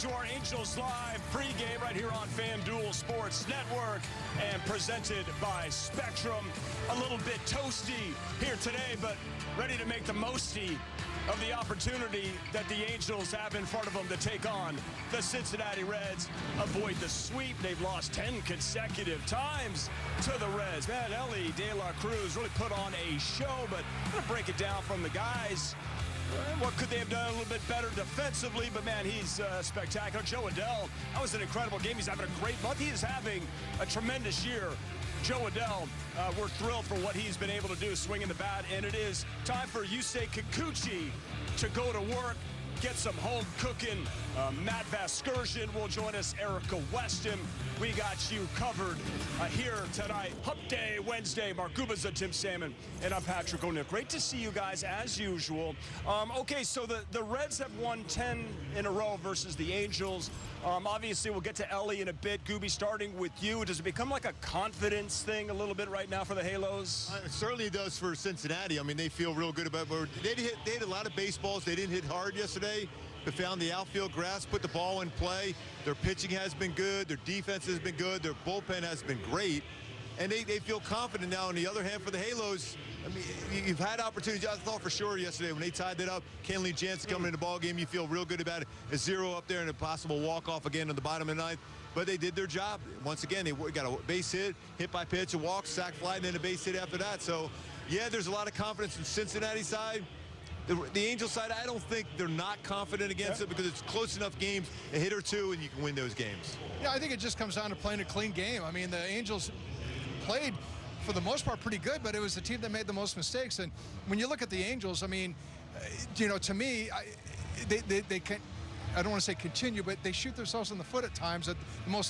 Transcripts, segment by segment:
to our Angels Live pregame right here on FanDuel Sports Network and presented by Spectrum. A little bit toasty here today, but ready to make the mosty of the opportunity that the Angels have in front of them to take on the Cincinnati Reds, avoid the sweep. They've lost 10 consecutive times to the Reds. Man, Elly De La Cruz really put on a show, but I'm going to break it down from the guys. What could they have done a little bit better defensively? But, man, he's spectacular. Joe Adell, that was an incredible game. He's having a great month. He is having a tremendous year. Joe Adell, we're thrilled for what he's been able to do swinging the bat. And it is time for Yusei Kikuchi to go to work, get some home cooking. Matt Vasgersian will join us. Erica Weston, we got you covered here tonight. Hump Day Wednesday. Mark Gubaza, Tim Salmon, and I'm Patrick O'Neill. Great to see you guys as usual. Okay, so the Reds have won 10 in a row versus the Angels. Obviously, we'll get to Elly in a bit. Gooby, starting with you. Does it become like a confidence thing a little bit right now for the Halos? It certainly does for Cincinnati. I mean, they feel real good about it. They hit a lot of baseballs. They didn't hit hard yesterday. They found the outfield grass, put the ball in play. Their pitching has been good. Their defense has been good. Their bullpen has been great. And they feel confident now. On the other hand, for the Halos, I mean, you've had opportunities. I thought for sure yesterday when they tied it up, Kenley Jansen coming in the ball game, you feel real good about it. A 0 up there and a possible walk-off again on the bottom of the ninth. But they did their job. Once again, they got a base hit by pitch, a walk, sac fly, and then a base hit after that. So, yeah, there's a lot of confidence in Cincinnati side. The Angels side, I don't think they're not confident against it because it's close enough games, a hit or two, and you can win those games. Yeah, I think it just comes down to playing a clean game. I mean, the Angels played, for the most part, pretty good, but it was the team that made the most mistakes. And when you look at the Angels, I mean, you know, to me, they can, I don't want to say continue, but they shoot themselves in the foot at times at the most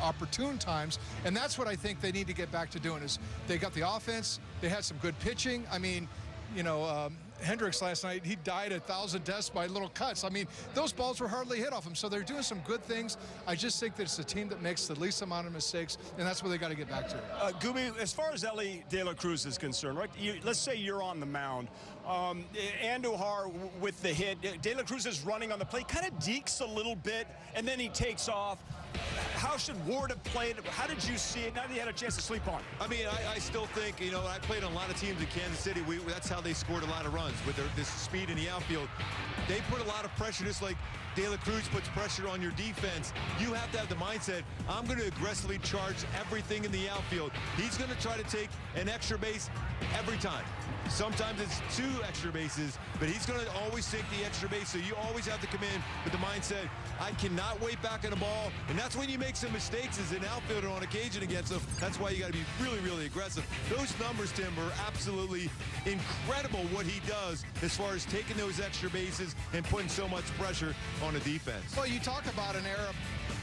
opportune times, and that's what I think they need to get back to doing. Is they got the offense, they had some good pitching. I mean, you know, Hendricks last night, he died 1,000 deaths by little cuts. I mean, those balls were hardly hit off him, so they're doing some good things. I just think that it's a team that makes the least amount of mistakes, and that's what they got to get back to. Gooby, as far as Elly De La Cruz is concerned, right? Let's say you're on the mound. Andujar with the hit. De La Cruz is running on the plate, kind of dekes a little bit, and then he takes off. How should Ward have played? How did you see it now that you had a chance to sleep on? I mean, I still think, you know, I played on a lot of teams in Kansas City. That's how they scored a lot of runs, with this speed in the outfield. They put a lot of pressure, just like De La Cruz puts pressure on your defense. You have to have the mindset, I'm going to aggressively charge everything in the outfield. He's going to try to take an extra base every time. Sometimes it's 2 extra bases, but he's going to always take the extra base, so you always have to come in with the mindset, I cannot wait back on the ball, and that's when you make some mistakes as an outfielder on occasion against him. That's why you got to be really, really aggressive. Those numbers, Tim, are absolutely incredible what he does as far as taking those extra bases and putting so much pressure on the defense. Well, you talk about an era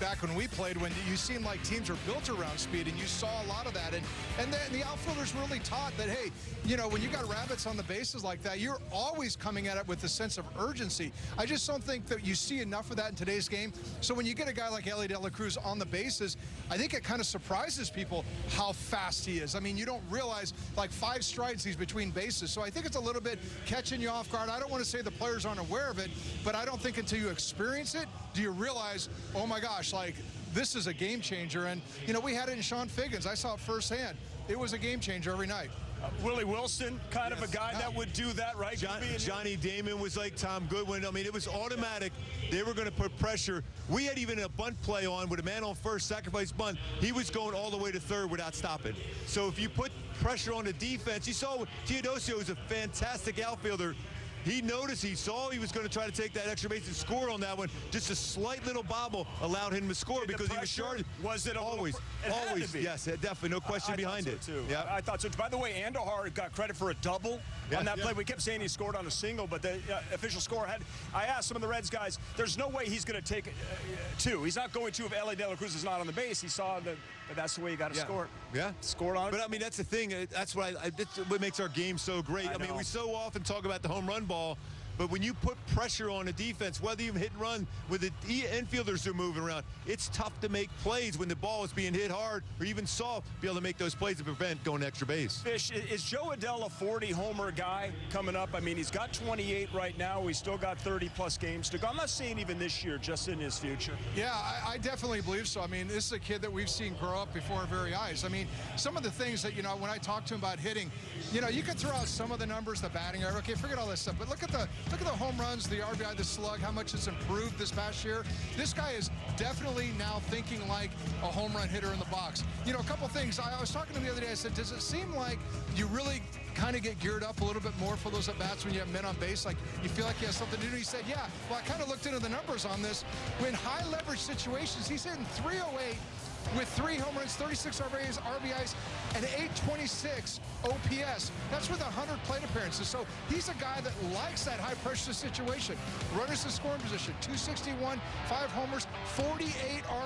back when we played when you seemed like teams were built around speed, and you saw a lot of that. And then the outfielders really taught that, hey, you know, when you got rabbits on the bases like that, you're always coming at it with a sense of urgency. I just don't think that you see enough of that in today's game. So when you get a guy like Elly De La Cruz on the bases, I think it kind of surprises people how fast he is. I mean, you don't realize, like, 5 strides he's between bases. So I think it's a little bit catching you off guard. I don't want to say the players aren't aware of it, but I don't think until you experience it do you realize, oh my gosh, like, this is a game changer. And, you know, we had it in Sean Figgins. I saw it firsthand. It was a game changer every night. Willie Wilson, kind of a guy that would do that, right? Johnny Damon was like Tom Goodwin. I mean, it was automatic. They were going to put pressure. We had even a bunt play on with a man on first, sacrifice bunt. He was going all the way to third without stopping. So if you put pressure on the defense, you saw Teodosio is a fantastic outfielder. He noticed, he saw he was going to try to take that extra base and score on that one. Just a slight little bobble allowed him to score because he was short. Was it always? Always, yes, definitely, no question behind it. Too. Yeah, I thought so. By the way, Andujar got credit for a double on that play. We kept saying he scored on a single, but the official score had. I asked some of the Reds guys, there's no way he's going to take 2. He's not going to if Elly De La Cruz is not on the base. He saw that. But that's the way you got to score. Yeah, scored on it. But I mean, that's the thing. That's what makes our game so great. I mean, we so often talk about the home run ball, But when you put pressure on a defense, whether you hit and run with the infielders are moving around, it's tough to make plays when the ball is being hit hard or even soft, be able to make those plays to prevent going to extra base. Fish, is Joe Adell a 40-homer guy coming up? I mean, he's got 28 right now. He's still got 30-plus games to go. I'm not saying even this year, just in his future. Yeah, I definitely believe so. I mean, this is a kid that we've seen grow up before our very eyes. I mean, some of the things that, you know, when I talk to him about hitting, you know, you could throw out some of the numbers, the batting average, okay, forget all this stuff, but look at the home runs, the RBI, the slug, how much it's improved this past year. This guy is definitely now thinking like a home run hitter in the box. You know, a couple things. I was talking to him the other day. I said, does it seem like you really kind of get geared up a little bit more for those at-bats when you have men on base? Like, you feel like you have something to do? He said, yeah. Well, I kind of looked into the numbers on this. When high-leverage situations, he's hitting 308 with 3 home runs, 36 RBIs, and 826 OPS. That's with 100 plate appearances. So he's a guy that likes that high-pressure situation. Runners in scoring position, 261, 5 homers, 48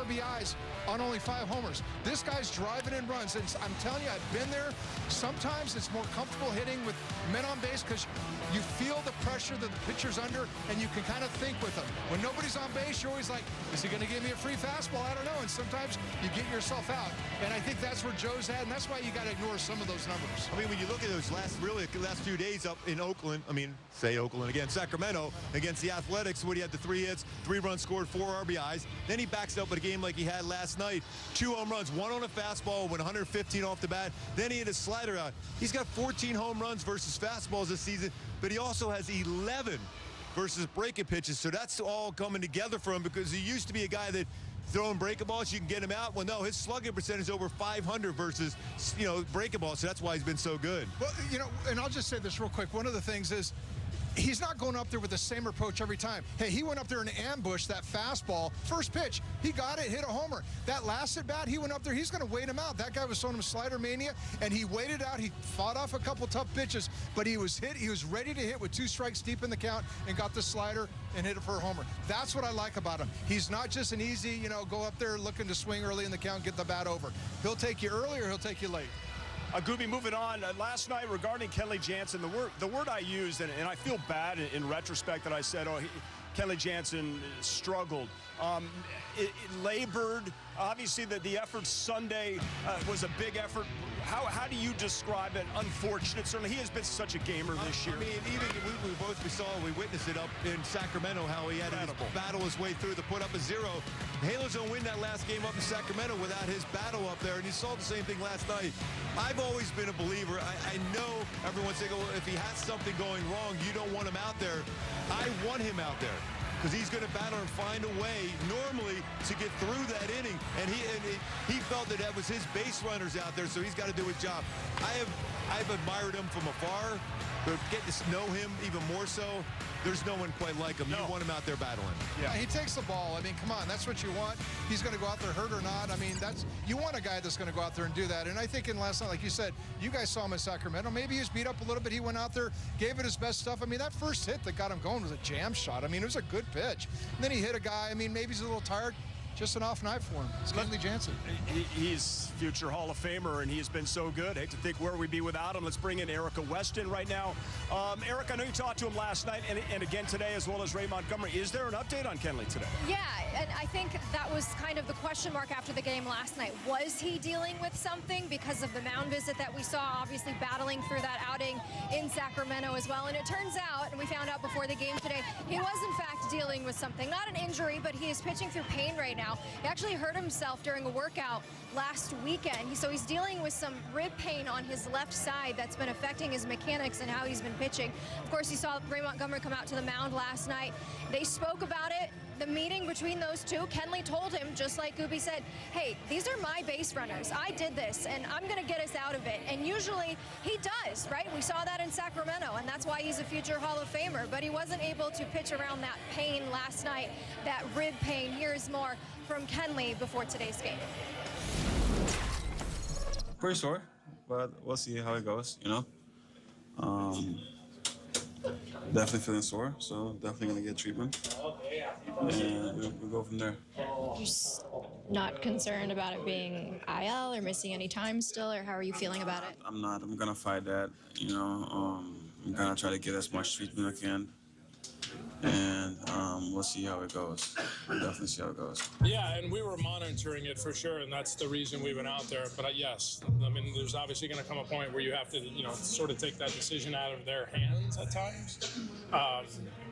RBIs on only 5 homers. This guy's driving in runs, and I'm telling you, I've been there. Sometimes it's more comfortable hitting with men on base because you feel the pressure that the pitcher's under, and you can kind of think with them. When nobody's on base, you're always like, is he going to give me a free fastball? I don't know. And sometimes you get yourself out. And I think that's where Joe's at, and that's why you got to ignore some of those numbers. I mean, when you look at those last few days up in Oakland, I mean, say Oakland again, Sacramento against the Athletics, when he had the 3 hits, 3 runs scored, 4 RBIs. Then he backs up with a game like he had last night, 2 home runs, 1 on a fastball, went 115 off the bat. Then he hit a slider out. He's got 14 home runs versus fastballs this season, but he also has 11 versus breaking pitches. So that's all coming together for him, because he used to be a guy that throwing breaking balls, you can get him out. Well, no, his slugging percentage is over 500 versus, you know, breaking balls. So that's why he's been so good. Well, you know, and I'll just say this real quick. One of the things is he's not going up there with the same approach every time. Hey, he went up there and ambushed that fastball. First pitch, he got it, hit a homer. That last at bat, he went up there, he's going to wait him out. That guy was showing him slider mania, and he waited out. He fought off a couple tough pitches, but he was hit. He was ready to hit with 2 strikes deep in the count and got the slider and hit it for a homer. That's what I like about him. He's not just an easy, you know, go up there looking to swing early in the count, get the bat over. He'll take you early or he'll take you late. Gooby, moving on. Last night regarding Kenley Jansen, the word I used, and I feel bad in retrospect that I said, oh, Kenley Jansen struggled. It labored. Obviously, the effort Sunday was a big effort. How do you describe it? Unfortunate. Certainly, he has been such a gamer this year. I mean, even we witnessed it up in Sacramento, how he had to battle his way through to put up a 0. Halos don't win that last game up in Sacramento without his battle up there, and you saw the same thing last night. I've always been a believer. I know everyone's saying, well, if he has something going wrong, you don't want him out there. I want him out there, because he's going to battle and find a way normally to get through that inning. And he felt that was his base runners out there, so he's got to do his job. I've admired him from afar, but getting to know him even more so, there's no one quite like him. No. You want him out there battling. Yeah, he takes the ball. I mean, come on, that's what you want. He's going to go out there hurt or not. I mean, you want a guy that's going to go out there and do that. And I think in last night, like you said, you guys saw him in Sacramento. Maybe he was beat up a little bit. He went out there, gave it his best stuff. I mean, that first hit that got him going was a jam shot. I mean, it was a good pitch. And then he hit a guy. I mean, maybe he's a little tired. Just an off night for him. It's Kenley Jansen. He's future Hall of Famer, and he has been so good. I hate to think where we'd be without him. Let's bring in Erica Weston right now. Eric, I know you talked to him last night and again today, as well as Ray Montgomery. Is there an update on Kenley today? Yeah, and I think that was kind of the question mark after the game last night. Was he dealing with something because of the mound visit that we saw, obviously battling through that outing in Sacramento as well? And it turns out, and we found out before the game today, he was in fact dealing with something. Not an injury, but he is pitching through pain right now. He actually hurt himself during a workout last weekend. So he's dealing with some rib pain on his left side that's been affecting his mechanics and how he's been pitching. Of course, you saw Ray Montgomery come out to the mound last night. They spoke about it. The meeting between those two, Kenley told him, just like Gooby said, hey, these are my base runners. I did this, and I'm going to get us out of it. And usually he does, right? We saw that in Sacramento, and that's why he's a future Hall of Famer. But he wasn't able to pitch around that pain last night, that rib pain. Here's more from Kenley before today's game. Pretty sore, but we'll see how it goes, you know. Definitely feeling sore, so definitely going to get treatment. And we'll go from there. You're not concerned about it being IL or missing any time still, or how are you feeling about it? I'm not. I'm going to fight that, you know. I'm going to try to get as much treatment as I can. and we'll see how it goes. We'll definitely see how it goes. Yeah, and we were monitoring it for sure, and that's the reason we went out there. But yes, I mean, there's obviously going to come a point where you have to, sort of take that decision out of their hands at times.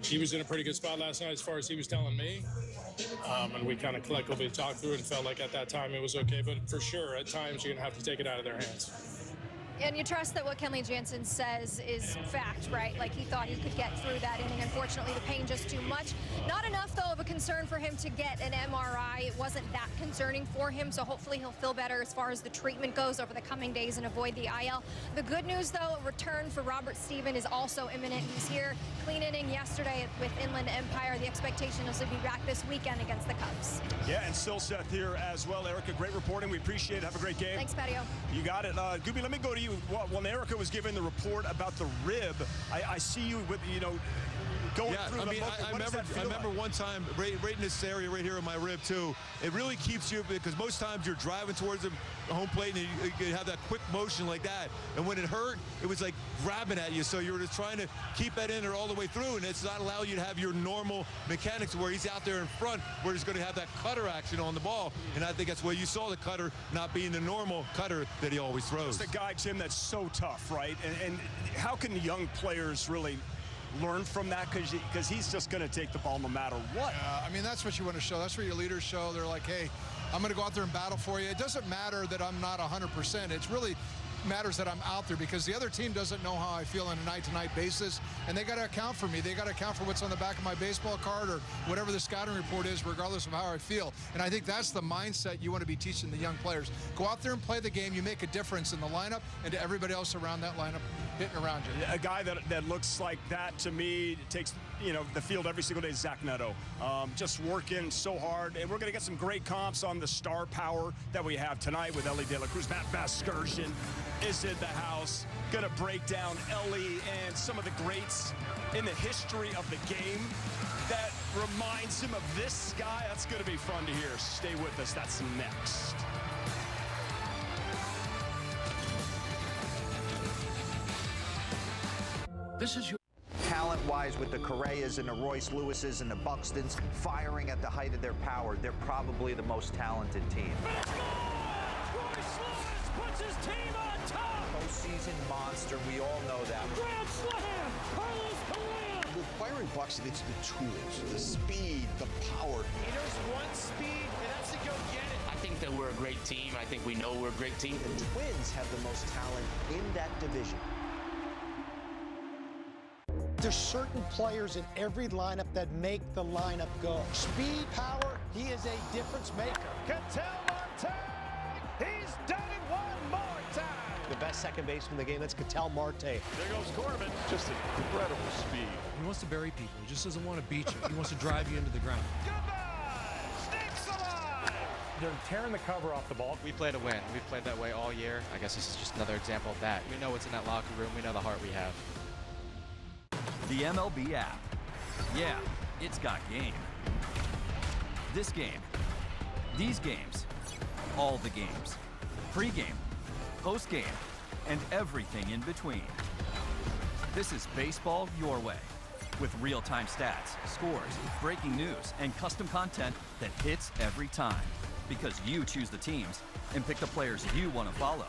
He was in a pretty good spot last night as far as he was telling me. And we kind of collectively talked through it and felt like at that time it was okay. But for sure, at times you're going to have to take it out of their hands. And you trust that what Kenley Jansen says is fact, right? Like, he thought he could get through that inning. Unfortunately, the pain just too much. Not enough, though, of a concern for him to get an MRI. It wasn't that concerning for him, so hopefully he'll feel better as far as the treatment goes over the coming days and avoid the IL. The good news, though, a return for Robert Steven is also imminent. He's here. Clean inning yesterday with Inland Empire. The expectation is to be back this weekend against the Cubs. Yeah, and Silseth here as well. Erica, great reporting. We appreciate it. Have a great game. Thanks, Patio. You got it. Gooby, let me go to you. When Erica was giving the report about the rib, I see you with, going through the I remember one time right in this area right here in my rib too. It really keeps you, because most times you're driving towards the home plate and you have that quick motion like that. And when it hurt, it was like grabbing at you. So you were just trying to keep that in there all the way through, and it's not allowing you to have your normal mechanics where he's out there in front where he's going to have that cutter action on the ball. And I think that's where you saw the cutter not being the normal cutter that he always throws. It's a guy, Jim, that's so tough, right? And how can the young players really learn from that, because he's just going to take the ball no matter what? I mean, that's what you want to show. That's what your leaders show. They're like, hey, I'm going to go out there and battle for you. It doesn't matter that I'm not 100%. It's really matters that I'm out there, because the other team doesn't know how I feel on a night-to-night basis, and they got to account for me. They got to account for what's on the back of my baseball card or whatever the scouting report is, regardless of how I feel. And I think that's the mindset you want to be teaching the young players. Go out there and play the game. You make a difference in the lineup and to everybody else around that lineup hitting around you. A guy that looks like that to me takes the field every single day is Zack Neto. Just working so hard, and we're going to get some great comps on the star power that we have tonight with Ellie De La Cruz. Matt Vasgersian is in the house, going to break down Ellie and some of the greats in the history of the game that reminds him of this guy. That's going to be fun to hear. Stay with us. That's next. This is your talent-wise, with the Correas and the Royce Lewises and the Buxtons firing at the height of their power, they're probably the most talented team. Royce Lewis puts his team on top. Postseason monster, we all know that. Grand slam, Carlos Correa. With Byron Buxton, it's the tools, the speed, the power. There's one speed, and that's to go get it. I think that we're a great team. I think we know we're a great team. The Twins have the most talent in that division. There's certain players in every lineup that make the lineup go. Speed, power, he is a difference maker. Ketel Marte, he's done it one more time. The best second baseman in the game, that's Ketel Marte. There goes Corbin. Just incredible speed. He wants to bury people. He just doesn't want to beat you. He wants to drive you into the ground. Goodbye, Sticks alive. They're tearing the cover off the ball. We play to win. We've played that way all year. I guess this is just another example of that. We know what's in that locker room. We know the heart we have. The MLB app. Yeah, it's got game. This game. These games. All the games. Pre-game, post-game, and everything in between. This is baseball your way. With real-time stats, scores, breaking news, and custom content that hits every time. Because you choose the teams and pick the players you want to follow.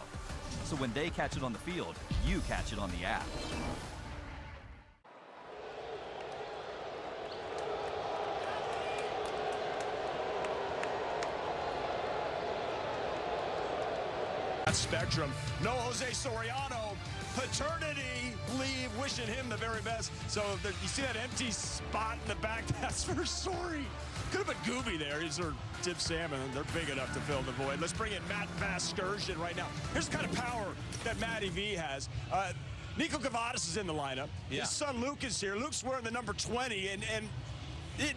So when they catch it on the field, you catch it on the app. Spectrum. No Jose Soriano, paternity leave, wishing him the very best. So you see that empty spot in the back, that's for Sori. Could have been Gooby there. He's our Tip Salmon, and they're big enough to fill the void. Let's bring in Matt Vasgersian right now. Here's the kind of power that Matty V has. Nico Cavadas is in the lineup. Yeah. His son Luke is here. Luke's wearing the number 20, and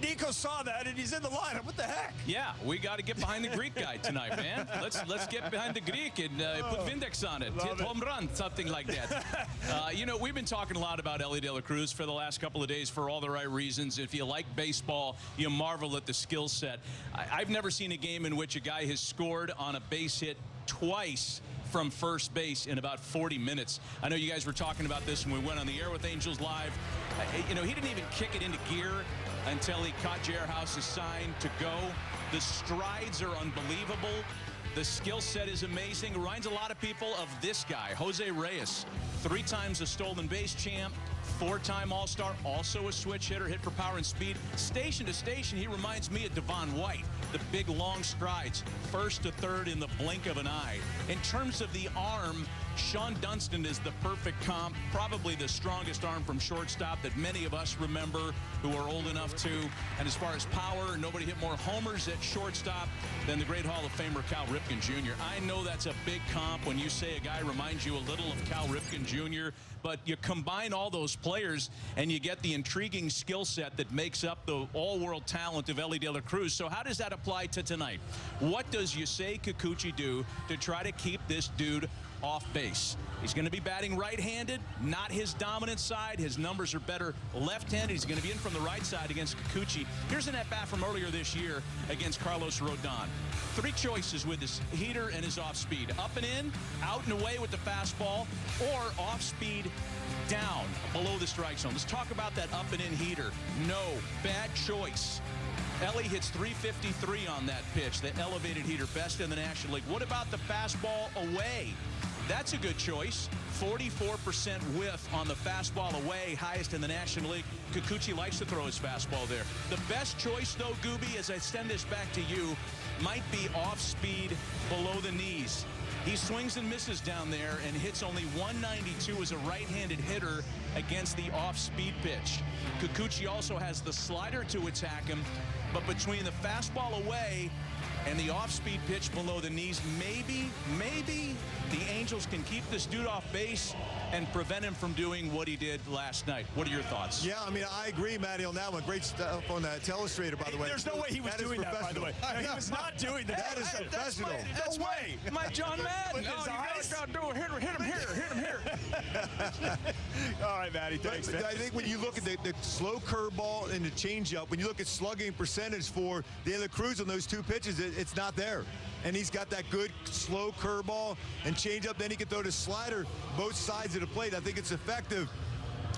Nico saw that, and he's in the lineup. What the heck? Yeah, we got to get behind the Greek guy tonight, man. Let's get behind the Greek and put Vindex on it. Hit home run, something like that. We've been talking a lot about Ellie De La Cruz for the last couple of days for all the right reasons. If you like baseball, you marvel at the skill set. I've never seen a game in which a guy has scored on a base hit twice from first base in about 40 minutes. I know you guys were talking about this when we went on the air with Angels Live. You know, he didn't even kick it into gear until he caught J.R. House's sign to go. The strides are unbelievable. The skill set is amazing. It reminds a lot of people of this guy, Jose Reyes. 3 times a stolen base champ, 4-time All-Star, also a switch hitter, hit for power and speed. Station to station, he reminds me of Devon White. The big, long strides, first to third in the blink of an eye. In terms of the arm, Sean Dunston is the perfect comp, probably the strongest arm from shortstop that many of us remember who are old enough to. And as far as power, nobody hit more homers at shortstop than the great Hall of Famer Cal Ripken Jr. I know that's a big comp when you say a guy reminds you a little of Cal Ripken Jr., but you combine all those players and you get the intriguing skill set that makes up the all-world talent of Elly De La Cruz. So how does that apply to tonight? What does Yusei Kikuchi do to try to keep this dude off base? He's going to be batting right-handed, not his dominant side. His numbers are better left-handed. He's going to be in from the right side against Kikuchi. Here's an at-bat from earlier this year against Carlos Rodon. 3 choices with his heater and his off-speed. Up and in, out and away with the fastball, or off-speed down below the strike zone. Let's talk about that up and in heater. No, bad choice. Elly hits 353 on that pitch, the elevated heater, best in the National League. What about the fastball away? That's a good choice. 44% whiff on the fastball away, highest in the National League. Kikuchi likes to throw his fastball there. The best choice, though, Gooby, as I send this back to you, might be off-speed below the knees. He swings and misses down there and hits only 192 as a right-handed hitter against the off-speed pitch. Kikuchi also has the slider to attack him, but between the fastball away and the off-speed pitch below the knees, maybe the Angels can keep this dude off base and prevent him from doing what he did last night. What are your thoughts? Yeah, I mean, I agree, Matty, on that one. Great stuff on that telestrator, by the way. There's no way he was doing that, by the way. No, he was not doing that. That is professional. That's way. My John Madden. No, you gotta do it. Hit him here. All right, Matty, thanks. I think when you look at the slow curveball and the changeup, when you look at slugging percentage for De La Cruz on those 2 pitches, it's not there. And he's got that good slow curveball and changeup. Then he can throw the slider both sides of the plate. I think it's effective.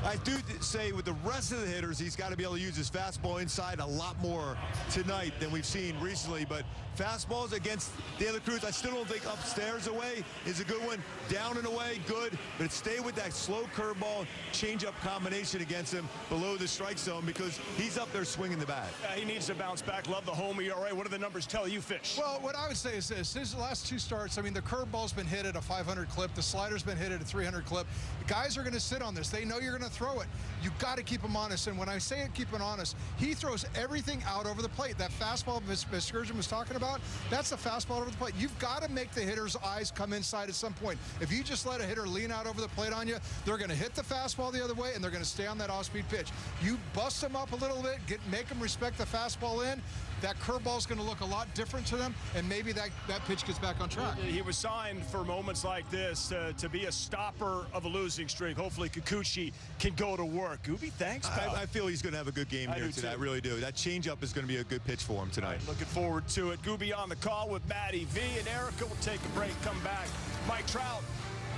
I do say with the rest of the hitters, he's got to be able to use his fastball inside a lot more tonight than we've seen recently. But fastballs against De La Cruz, I still don't think upstairs away is a good one. Down and away, good. But stay with that slow curveball, changeup combination against him below the strike zone because he's up there swinging the bat. He needs to bounce back. Love the home ERA. What do the numbers tell you, Fish? Well, what I would say is this. His last 2 starts, I mean, the curveball's been hit at a 500 clip. The slider's been hit at a 300 clip. The guys are going to sit on this. They know you're going to throw it. You got to keep him honest. And when I say it, keep him honest, he throws everything out over the plate. That fastball Sturgeon was talking about, that's the fastball over the plate. You've got to make the hitter's eyes come inside at some point. If you just let a hitter lean out over the plate on you, they're going to hit the fastball the other way, and they're going to stay on that off-speed pitch. You bust them up a little bit, make them respect the fastball in. That curveball is going to look a lot different to them, and maybe that pitch gets back on track. He was signed for moments like this to be a stopper of a losing streak. Hopefully Kikuchi can go to work. Gooby, thanks, pal. I feel he's going to have a good game here tonight. I really do. That changeup is going to be a good pitch for him tonight. Right, looking forward to it. Gooby on the call with Matty V and Erica. We'll take a break, come back. Mike Trout.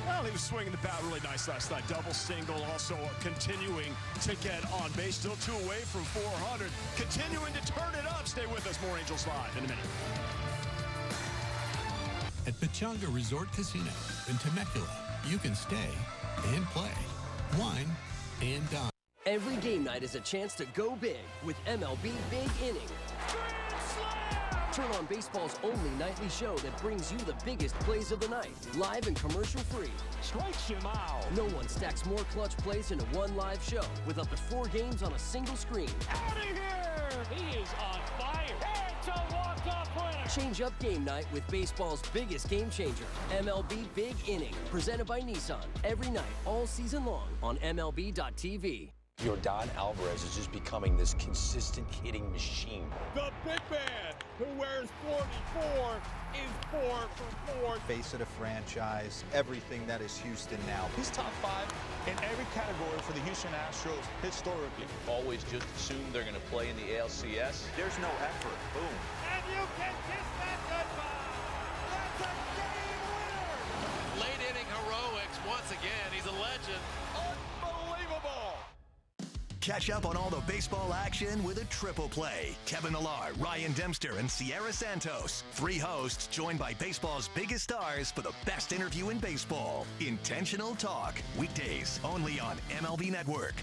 Well, he was swinging the bat really nice last night. Double, single, also continuing to get on base. Still 2 away from 400. Continuing to turn it up. Stay with us. More Angels Live in a minute. At Pechanga Resort Casino in Temecula, you can stay and play, wine and dine. Every game night is a chance to go big with MLB Big Inning. Turn on baseball's only nightly show that brings you the biggest plays of the night, live and commercial-free. Strikes him out. No one stacks more clutch plays into one live show with up to 4 games on a single screen. Out of here! He is on fire. It's a walk-off winner. Change up game night with baseball's biggest game changer, MLB Big Inning, presented by Nissan. Every night, all season long on MLB.tv. Yordan Alvarez is just becoming this consistent hitting machine. The big man who wears 44 is 4 for 4. Face of the franchise, everything that is Houston now. He's top 5 in every category for the Houston Astros historically. Always just assume they're going to play in the ALCS. There's no effort. Boom. And you can kiss that goodbye. That's a game winner. Catch up on all the baseball action with a triple play. Kevin Millar, Ryan Dempster, and Sierra Santos. 3 hosts joined by baseball's biggest stars for the best interview in baseball. Intentional Talk. Weekdays only on MLB Network.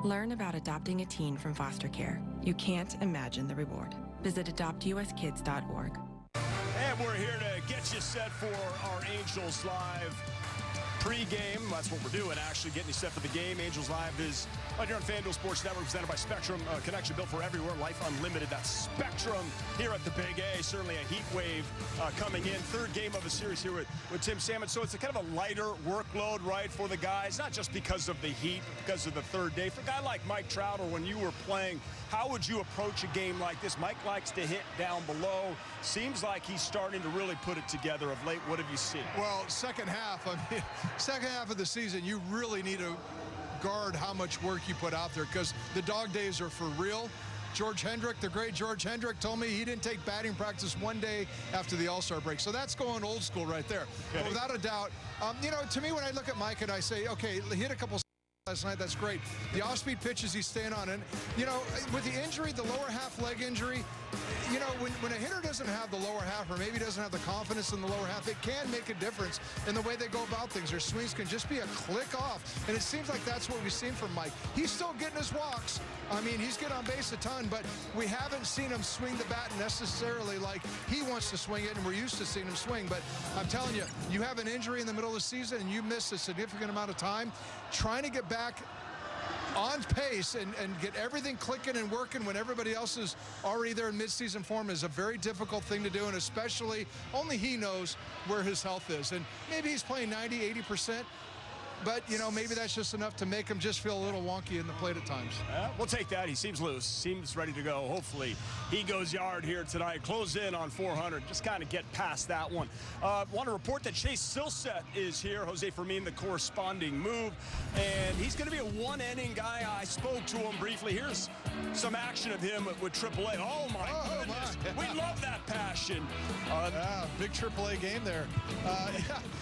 Learn about adopting a teen from foster care. You can't imagine the reward. Visit adoptuskids.org. And we're here to get you set for our Angels Live pregame. That's what we're doing, actually, getting you set for the game. Angels Live is right here on FanDuel Sports Network, presented by Spectrum. Connection built for everywhere. Life Unlimited. That's Spectrum here at the Big A. Certainly a heat wave coming in. 3rd game of a series here with Tim Salmon. So it's a kind of a lighter workload, right, for the guys, not just because of the heat, but because of the 3rd day. For a guy like Mike Trout, or when you were playing, how would you approach a game like this? Mike likes to hit down below. Seems like he's starting to really put it together of late. What have you seen? Well, second half of the season, you really need to guard how much work you put out there, because the dog days are for real. George Hendrick, the great George Hendrick, told me he didn't take batting practice one day after the All-Star break. So that's going old school right there. Okay. But without a doubt, to me, when I look at Mike and I say, okay, hit a couple last night, that's great. The off-speed pitches he's staying on. And, with the injury, the lower half leg injury, when a hitter doesn't have the lower half, or maybe doesn't have the confidence in the lower half, it can make a difference in the way they go about things. Their swings can just be a click off. And it seems like that's what we've seen from Mike. He's still getting his walks. I mean, he's getting on base a ton, but we haven't seen him swing the bat necessarily like he wants to swing it, and we're used to seeing him swing. But I'm telling you, you have an injury in the middle of the season and you miss a significant amount of time. Trying to get back on pace and get everything clicking and working when everybody else is already there in midseason form is a very difficult thing to do, and especially only he knows where his health is. And maybe he's playing 90, 80%. But, maybe that's just enough to make him just feel a little wonky in the plate at times. We'll take that. He seems loose, seems ready to go. Hopefully he goes yard here tonight. Close in on 400. Just kind of get past that one. Want to report that Chase Silseth is here. Jose Fermin, the corresponding move. And he's going to be a one-inning guy. I spoke to him briefly. Here's some action of him with AAA. Oh, my goodness. We love that passion. Big AAA game there.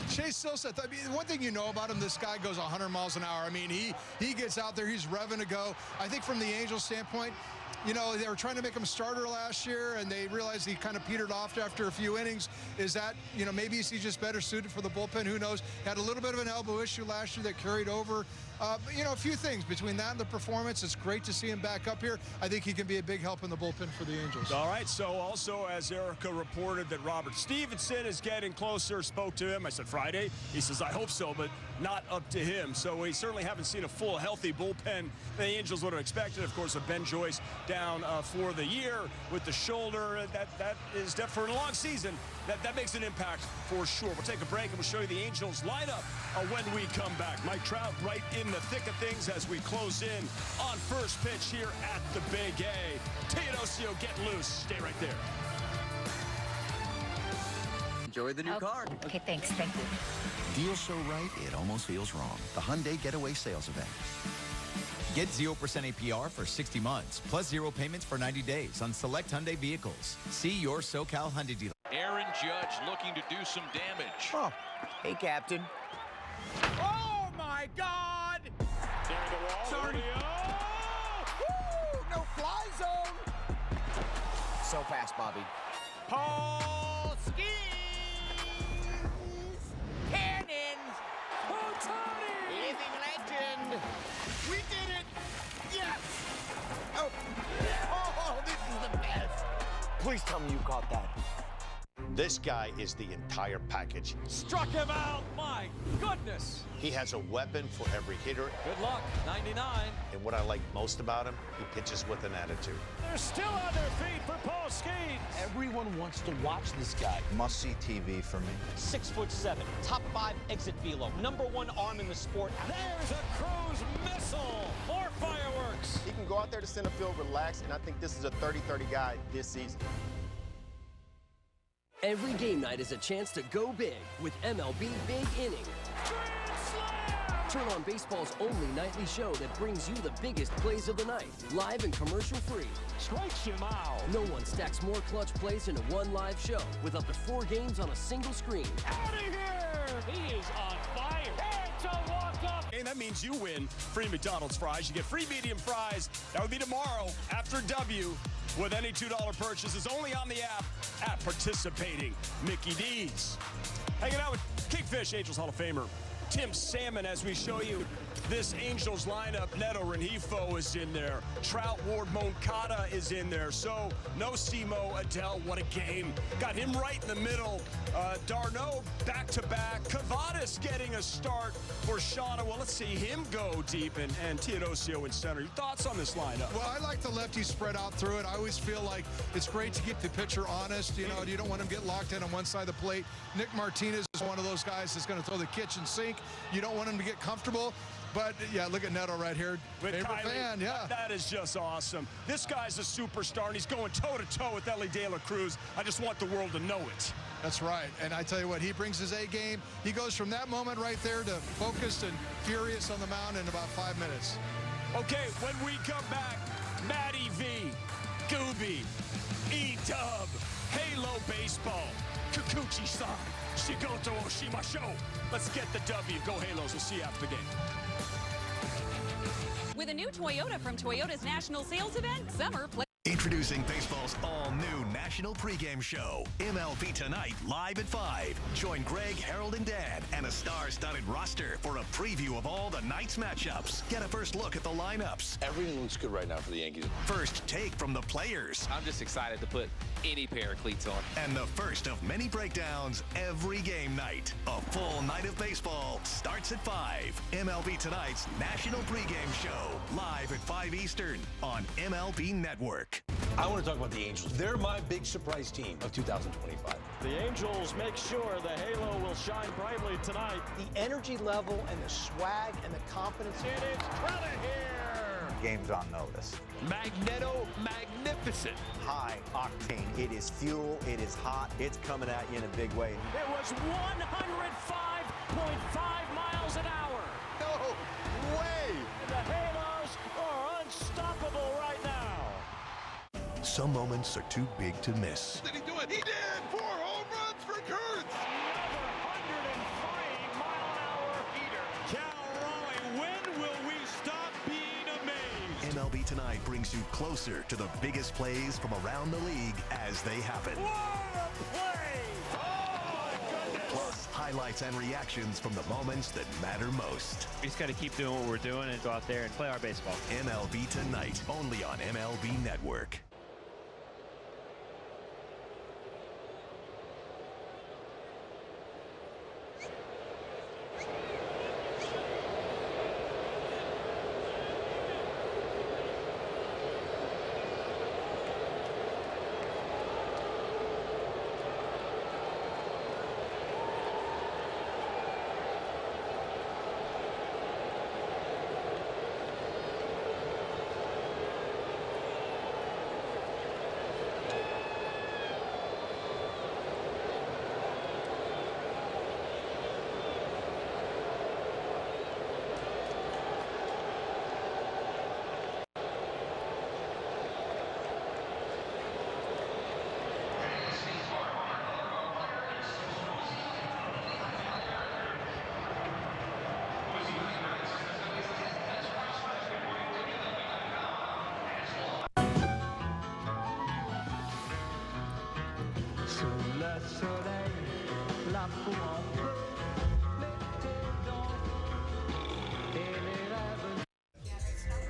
Chase Silseth, I mean, one thing you know about him, this guy goes 100 miles an hour. I mean, he gets out there, he's revving to go. I think from the Angels standpoint, they were trying to make him starter last year, and they realized he kind of petered off after a few innings. Is that, maybe he's just better suited for the bullpen? Who knows? Had a little bit of an elbow issue last year that carried over. A few things between that and the performance. It's great to see him back up here. I think he can be a big help in the bullpen for the Angels. All right, so also, as Erica reported, that Robert Stevenson is getting closer. Spoke to him. I said Friday. He says, I hope so, but not up to him. So we certainly haven't seen a full, healthy bullpen the Angels would have expected. Of course, Ben Joyce down for the year with the shoulder. That is for a long season. That makes an impact for sure. We'll take a break and we'll show you the Angels lineup when we come back. Mike Trout right in the thick of things as we close in on first pitch here at the Big A. Teodosio, get loose. Stay right there. Enjoy the new car. Okay, thanks. Thank you. Deal so right, it almost feels wrong. The Hyundai Getaway Sales Event. Get 0% APR for 60 months, plus 0 payments for 90 days on select Hyundai vehicles. See your SoCal Hyundai dealer. Aaron Judge looking to do some damage. Oh, hey, Captain. Oh, my God! Near the wall. Sorry. Woo! No fly zone. So fast, Bobby. Paul skis! Cannons! Otani! Living legend! We did it! Yes! Oh, this is the best. Please tell me you caught that. This guy is the entire package. Struck him out. My goodness. He has a weapon for every hitter. Good luck. 99. And what I like most about him, he pitches with an attitude. They're still on their feet for Paul Skeens. Everyone wants to watch this guy. Must-see TV for me. 6'7", top 5 exit velo, #1 arm in the sport. There's a Cruz missile. More fireworks. He can go out there to center field, relax, and I think this is a 30-30 guy this season. Every game night is a chance to go big with MLB Big Inning. Turn on baseball's only nightly show that brings you the biggest plays of the night, live and commercial-free. Strikes him out. No one stacks more clutch plays into one live show with up to 4 games on a single screen. Out of here! He is on fire. It's a walk-off. And that means you win free McDonald's fries. You get free medium fries. That would be tomorrow after W with any $2 purchases only on the app at participating Mickey D's. Hanging out with Kingfish, Angels Hall of Famer Tim Salmon as we show you this Angels lineup. Neto Rengifo is in there. Trout, Ward, Moncada is in there. So no Simo, Adell, what a game. Got him right in the middle. Darno back-to-back. Cavadas getting a start for Schanuel. Well, let's see him go deep and Teodosio in center. Your thoughts on this lineup? Well, I like the lefty spread out through it. I always feel like it's great to keep the pitcher honest. You know, you don't want him to get locked in on one side of the plate. Nick Martinez is one of those guys that's going to throw the kitchen sink. You don't want him to get comfortable. But, yeah, look at Neto right here. With Favorite Kylie, fan, yeah. That is just awesome. This guy's a superstar, and he's going toe-to-toe with Ellie De La Cruz. I just want the world to know it. That's right. And I tell you what, he brings his A game. He goes from that moment right there to focused and furious on the mound in about 5 minutes. Okay, when we come back, Matty V, Gooby, E-Dub, Halo Baseball, Kikuchi-san, Shigoto Oshimasho. Let's get the W. Go Halos. We'll see you after the game. With a new Toyota from Toyota's National Sales Event, summer play. Introducing baseball's all-new national pregame show, MLB Tonight, live at 5. Join Greg, Harold, and Dan, and a star-studded roster for a preview of all the night's matchups. Get a first look at the lineups. Everything looks good right now for the Yankees. First take from the players. I'm just excited to put any pair of cleats on. And the first of many breakdowns every game night. A full night of baseball starts at 5. MLB Tonight's national pregame show, live at 5 Eastern on MLB Network. I want to talk about the Angels. They're my big surprise team of 2025. The Angels make sure the halo will shine brightly tonight. The energy level and the swag and the confidence. It is Trout here. Game's on notice. Magneto magnificent. High octane. It is fuel. It is hot. It's coming at you in a big way. It was 105.5 miles an hour. No way. The Halos are unstoppable right now. Some moments are too big to miss. Did he do it? He did! 4 home runs for Kurtz! Another 103-mile-an-hour heater. Cal Raleigh, when will we stop being amazed? MLB Tonight brings you closer to the biggest plays from around the league as they happen. What a play! Oh, my goodness! Plus, highlights and reactions from the moments that matter most. We just got to keep doing what we're doing and go out there and play our baseball. MLB Tonight, only on MLB Network.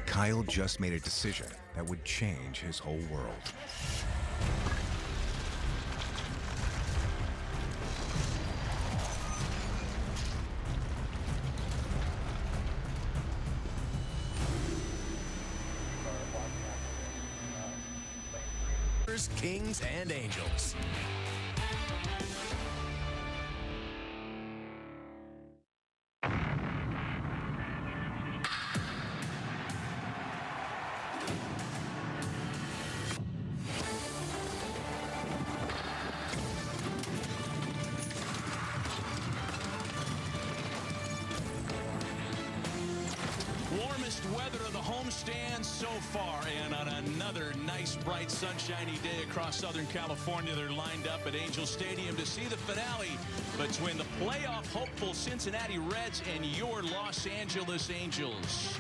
Kyle just made a decision that would change his whole world. Stars, Kings, and Angels. Weather of the homestand so far, and on another nice, bright, sunshiny day across Southern California, they're lined up at Angel Stadium to see the finale between the playoff hopeful Cincinnati Reds and your Los Angeles Angels.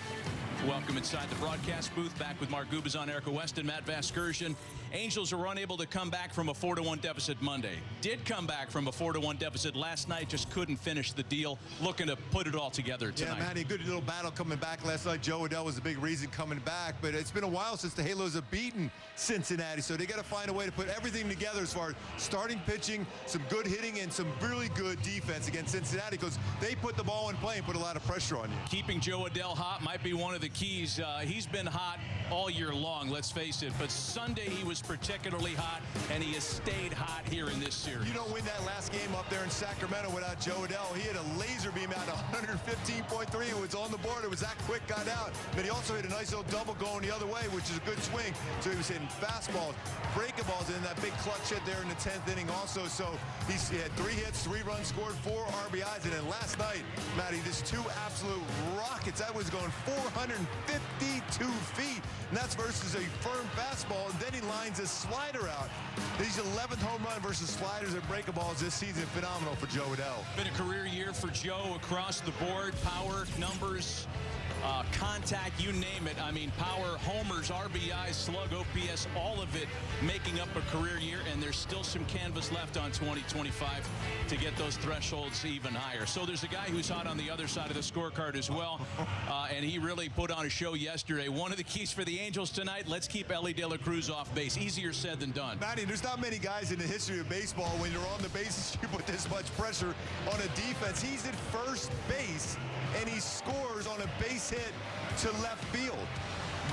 Welcome inside the broadcast booth. Back with Mark Gubazon, Erica West, and Matt Vasgersian. Angels are unable to come back from a 4-1 deficit Monday. Did come back from a 4-1 deficit last night, just couldn't finish the deal. Looking to put it all together tonight. Yeah, Matty, good little battle coming back last night. Joe Adell was a big reason coming back, but it's been a while since the Halos have beaten Cincinnati, so they got to find a way to put everything together as far as starting pitching, some good hitting, and some really good defense against Cincinnati, because they put the ball in play and put a lot of pressure on you. Keeping Joe Adell hot might be one of the keys. He's been hot all year long, let's face it, but Sunday he was particularly hot, and he has stayed hot here in this series. You don't win that last game up there in Sacramento without Joe Adell. He had a laser beam out, 115.3. It was on the board. It was that quick, got out. But he also hit a nice little double going the other way, which is a good swing. So he was hitting fastballs, breaking balls, and that big clutch hit there in the 10th inning also. So he had 3 hits, 3 runs scored, 4 RBIs. And then last night, Matty, just 2 absolute rockets. That was going 452 feet. And that's versus a firm fastball. And then he lines a slider out. He's 11th home run versus sliders and breaking balls this season. Phenomenal for Joe Adell. Been a career year for Joe across the board. Power, numbers, contact, you name it. I mean, power, homers, RBIs, slug, OPS, all of it making up a career year, and there's still some canvas left on 2025 to get those thresholds even higher. So there's a guy who's hot on the other side of the scorecard as well, and he really put on a show yesterday. One of the keys for the Angels tonight, let's keep Ellie De La Cruz off base. Easier said than done. Matty, there's not many guys in the history of baseball when you're on the bases, you put this much pressure on a defense. He's at first base, and he scores on a base hit to left field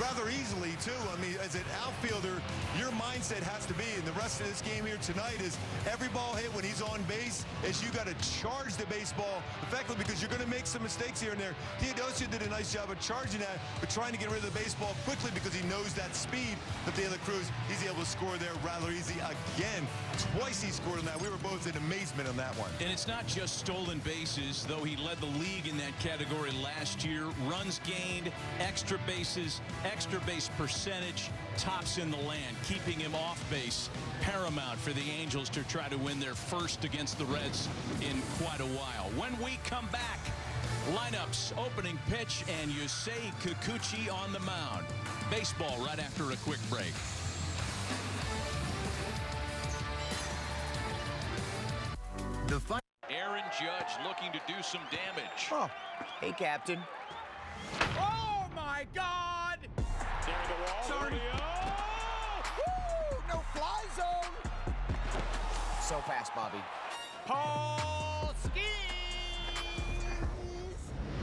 rather easily, too. I mean, as an outfielder, your mindset has to be, and the rest of this game here tonight is every ball hit when he's on base is you got to charge the baseball effectively, because you're going to make some mistakes here and there. Teodosio did a nice job of charging that, but trying to get rid of the baseball quickly because he knows that speed. But De La Cruz, he's able to score there rather easy again. Twice he scored on that. We were both in amazement on that one. And it's not just stolen bases, though he led the league in that category last year. Runs gained, extra bases, extra base percentage, tops in the land, keeping him off base paramount for the Angels to try to win their first against the Reds in quite a while. When we come back, lineups, opening pitch, and Yusei Kikuchi on the mound. Baseball right after a quick break. Aaron Judge looking to do some damage. Oh, hey, Captain. Oh, my God! Near the wall. Sorry. Woo! No fly zone. So fast, Bobby. Paul skis.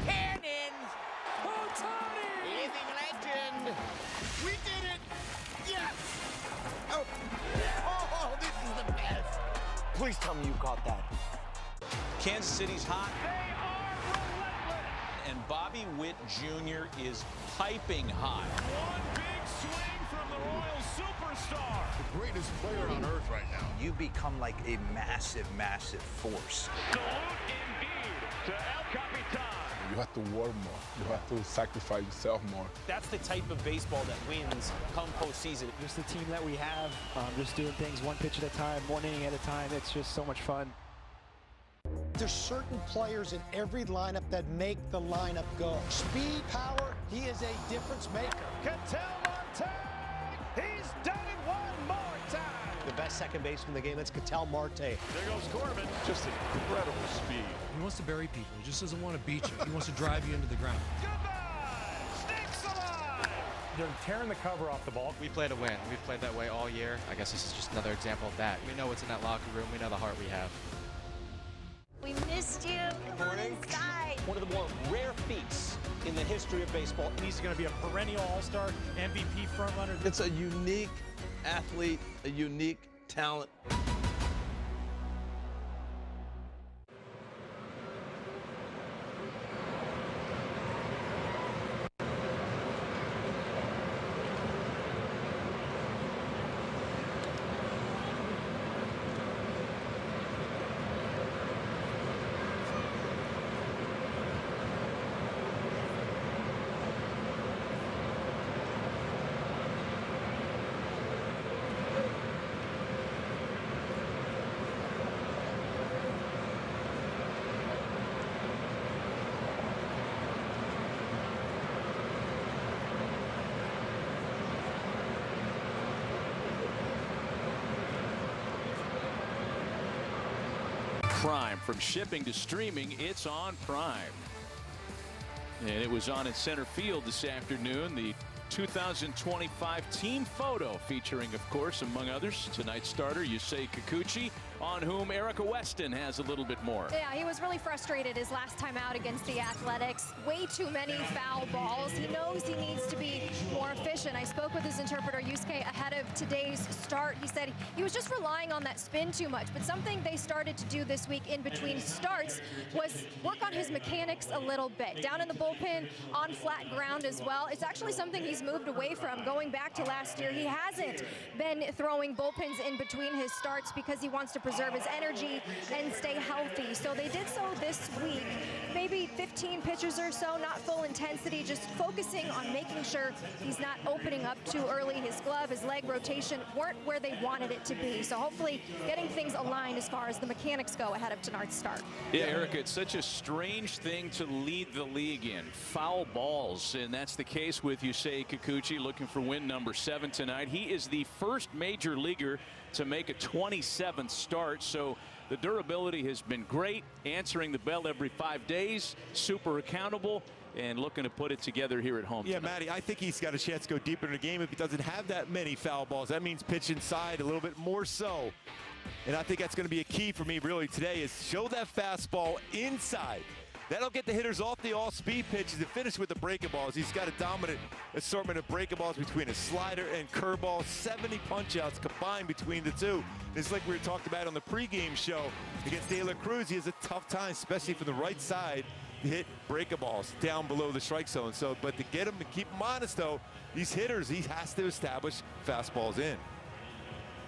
Cannons. Otani! Living legend. We did it. Yes. Oh. Oh, this is the best. Please tell me you caught that. Kansas City's hot. They are relentless. And Bobby Witt Jr. is piping hot. One big swing from the Royal superstar. The greatest player on earth right now. You become like a massive, massive force. Salute indeed to El Capitan. You have to work more. You have to sacrifice yourself more. That's the type of baseball that wins come postseason. Just the team that we have, just doing things one pitch at a time, one inning at a time. It's just so much fun. There's certain players in every lineup that make the lineup go. Speed, power, he is a difference maker. Kenley Jansen, he's done it one more time. The best second baseman in the game, that's Ketel Marte. There goes Corbin. Just incredible speed. He wants to bury people. He just doesn't want to beat you. He wants to drive you into the ground. Goodbye, Stinks alive. They're tearing the cover off the ball. We play to win. We've played that way all year. I guess this is just another example of that. We know what's in that locker room. We know the heart we have. We missed you. Come on inside. One of the more rare feats in the history of baseball. He's going to be a perennial all-star MVP frontrunner. It's a unique athlete, a unique talent. Prime. From shipping to streaming, it's on Prime. And it was on in center field this afternoon. The 2025 team photo featuring, of course, among others, tonight's starter, Yusei Kikuchi, on whom Erica Weston has a little bit more. Yeah, he was really frustrated his last time out against the Athletics. Way too many foul balls. He knows he needs to be more efficient. I spoke with his interpreter, Yusei, ahead of today's start. He said he was just relying on that spin too much. But something they started to do this week in between starts was work on his mechanics a little bit. Down in the bullpen, on flat ground as well. It's actually something he's moved away from. Going back to last year, he hasn't been throwing bullpens in between his starts because he wants to preserve his energy and stay healthy. So they did so this week. Maybe 15 pitches or so, not full intensity, just focusing on making sure he's not opening up too early. His glove, his leg rotation weren't where they wanted it to be. So hopefully getting things aligned as far as the mechanics go ahead of tonight's start. Yeah, Erica, it's such a strange thing to lead the league in. Foul balls, and that's the case with Yusei Kikuchi, looking for win number 7 tonight. He is the first major leaguer to make a 27th start, so the durability has been great, answering the bell every 5 days, super accountable, and looking to put it together here at home. Yeah, tonight. Matty, I think he's got a chance to go deeper in the game if he doesn't have that many foul balls. That means pitch inside a little bit more so. And I think that's going to be a key for me really today is show that fastball inside. That'll get the hitters off the all-speed pitches and finish with the breaking balls. He's got a dominant assortment of breaking balls between a slider and curveball. 70 punch-outs combined between the two. It's like we were talking about on the pregame show against De La Cruz. He has a tough time, especially from the right side, to hit breaking balls down below the strike zone. So, but to get him and keep him honest, though, these hitters, he has to establish fastballs in.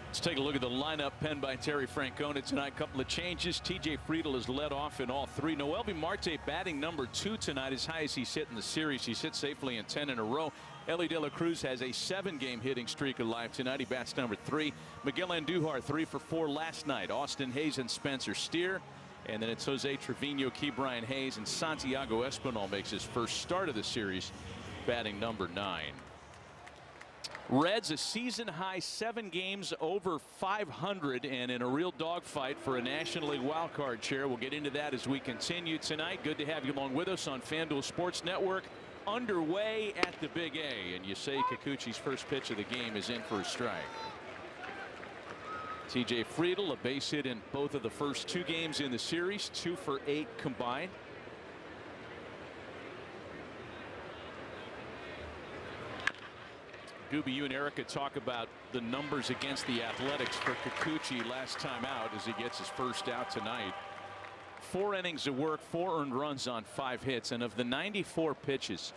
Let's take a look at the lineup penned by Terry Francona tonight. Couple of changes. TJ Friedl has led off in all 3. Noelvi Marte batting number 2 tonight, as high as he's hit in the series. He's hit safely in 10 in a row. Ellie De La Cruz has a 7-game hitting streak alive tonight. He bats number 3. Miguel Andujar 3 for 4 last night. Austin Hayes and Spencer Steer. And then it's Jose Trevino, Ke'Bryan Hayes, and Santiago Espinal makes his first start of the series, batting number 9. Reds a season high 7 games over 500 and in a real dogfight for a National League wildcard chair. We'll get into that as we continue tonight. Good to have you along with us on FanDuel Sports Network. Underway at the Big A, and Yusei Kikuchi's first pitch of the game is in for a strike. TJ Friedl, a base hit in both of the first 2 games in the series, 2 for 8 combined. Gooby, you and Erica talk about the numbers against the Athletics for Kikuchi last time out as he gets his first out tonight. 4 innings of work, 4 earned runs on 5 hits, and of the 94 pitches,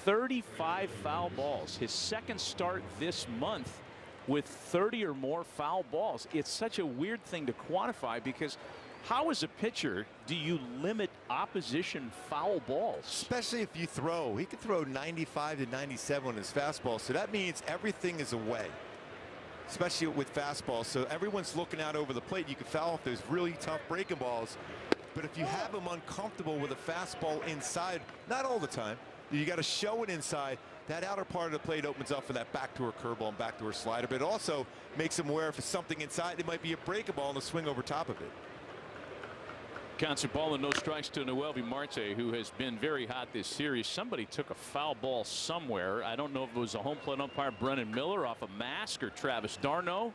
35 foul balls. His second start this month with 30 or more foul balls. It's such a weird thing to quantify because how, as a pitcher, do you limit opposition foul balls? Especially if you throw. He could throw 95 to 97 on his fastball, so that means everything is away, especially with fastballs. So everyone's looking out over the plate. You can foul off those really tough breaking balls, but if you have him uncomfortable with a fastball inside, not all the time, you got to show it inside. That outer part of the plate opens up for that backdoor curveball and backdoor slider, but it also makes him aware if it's something inside, it might be a breaking ball and a swing over top of it. Counts a ball and no strikes to Noelvi Marte, who has been very hot this series. Somebody took a foul ball somewhere. I don't know if it was a home plate umpire Brennan Miller off a mask or Travis d'Arnaud.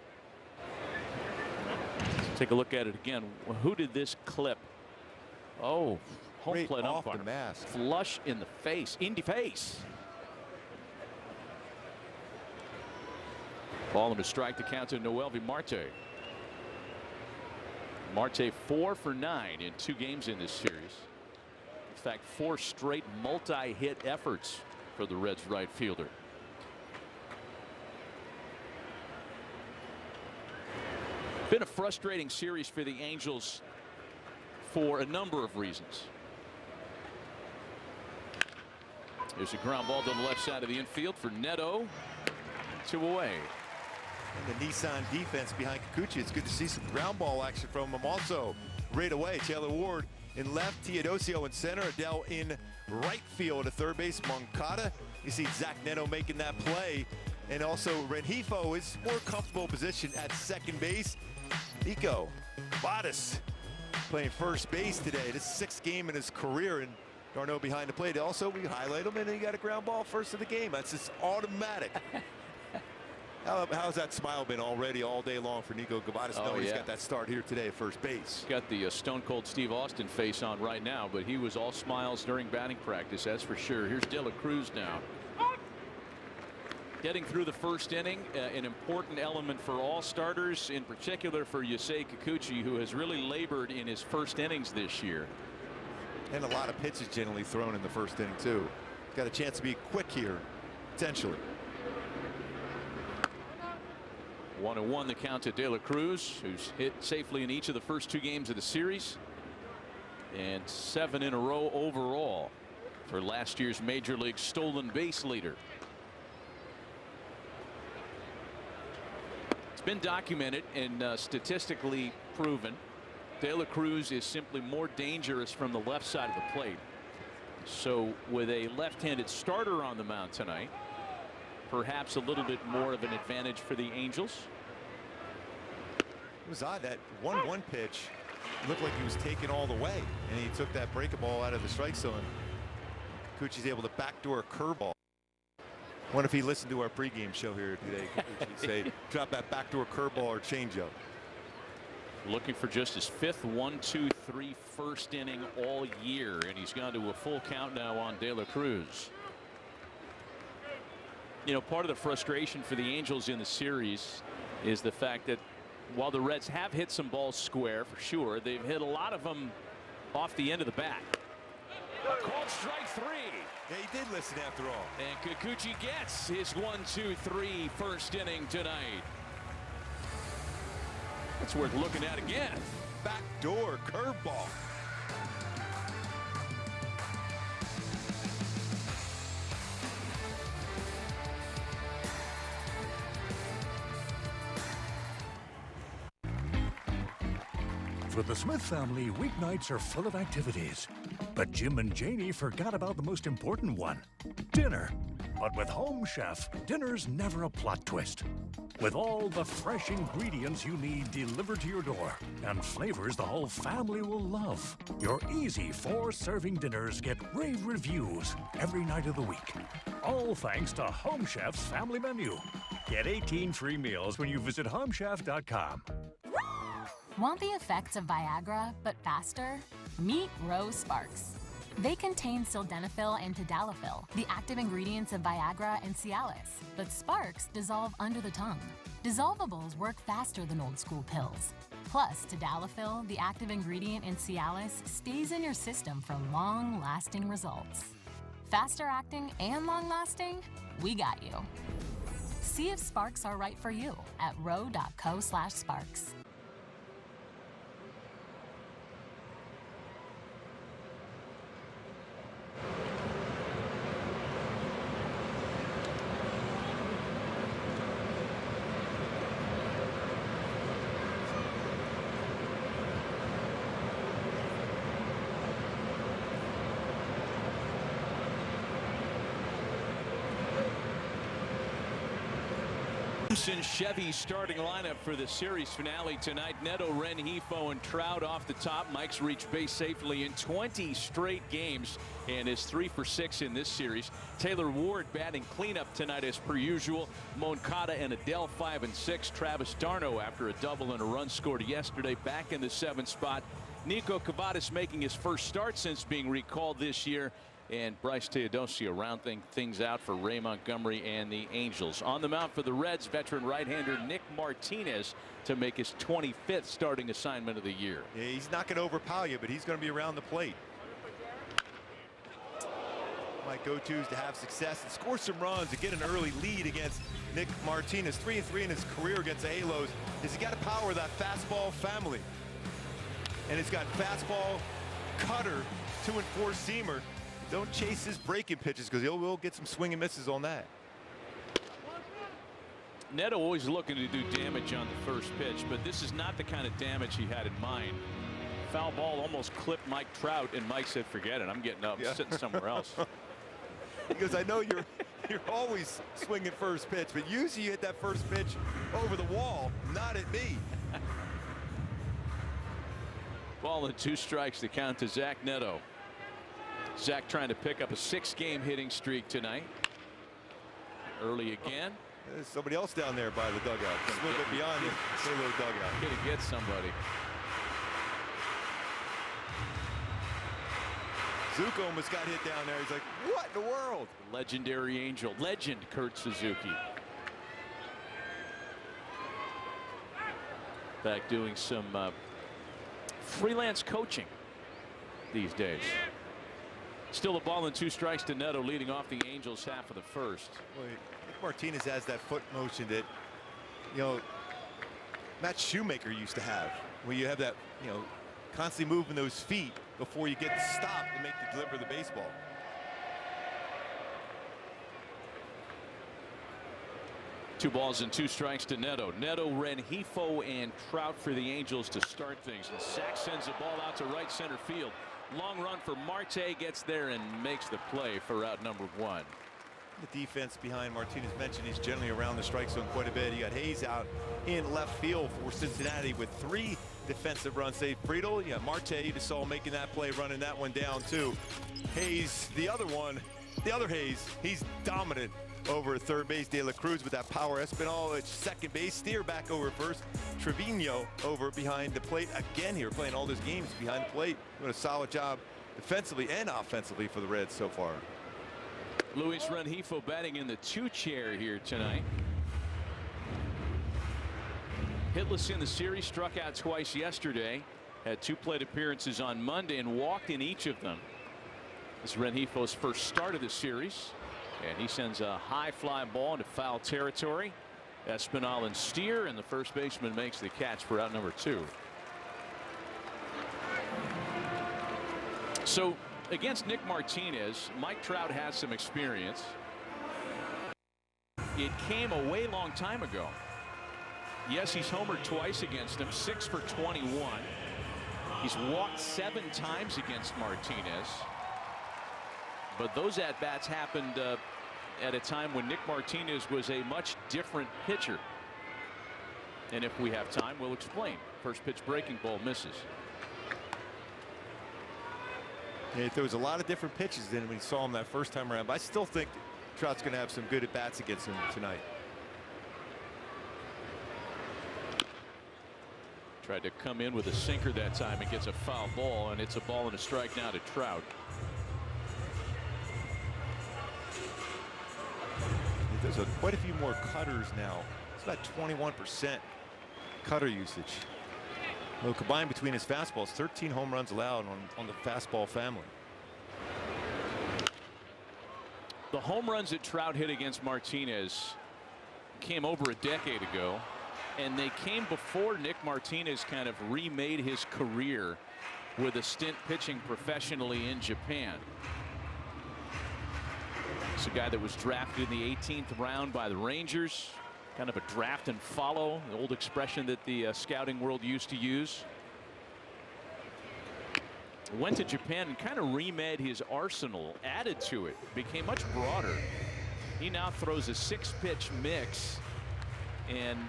Let's take a look at it again. Who did this clip? Oh, home plate umpire. The mask. Flush in the face. In the face. Ball and a strike to count to Noelvi Marte. Marte 4 for 9 in 2 games in this series. In fact, 4 straight multi-hit efforts for the Reds right fielder. Been a frustrating series for the Angels for a number of reasons. There's a ground ball to the left side of the infield for Neto. 2 away. And the Nissan defense behind Kikuchi. It's good to see some ground ball action from him. Also, right away, Taylor Ward in left, Teodosio in center, Adell in right field at third base, Moncada. You see Zack Neto making that play. And also, Rengifo is more comfortable position at second base. Nico Gavadas playing first base today. This is 6th game in his career, and Darno behind the plate. Also, we highlight him, and he got a ground ball first of the game. That's just automatic. How's that smile been already all day long for Nico Gavadas? Oh, he's got that start here today at first base. He's got the Stone Cold Steve Austin face on right now, but he was all smiles during batting practice, that's for sure. Here's De La Cruz now. Getting through the first inning, an important element for all starters, in particular for Yusei Kikuchi, who has really labored in his first innings this year. And a lot of pitches generally thrown in the first inning, too. Got a chance to be quick here, potentially. 1-1 the count to De La Cruz, who's hit safely in each of the first 2 games of the series, and 7 in a row overall for last year's Major League stolen base leader. It's been documented and statistically proven De La Cruz is simply more dangerous from the left side of the plate. So with a left-handed starter on the mound tonight, perhaps a little bit more of an advantage for the Angels. It was odd, that 1-1 pitch looked like he was taken all the way, and he took that breaking ball out of the strike zone. Kikuchi's able to backdoor a curveball. Wonder if he listened to our pregame show here today. Kikuchi say drop that backdoor curveball or changeup. Looking for just his 5th 1-2-3 first inning all year, and he's gone to a full count now on De La Cruz. You know, part of the frustration for the Angels in the series is the fact that while the Reds have hit some balls square for sure, they've hit a lot of them off the end of the bat. Called strike 3. Yeah, he did listen after all. And Kikuchi gets his 1-2-3 first inning tonight. It's worth looking at again. Backdoor curveball. For the Smith family, weeknights are full of activities. But Jim and Janie forgot about the most important one, dinner. But with Home Chef, dinner's never a plot twist. With all the fresh ingredients you need delivered to your door and flavors the whole family will love. Your easy 4-serving dinners get rave reviews every night of the week. All thanks to Home Chef's family menu. Get 18 free meals when you visit homechef.com. Want the effects of Viagra, but faster? Meet Rose Sparks. They contain sildenafil and tadalafil, the active ingredients of Viagra and Cialis. But Sparks dissolve under the tongue. Dissolvables work faster than old school pills. Plus, tadalafil, the active ingredient in Cialis, stays in your system for long-lasting results. Faster acting and long-lasting? We got you. See if Sparks are right for you at ro.co/sparks. Chevy starting lineup for the series finale tonight. Neto, Rengifo, and Trout off the top. Mike's reached base safely in 20 straight games and is 3 for 6 in this series. Taylor Ward batting cleanup tonight as per usual. Moncada and Adell 5 and 6. Travis d'Arnaud, after a double and a run scored yesterday, back in the 7th spot. Nico Gavadas making his first start since being recalled this year. and Bryce Teodosio rounding things out for Ray Montgomery and the Angels. On the mound for the Reds, veteran right-hander Nick Martinez to make his 25th starting assignment of the year. Yeah, he's not going to overpower you, but he's going to be around the plate. My go-to is to have success and score some runs and get an early lead against Nick Martinez. 3-3 in his career against the Halos. Is he got to power that fastball family, and he's got fastball, cutter, 2- and 4-seamer. Don't chase his breaking pitches because he'll get some swing and misses on that. Neto always looking to do damage on the first pitch, but this is not the kind of damage he had in mind. Foul ball almost clipped Mike Trout, and Mike said, forget it, I'm getting up, sitting somewhere else. Because I know you're always swinging first pitch, but usually you hit that first pitch over the wall, not at me. Ball and 2 strikes to count to Zack Neto. Zack trying to pick up a 6-game hitting streak tonight. Early again. There's somebody else down there by the dugout. Just a little bit beyond the little dugout. Gonna get somebody. Zuko almost got hit down there. He's like, what in the world? Legendary Angel, legend Kurt Suzuki. Back doing some freelance coaching these days. Still a ball and 2 strikes to Neto, leading off the Angels half of the first. Well, Nick Martinez has that foot motion that, you know, Matt Shoemaker used to have, where you have that, you know, constantly moving those feet before you get stopped to make the deliver the baseball. 2 balls and 2 strikes to Neto. Neto, Rengifo, and Trout for the Angels to start things. And Zack sends the ball out to right center field. Long run for Marte, gets there and makes the play for out number 1. The defense behind Martinez mentioned he's generally around the strike zone quite a bit. You got Hayes out in left field for Cincinnati with 3 defensive runs saved. Friedel, yeah, Marte, you just saw making that play, running that one down too. Hayes, the other Hayes, he's dominant over at third base. De La Cruz with that power. Espinal at second base. Steer back over first. Trevino over behind the plate again here, playing all those games behind the plate. Doing a solid job defensively and offensively for the Reds so far. Luis Rengifo batting in the 2 chair here tonight. Hitless in the series, struck out twice yesterday, had 2 plate appearances on Monday and walked in each of them. This is Rengifo's first start of the series, and he sends a high fly ball into foul territory. Espinal and Steer, and the first baseman makes the catch for out number 2. So against Nick Martinez, Mike Trout has some experience. It came a way long time ago. Yes, he's homered twice against him, 6 for 21. He's walked 7 times against Martinez. But those at-bats happened at a time when Nick Martinez was a much different pitcher. And if we have time, we'll explain. First pitch breaking ball misses. Yeah, there was a lot of different pitches than when we saw him that first time around, but I still think Trout's going to have some good at-bats against him tonight. Tried to come in with a sinker that time and gets a foul ball, and it's a ball and a strike now to Trout. There's quite a few more cutters now. It's about 21% cutter usage. Well, combined between his fastballs, 13 home runs allowed on the fastball family. The home runs that Trout hit against Martinez came over a decade ago, and they came before Nick Martinez kind of remade his career with a stint pitching professionally in Japan. It's a guy that was drafted in the 18th round by the Rangers. Kind of a draft and follow, the old expression that the scouting world used to use. Went to Japan and kind of remade his arsenal, added to it, became much broader. He now throws a 6-pitch mix, and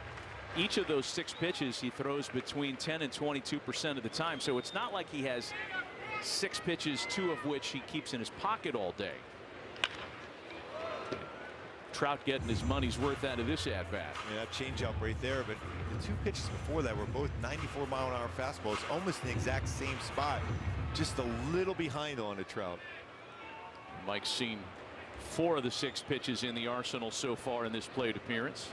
each of those 6 pitches he throws between 10 and 22% of the time. So it's not like he has 6 pitches, 2 of which he keeps in his pocket all day. Trout getting his money's worth out of this at bat. Yeah, that changeup right there, but the 2 pitches before that were both 94-mile-an-hour fastballs, almost in the exact same spot, just a little behind on the Trout. Mike's seen 4 of the 6 pitches in the arsenal so far in this plate appearance.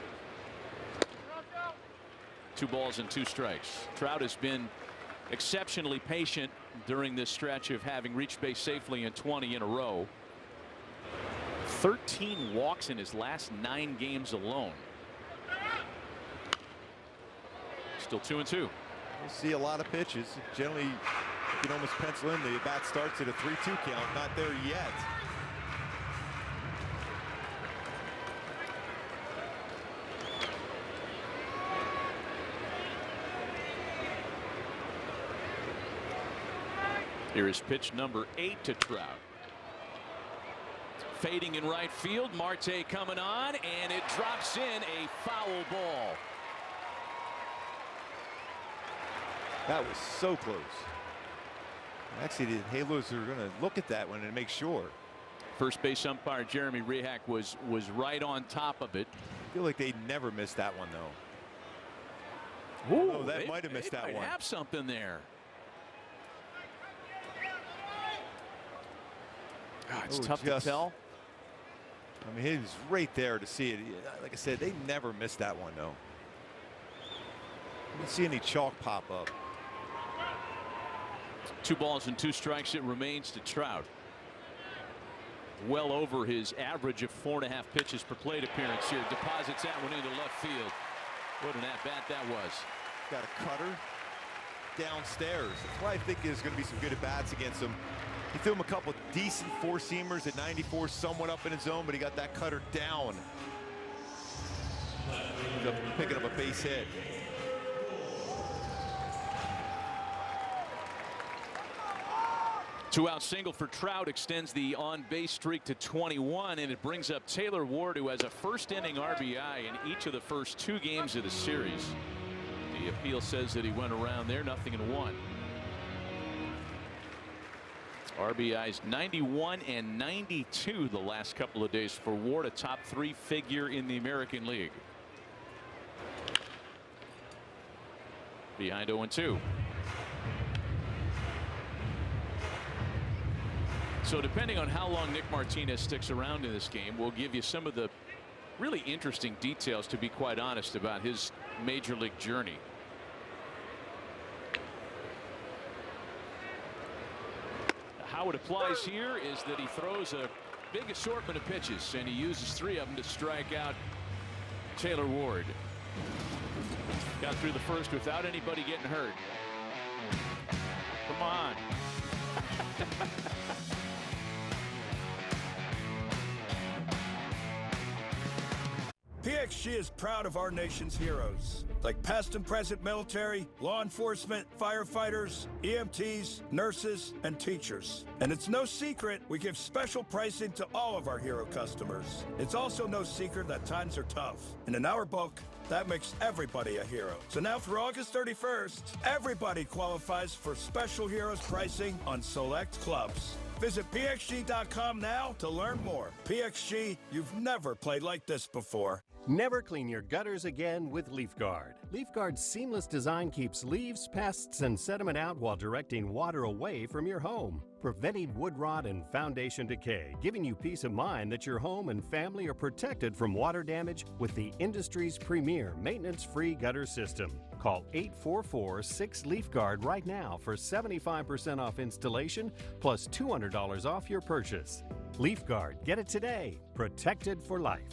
2 balls and 2 strikes. Trout has been exceptionally patient during this stretch of having reached base safely in 20 in a row. 13 walks in his last 9 games alone. Still 2-2. We'll see a lot of pitches. Generally, you can almost pencil in the bat starts at a 3-2 count. Not there yet. Here is pitch number 8 to Trout. Fading in right field. Marte coming on, and it drops in a foul ball. That was so close. Actually, the Halos are going to look at that one and make sure. First base umpire Jeremy Rehak was right on top of it. I feel like they never missed that one, though. Ooh, oh, that might have missed that one. They might have something there. God, it's tough to tell. I mean, he was right there to see it. Like I said, they never missed that one, though. I didn't see any chalk pop up. 2 balls and 2 strikes. It remains to Trout. Well over his average of 4.5 pitches per plate appearance here. Deposits that one into left field. What an at-bat that was. Got a cutter downstairs. That's why I think there's going to be some good at-bats against him. He threw him a couple decent 4-seamers at 94, somewhat up in his zone, but he got that cutter down. Ended up picking up a base hit. Two-out single for Trout extends the on-base streak to 21, and it brings up Taylor Ward, who has a first-inning RBI in each of the first 2 games of the series. The appeal says that he went around there, 0-1. RBIs 91 and 92 the last couple of days for Ward, a top 3 figure in the American League. Behind 0-2. So depending on how long Nick Martinez sticks around in this game, we'll give you some of the really interesting details, to be quite honest, about his major league journey. How it applies here is that he throws a big assortment of pitches, and he uses 3 of them to strike out Taylor Ward. Got through the first without anybody getting hurt. Come on. PXG is proud of our nation's heroes, like past and present military, law enforcement, firefighters, EMTs, nurses, and teachers. And it's no secret we give special pricing to all of our hero customers. It's also no secret that times are tough. And in our book, that makes everybody a hero. So now through August 31st, everybody qualifies for special heroes pricing on select clubs. Visit PXG.com now to learn more. PXG, you've never played like this before. Never clean your gutters again with LeafGuard. LeafGuard's seamless design keeps leaves, pests, and sediment out while directing water away from your home, preventing wood rot and foundation decay, giving you peace of mind that your home and family are protected from water damage with the industry's premier maintenance-free gutter system. Call 844-6LeafGuard right now for 75% off installation plus $200 off your purchase. LeafGuard, get it today. Protected for life.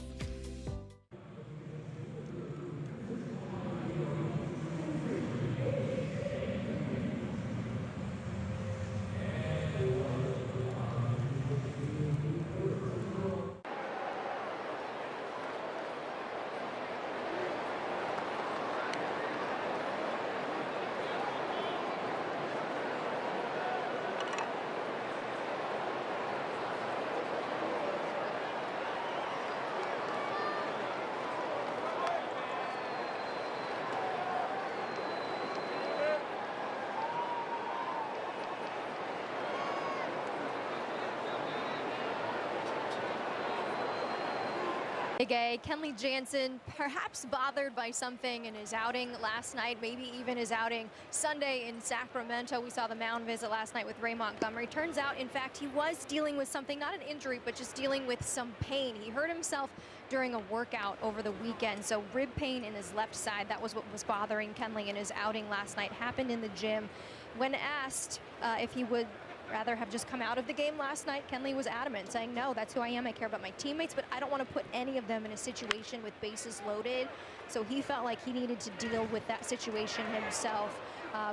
Big A, Kenley Jansen, perhaps bothered by something in his outing last night, maybe even his outing Sunday in Sacramento. We saw the mound visit last night with Ray Montgomery. Turns out, in fact, he was dealing with something, not an injury, but just dealing with some pain. He hurt himself during a workout over the weekend. So rib pain in his left side, that was what was bothering Kenley in his outing last night. Happened in the gym. When asked if he would rather have just come out of the game last night, Kenley was adamant, saying, no, that's who I am. I care about my teammates, but I don't want to put any of them in a situation with bases loaded. So he felt like he needed to deal with that situation himself.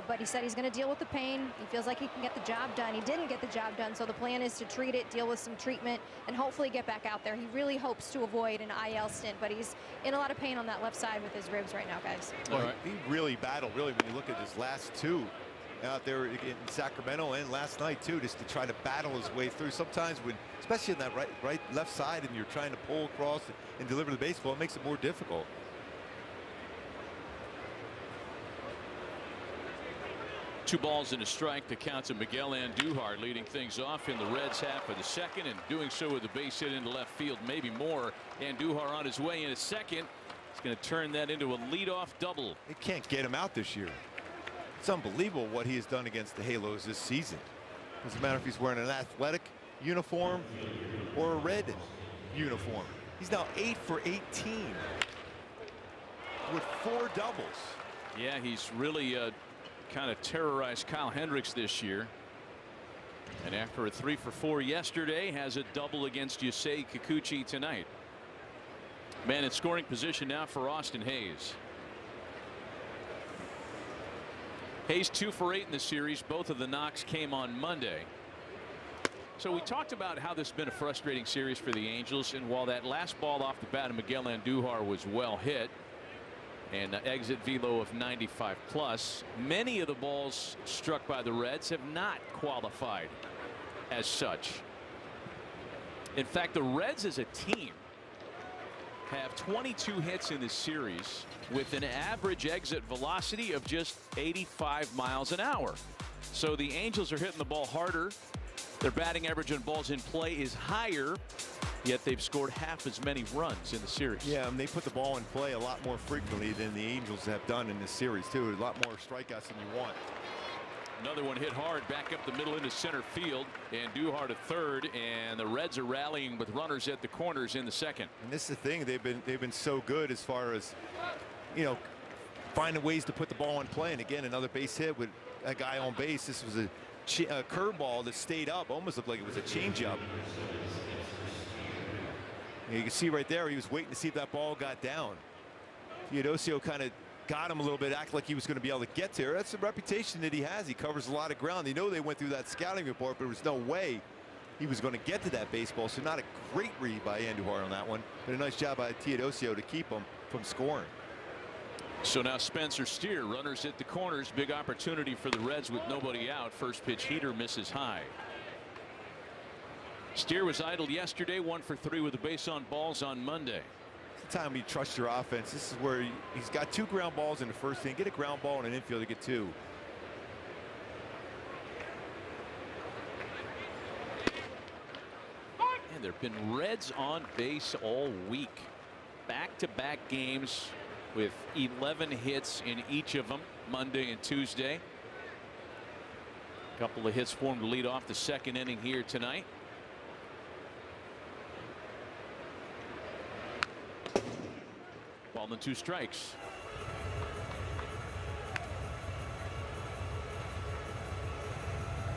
But he said he's going to deal with the pain. He feels like he can get the job done. He didn't get the job done, so the plan is to treat it, deal with some treatment, and hopefully get back out there. He really hopes to avoid an IL stint, but he's in a lot of pain on that left side with his ribs right now, guys. Well, he really battled, when you look at his last two out there in Sacramento and last night too, just to try to battle his way through. Sometimes when, especially in that left side, and you're trying to pull across and deliver the baseball, it makes it more difficult. Two balls and a strike to count to Miguel Andujar, leading things off in the Reds half of the second, and doing so with a base hit into left field, maybe more. Andujar on his way in a second. He's going to turn that into a leadoff double. They can't get him out this year. It's unbelievable what he has done against the Halos this season. Doesn't matter if he's wearing an athletic uniform or a red uniform. He's now 8 for 18 with 4 doubles. Yeah, he's really kind of terrorized Kyle Hendricks this year. And after a 3 for 4 yesterday, has a double against Yusei Kikuchi tonight. Man in scoring position now for Austin Hayes. Hayes 2 for 8 in the series. Both of the knocks came on Monday. So we talked about how this has been a frustrating series for the Angels, and while that last ball off the bat of Miguel Andujar was well hit and exit velo of 95 plus, many of the balls struck by the Reds have not qualified as such. In fact, the Reds as a team have 22 hits in this series with an average exit velocity of just 85 miles an hour. So the Angels are hitting the ball harder. Their batting average on balls in play is higher, yet they've scored half as many runs in the series. Yeah, and they put the ball in play a lot more frequently than the Angels have done in this series too. A lot more strikeouts than you want. Another one hit hard back up the middle into center field, and Andujar to third, and the Reds are rallying with runners at the corners in the second. And this is the thing, they've been so good as far as, you know, finding ways to put the ball in play. And again, another base hit with a guy on base. This was a curveball that stayed up, almost looked like it was a changeup. You can see right there, he was waiting to see if that ball got down. Teodosio kind of got him a little bit, acted like he was going to be able to get there. That's the reputation that he has. He covers a lot of ground. You know, they went through that scouting report, but there was no way he was going to get to that baseball. So not a great read by Andujar on that one, but a nice job by Teodosio to keep him from scoring. So now Spencer Steer, runners at the corners. Big opportunity for the Reds with nobody out. First pitch heater misses high. Steer was idled yesterday, 1 for 3 with a base on balls on Monday. It's the time you trust your offense. This is where he's got 2 ground balls in the first inning. Get a ground ball in an infield to get 2. And there have been Reds on base all week. Back-to-back games with 11 hits in each of them, Monday and Tuesday. A couple of hits for him to lead off the second inning here tonight. Ball and 2 strikes.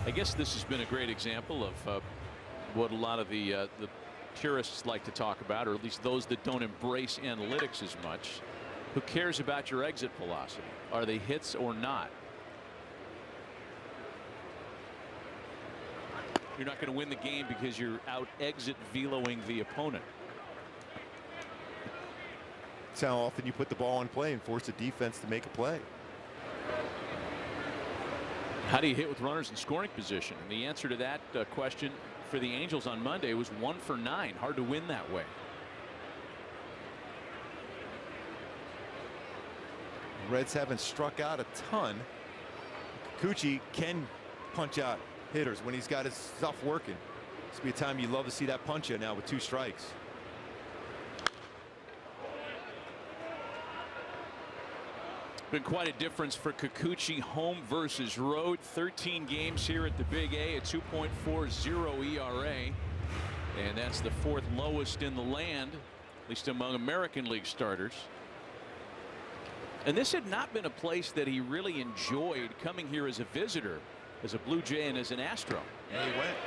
I guess this has been a great example of what a lot of the purists like to talk about, or at least those that don't embrace analytics as much. Who cares about your exit velocity? Are they hits or not? You're not going to win the game because you're out exit veloing the opponent. That's how often you put the ball in play and force the defense to make a play. How do you hit with runners in scoring position? And the answer to that question for the Angels on Monday was 1 for 9. Hard to win that way. Reds haven't struck out a ton. Kikuchi can punch out hitters when he's got his stuff working. This will be a time you love to see that punch in now with 2 strikes. Been quite a difference for Kikuchi, home versus road. 13 games here at the Big A, a 2.40 ERA. And that's the 4th lowest in the land, at least among American League starters. And this had not been a place that he really enjoyed coming here as a visitor, as a Blue Jay and as an Astro. And he went.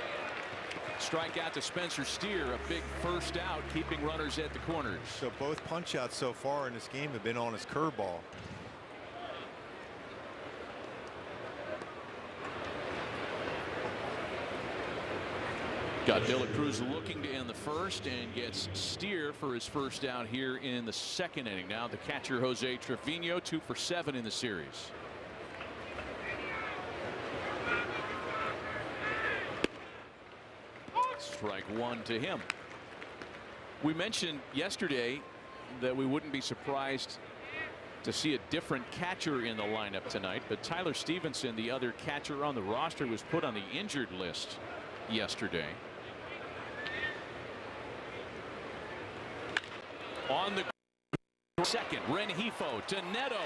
Strikeout to Spencer Steer, a big first out, keeping runners at the corners. So both punch outs so far in this game have been on his curveball. Got Adell Cruz looking to end the first and gets Steer for his first out here in the 2nd inning. Now the catcher Jose Trevino, 2 for 7 in the series. Strike 1 to him. We mentioned yesterday that we wouldn't be surprised to see a different catcher in the lineup tonight, but Tyler Stevenson, the other catcher on the roster, was put on the injured list yesterday. On the second, Rengifo to Neto,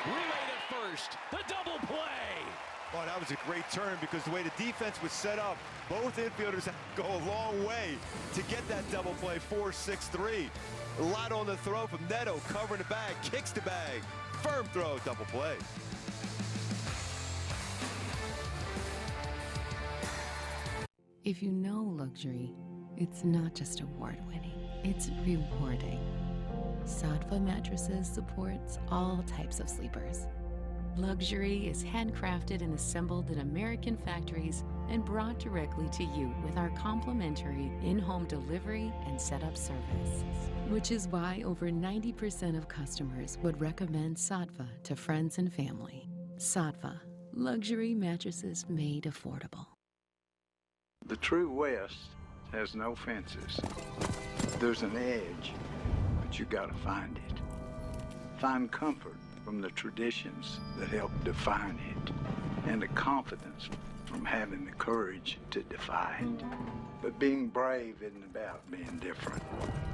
relay to first, the double play. Oh, that was a great turn because the way the defense was set up, both infielders had to go a long way to get that double play. 4-6-3. A lot on the throw from Neto, covering the bag, kicks the bag, firm throw, double play. If you know luxury, it's not just award-winning, it's rewarding. Sattva Mattresses supports all types of sleepers. Luxury is handcrafted and assembled in American factories and brought directly to you with our complimentary in-home delivery and setup service. Which is why over 90% of customers would recommend Sattva to friends and family. Sattva, luxury mattresses made affordable. The true West has no fences. There's an edge, but you gotta find it. Find comfort from the traditions that help define it, and the confidence from having the courage to defy it. But being brave isn't about being different.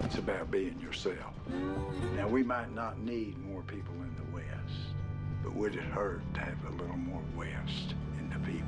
It's about being yourself. Now, we might not need more people in the West, but would it hurt to have a little more West in the people?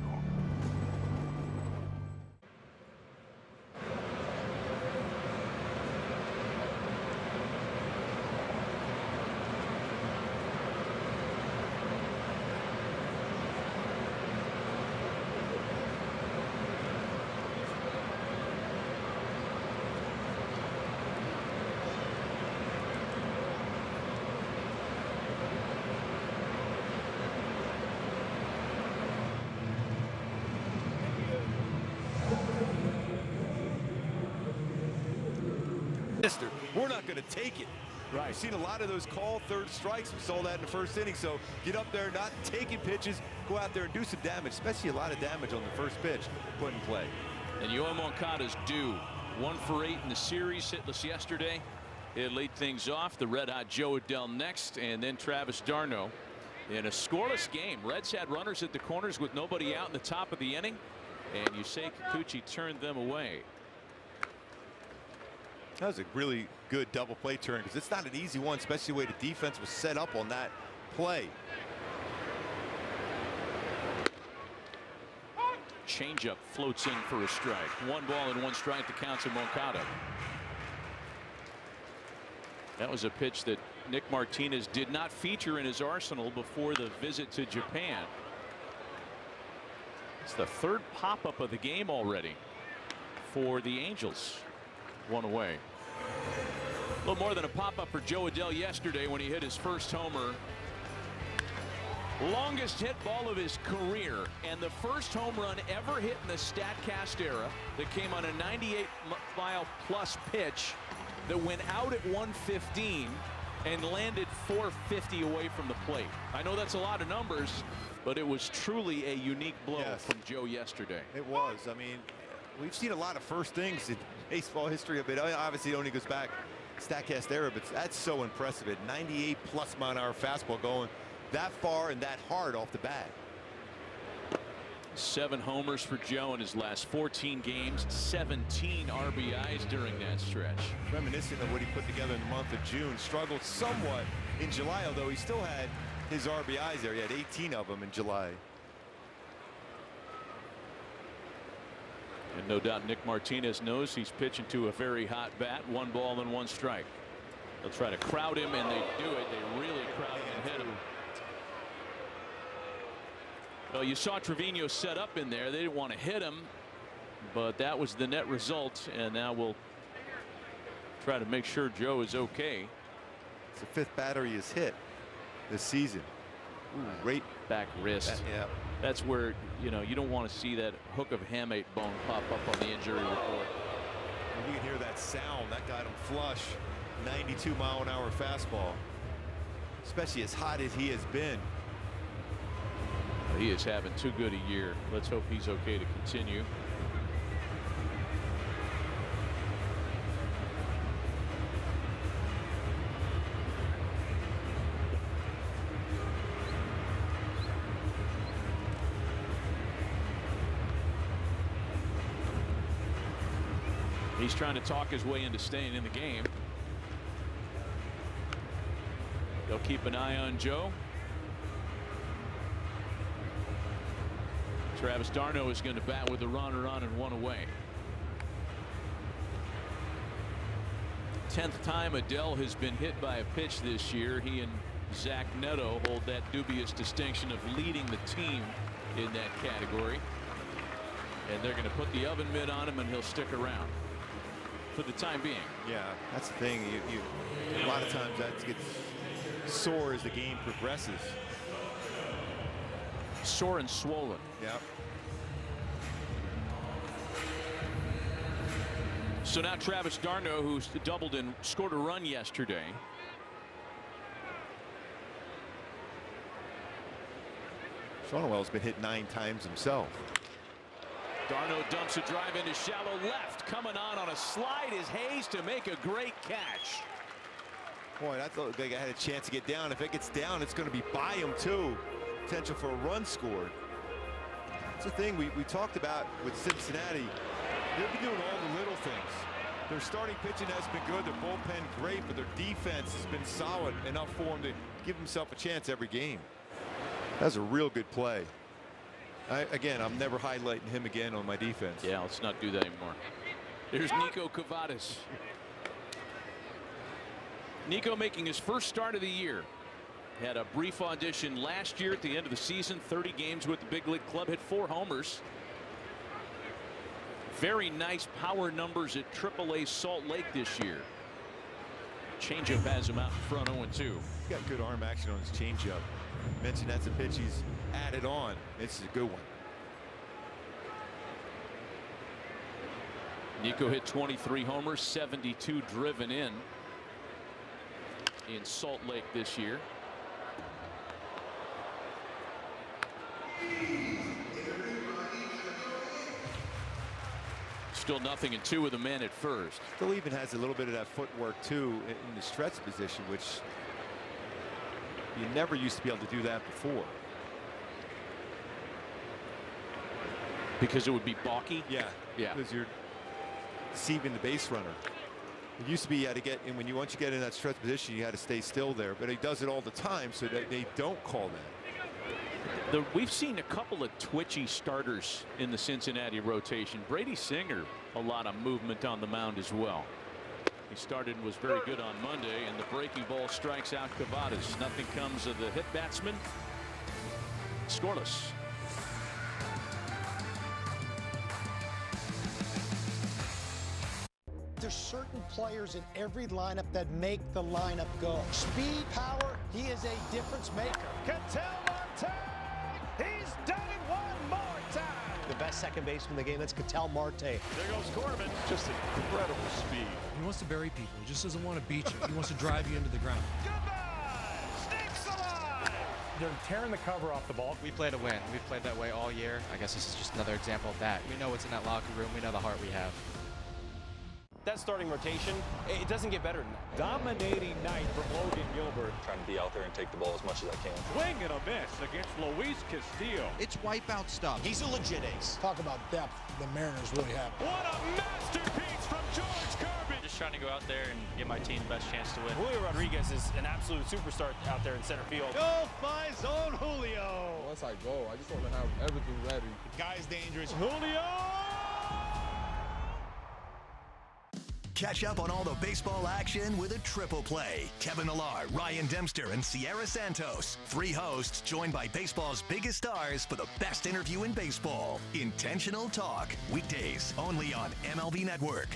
We're not going to take it. Right. We've seen a lot of those called third strikes. We saw that in the first inning. So get up there, not taking pitches, go out there and do some damage, especially a lot of damage on the first pitch put in play. And Yoan Moncada's due. 1 for 8 in the series, hitless yesterday. He'll lead things off. The red-hot Joe Adell next, and then Travis d'Arnaud. In a scoreless game, Reds had runners at the corners with nobody out in the top of the inning, and Yusei Kikuchi turned them away. That was a really good double play turn because it's not an easy one, especially the way the defense was set up on that play. Changeup floats in for a strike. 1 ball and 1 strike to count to Moncada. That was a pitch that Nick Martinez did not feature in his arsenal before the visit to Japan. It's the 3rd pop-up of the game already for the Angels. 1 away. A little more than a pop-up for Joe Adell yesterday when he hit his first homer. Longest hit ball of his career, and the first home run ever hit in the StatCast era that came on a 98-mile-plus pitch that went out at 115 and landed 450 away from the plate. I know that's a lot of numbers, but it was truly a unique blow from Joe yesterday. It was. I mean, we've seen a lot of first things in baseball history. But obviously, it only goes back StatCast era, but that's so impressive. At 98+ mile-an-hour fastball going that far and that hard off the bat. 7 homers for Joe in his last 14 games, 17 RBIs during that stretch. Reminiscent of what he put together in the month of June. Struggled somewhat in July, although he still had his RBIs there. He had 18 of them in July. And no doubt Nick Martinez knows he's pitching to a very hot bat. 1 ball and 1 strike. They'll try to crowd him, and they do it. They really crowd him and hit him. Well, you saw Trevino set up in there. They didn't want to hit him, but that was the net result. And now we'll try to make sure Joe is okay. It's the 5th batter he has hit this season. Ooh, right back wrist. Yeah. That's where, you know, you don't want to see that hook of hamate bone pop up on the injury report. And you can hear that sound. That got him flush. 92-mile-an-hour fastball. Especially as hot as he has been. He is having too good a year. Let's hope he's okay to continue. He's trying to talk his way into staying in the game. They'll keep an eye on Joe. Travis d'Arnaud is going to bat with a runner on and 1 away. 10th time Adell has been hit by a pitch this year. He and Zack Neto hold that dubious distinction of leading the team in that category. And they're going to put the oven mitt on him, and he'll stick around for the time being. Yeah, that's the thing. A lot of times that gets sore as the game progresses. Sore and swollen. Yep. So now Travis d'Arnaud, who's doubled and scored a run yesterday. Schanuel's been hit 9 times himself. d'Arnaud dumps a drive into shallow left. Coming on a slide is Hayes to make a great catch. Boy, I thought they had a chance to get down. If it gets down, it's going to be by him too. Potential for a run scored. It's the thing we talked about with Cincinnati. They've been doing all the little things. Their starting pitching has been good. Their bullpen great, but their defense has been solid enough for him to give himself a chance every game. That's a real good play. Again, I'm never highlighting him again on my defense. Yeah, let's not do that anymore. There's Nico Cavadas. Nico making his first start of the year. Had a brief audition last year at the end of the season. 30 games with the big league club. Hit 4 homers. Very nice power numbers at AAA Salt Lake this year. Changeup has him out in front 0-2. He's got good arm action on his changeup. Mentioned that's a pitch he's added on. This is a good one. Nico hit 23 homers, 72 driven in Salt Lake this year. Still 0-2 with a man at first. Still even has a little bit of that footwork too in the stretch position, which you never used to be able to do that before. Because it would be balky? Yeah. Because you're deceiving the base runner. It used to be you had to get in once you get in that stretch position, you had to stay still there. But he does it all the time, so that they don't call that. We've seen a couple of twitchy starters in the Cincinnati rotation. Brady Singer, a lot of movement on the mound as well. He started and was very good on Monday, and the breaking ball strikes out Cavadas. Nothing comes of the hit batsman. Scoreless. There's certain players in every lineup that make the lineup go. Speed, power, he is a difference maker. Kenley Jansen, he's done it one more time. The best second baseman in the game, that's Kenley Marte. There goes Corbin. Just incredible speed. He wants to bury people. He just doesn't want to beat you. He wants to drive you into the ground. Snakes alive. They're tearing the cover off the ball. We play to win. We've played that way all year. I guess this is just another example of that. We know what's in that locker room. We know the heart we have. That starting rotation, it doesn't get better than that. Dominating night from Logan Gilbert. Trying to be out there and take the ball as much as I can. Swing and a miss against Luis Castillo. It's wipeout stuff. He's a legit ace. Talk about depth the Mariners really have. What a masterpiece from George Kirby. Just trying to go out there and give my team the best chance to win. Julio Rodriguez is an absolute superstar out there in center field. Go my zone, Julio. Once I go, I just want to have everything ready. The guy's dangerous. Julio! Catch up on all the baseball action with a triple play. Kevin Millar, Ryan Dempster, and Sierra Santos. 3 hosts joined by baseball's biggest stars for the best interview in baseball. Intentional Talk. Weekdays only on MLB Network.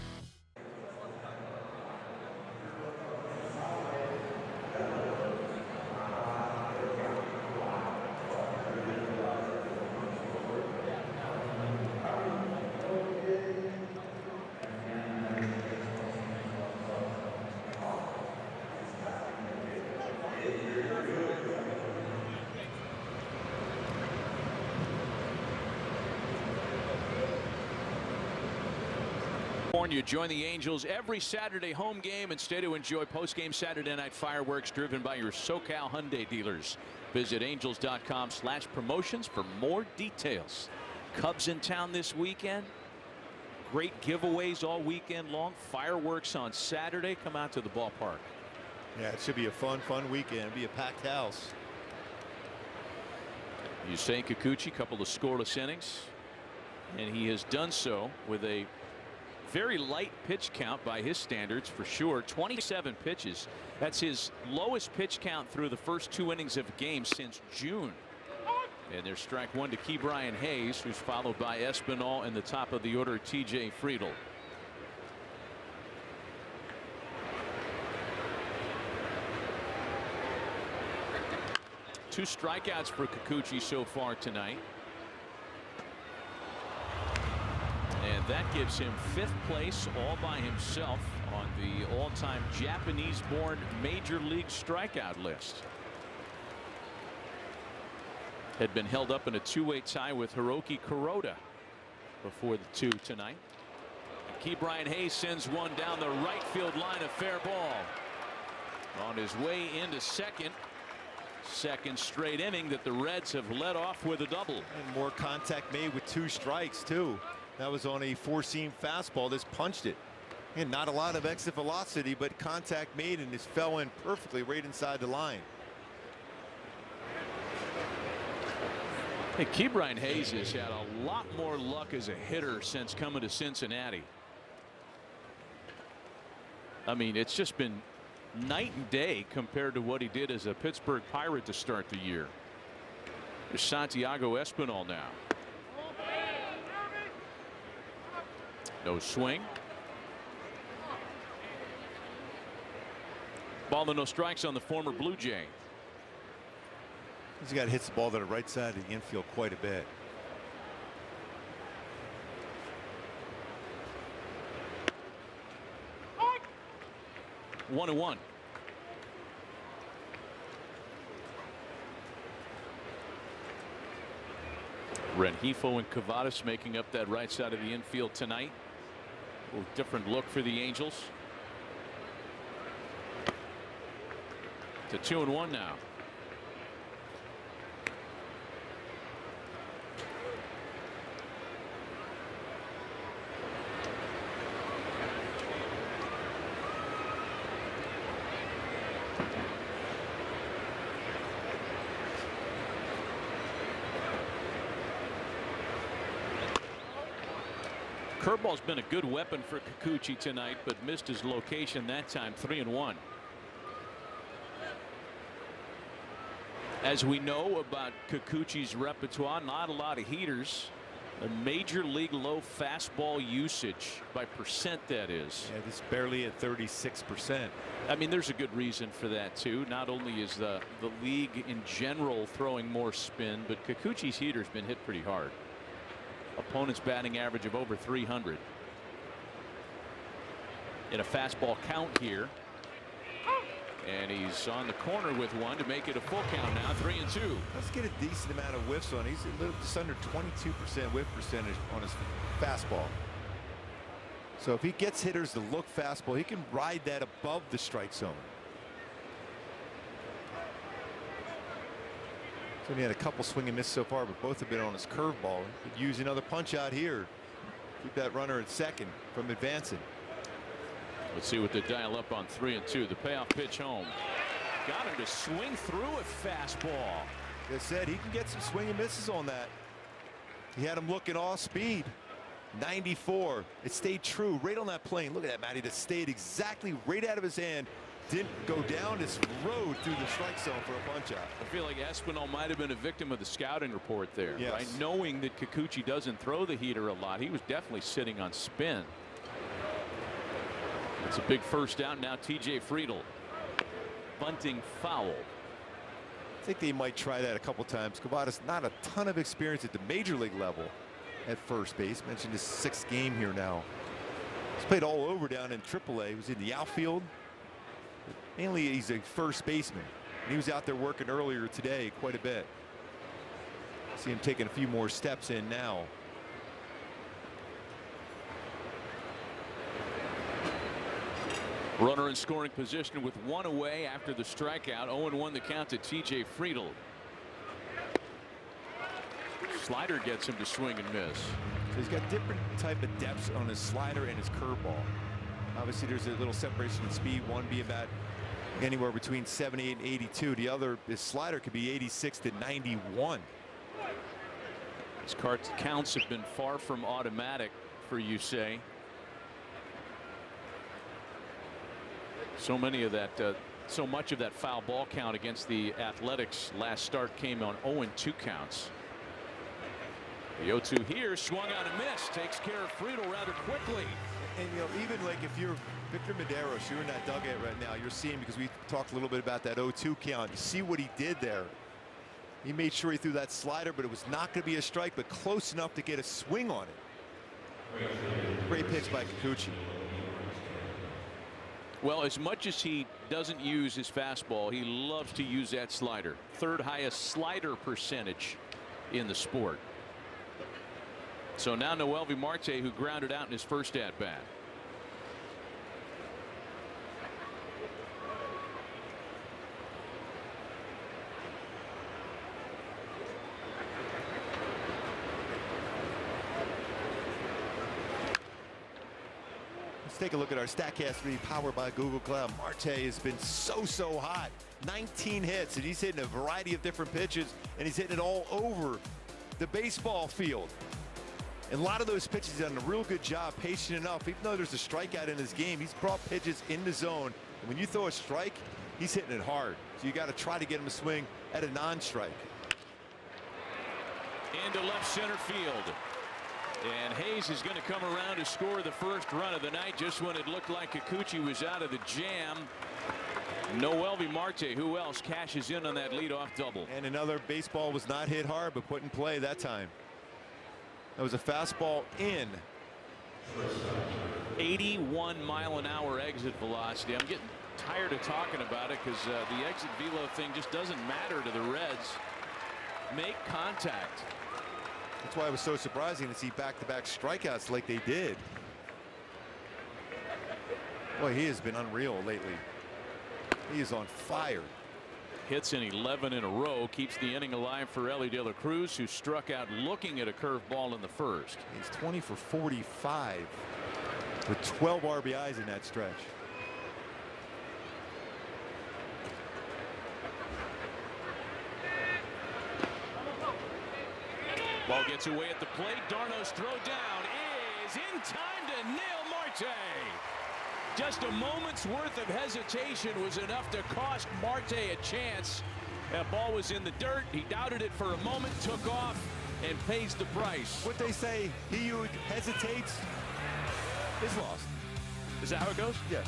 You join the Angels every Saturday home game and stay to enjoy post-game Saturday night fireworks driven by your SoCal Hyundai dealers. Visit angels.com/promotions for more details. Cubs in town this weekend. Great giveaways all weekend long. Fireworks on Saturday. Come out to the ballpark. Yeah, it should be a fun weekend. It'll be a packed house. Yusei Kikuchi, couple of scoreless innings, and he has done so with a very light pitch count by his standards for sure. 27 pitches. That's his lowest pitch count through the first 2 innings of a game since June. And there's strike 1 to Ke'Bryan Hayes, who's followed by Espinal and the top of the order TJ Friedl. Two strikeouts for Kikuchi so far tonight. And that gives him 5th place all by himself on the all-time Japanese-born Major League strikeout list. Had been held up in a 2-way tie with Hiroki Kuroda before the 2 tonight. Ke'Bryan Hayes sends one down the right field line, a fair ball. On his way into second straight inning that the Reds have led off with a double. And more contact made with 2 strikes too. That was on a 4-seam fastball. This punched it. And not a lot of exit velocity, but contact made, and this fell in perfectly right inside the line. Hey, Ke'Bryan Hayes has had a lot more luck as a hitter since coming to Cincinnati. I mean, it's just been night and day compared to what he did as a Pittsburgh Pirate to start the year. There's Santiago Espinal now. No swing. Ball and no strikes on the former Blue Jay. He's got to hit the ball to the right side of the infield quite a bit. One and one. Rengifo and Cavadas making up that right side of the infield tonight. A little different look for the Angels. To 2-1 now. Curveball's been a good weapon for Kikuchi tonight, but missed his location that time. 3-1. As we know about Kikuchi's repertoire, not a lot of heaters. A major league low fastball usage by percent, that is. Yeah, this barely at 36%. I mean, there's a good reason for that too. Not only is the league in general throwing more spin, but Kikuchi's heater's been hit pretty hard. Opponent's batting average of over 300. In a fastball count here. And he's on the corner with one to make it a full count now. 3-2. Let's get a decent amount of whiffs on. He's a little just under 22% whiff percentage on his fastball. So if he gets hitters to look fastball, he can ride that above the strike zone. So he had a couple swing and miss so far, but both have been on his curveball. He could use another punch out here. Keep that runner at second from advancing. Let's see what they dial up on 3-2. The payoff pitch home. Got him to swing through a fastball. Like I said, he can get some swing and misses on that. He had him looking off speed. 94. It stayed true right on that plane. Look at that, Matty. That stayed exactly right out of his hand. Didn't go down this road through the strike zone for a punch out. I feel like Espinal might have been a victim of the scouting report there. Yes. Right? Knowing that Kikuchi doesn't throw the heater a lot, he was definitely sitting on spin. It's a big first out now. TJ Friedl. Bunting foul. I think they might try that a couple times. Kavada's not a ton of experience at the major league level at first base. Mentioned his 6th game here now. He's played all over down in AAA. He was in the outfield. Mainly he's a first baseman. He was out there working earlier today quite a bit. See him taking a few more steps in now. Runner in scoring position with 1 away after the strikeout. 0-1 the count to TJ Friedl. Slider gets him to swing and miss. So he's got different type of depths on his slider and his curveball. Obviously there's a little separation in speed. One be about anywhere between 78 and 82. The other, his slider could be 86 to 91. His counts have been far from automatic for Yusei. So much of that foul ball count against the Athletics last start came on 0-2 counts. The 0-2 here, swung on and missed, takes care of Friedl rather quickly. And you know, even like if you're Victor Medeiros, you're in that dugout right now, you're seeing, because we talked a little bit about that 0-2 count. You see what he did there. He made sure he threw that slider, but it was not going to be a strike, but close enough to get a swing on it. Great pitch by Kikuchi. Well, as much as he doesn't use his fastball, he loves to use that slider. 3rd highest slider percentage in the sport. So now Noelvi Marte, who grounded out in his first at bat. Let's take a look at our StatCast 3 powered by Google Cloud. Marte has been so hot. 19 hits, and he's hitting a variety of different pitches, and he's hitting it all over the baseball field. And a lot of those pitches, he's done a real good job, patient enough. Even though there's a strikeout in his game, he's brought pitches in the zone. And when you throw a strike, he's hitting it hard. So you got to try to get him to swing at a non-strike. Into left center field. And Hayes is going to come around to score the first run of the night just when it looked like Kikuchi was out of the jam. Noelvi Marte, who else, cashes in on that leadoff double. And another baseball was not hit hard, but put in play that time. That was a fastball in. 81 mile an hour exit velocity. I'm getting tired of talking about it because the exit velo thing just doesn't matter to the Reds. Make contact. That's why it was so surprising to see back-to-back strikeouts like they did. Boy, he has been unreal lately. He is on fire. Hits in 11 in a row, keeps the inning alive for Elly De La Cruz, who struck out looking at a curveball in the first. He's 20 for 45 with 12 RBIs in that stretch. Ball gets away at the plate. Darno's throw down is in time to nail Marte. Just a moment's worth of hesitation was enough to cost Marte a chance. That ball was in the dirt. He doubted it for a moment, took off, and pays the price. What they say, he who hesitates is lost. Is that how it goes? Yes.